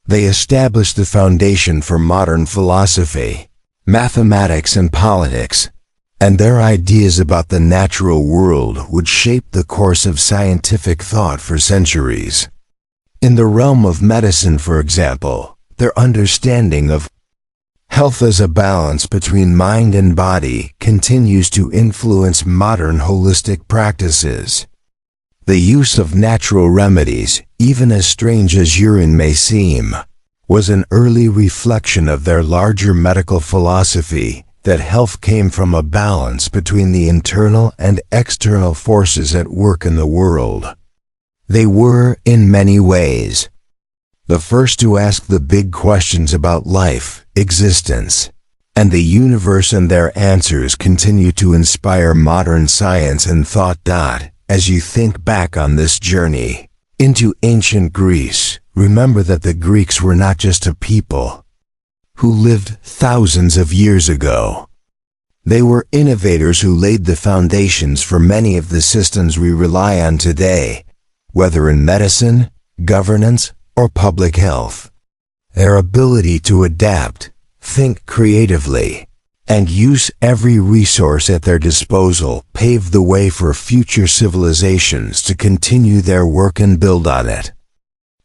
They established the foundation for modern philosophy, mathematics, and politics, and their ideas about the natural world would shape the course of scientific thought for centuries. In the realm of medicine, for example, their understanding of Health as a balance between mind and body continues to influence modern holistic practices. The use of natural remedies, even as strange as urine may seem, was an early reflection of their larger medical philosophy that health came from a balance between the internal and external forces at work in the world. They were, in many ways, the first to ask the big questions about life, existence, and the universe, and their answers continue to inspire modern science and thought. As you think back on this journey into ancient Greece, remember that the Greeks were not just a people who lived thousands of years ago. They were innovators who laid the foundations for many of the systems we rely on today, whether in medicine, governance, or public health. Their ability to adapt, think creatively, and use every resource at their disposal paved the way for future civilizations to continue their work and build on it.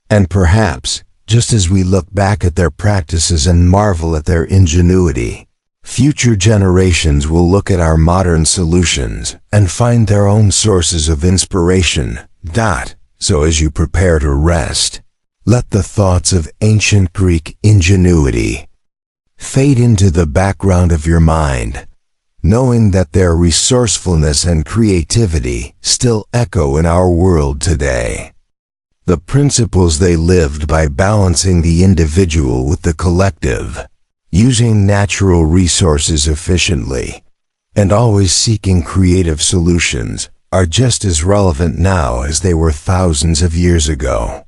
And perhaps, just as we look back at their practices and marvel at their ingenuity, future generations will look at our modern solutions and find their own sources of inspiration. So as you prepare to rest, let the thoughts of ancient Greek ingenuity fade into the background of your mind, knowing that their resourcefulness and creativity still echo in our world today. The principles they lived by, balancing the individual with the collective, using natural resources efficiently, and always seeking creative solutions, are just as relevant now as they were thousands of years ago.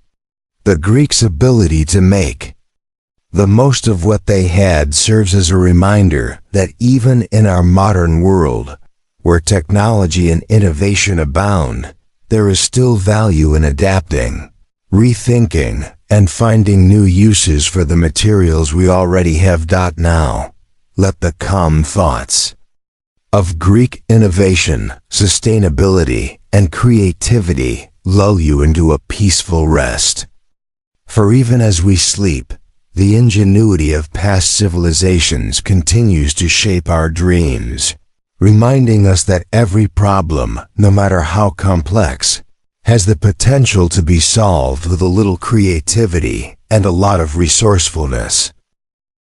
The Greeks' ability to make the most of what they had serves as a reminder that even in our modern world, where technology and innovation abound, there is still value in adapting, rethinking, and finding new uses for the materials we already have. Now, let the calm thoughts of Greek innovation, sustainability, and creativity lull you into a peaceful rest. For even as we sleep, the ingenuity of past civilizations continues to shape our dreams, reminding us that every problem, no matter how complex, has the potential to be solved with a little creativity and a lot of resourcefulness.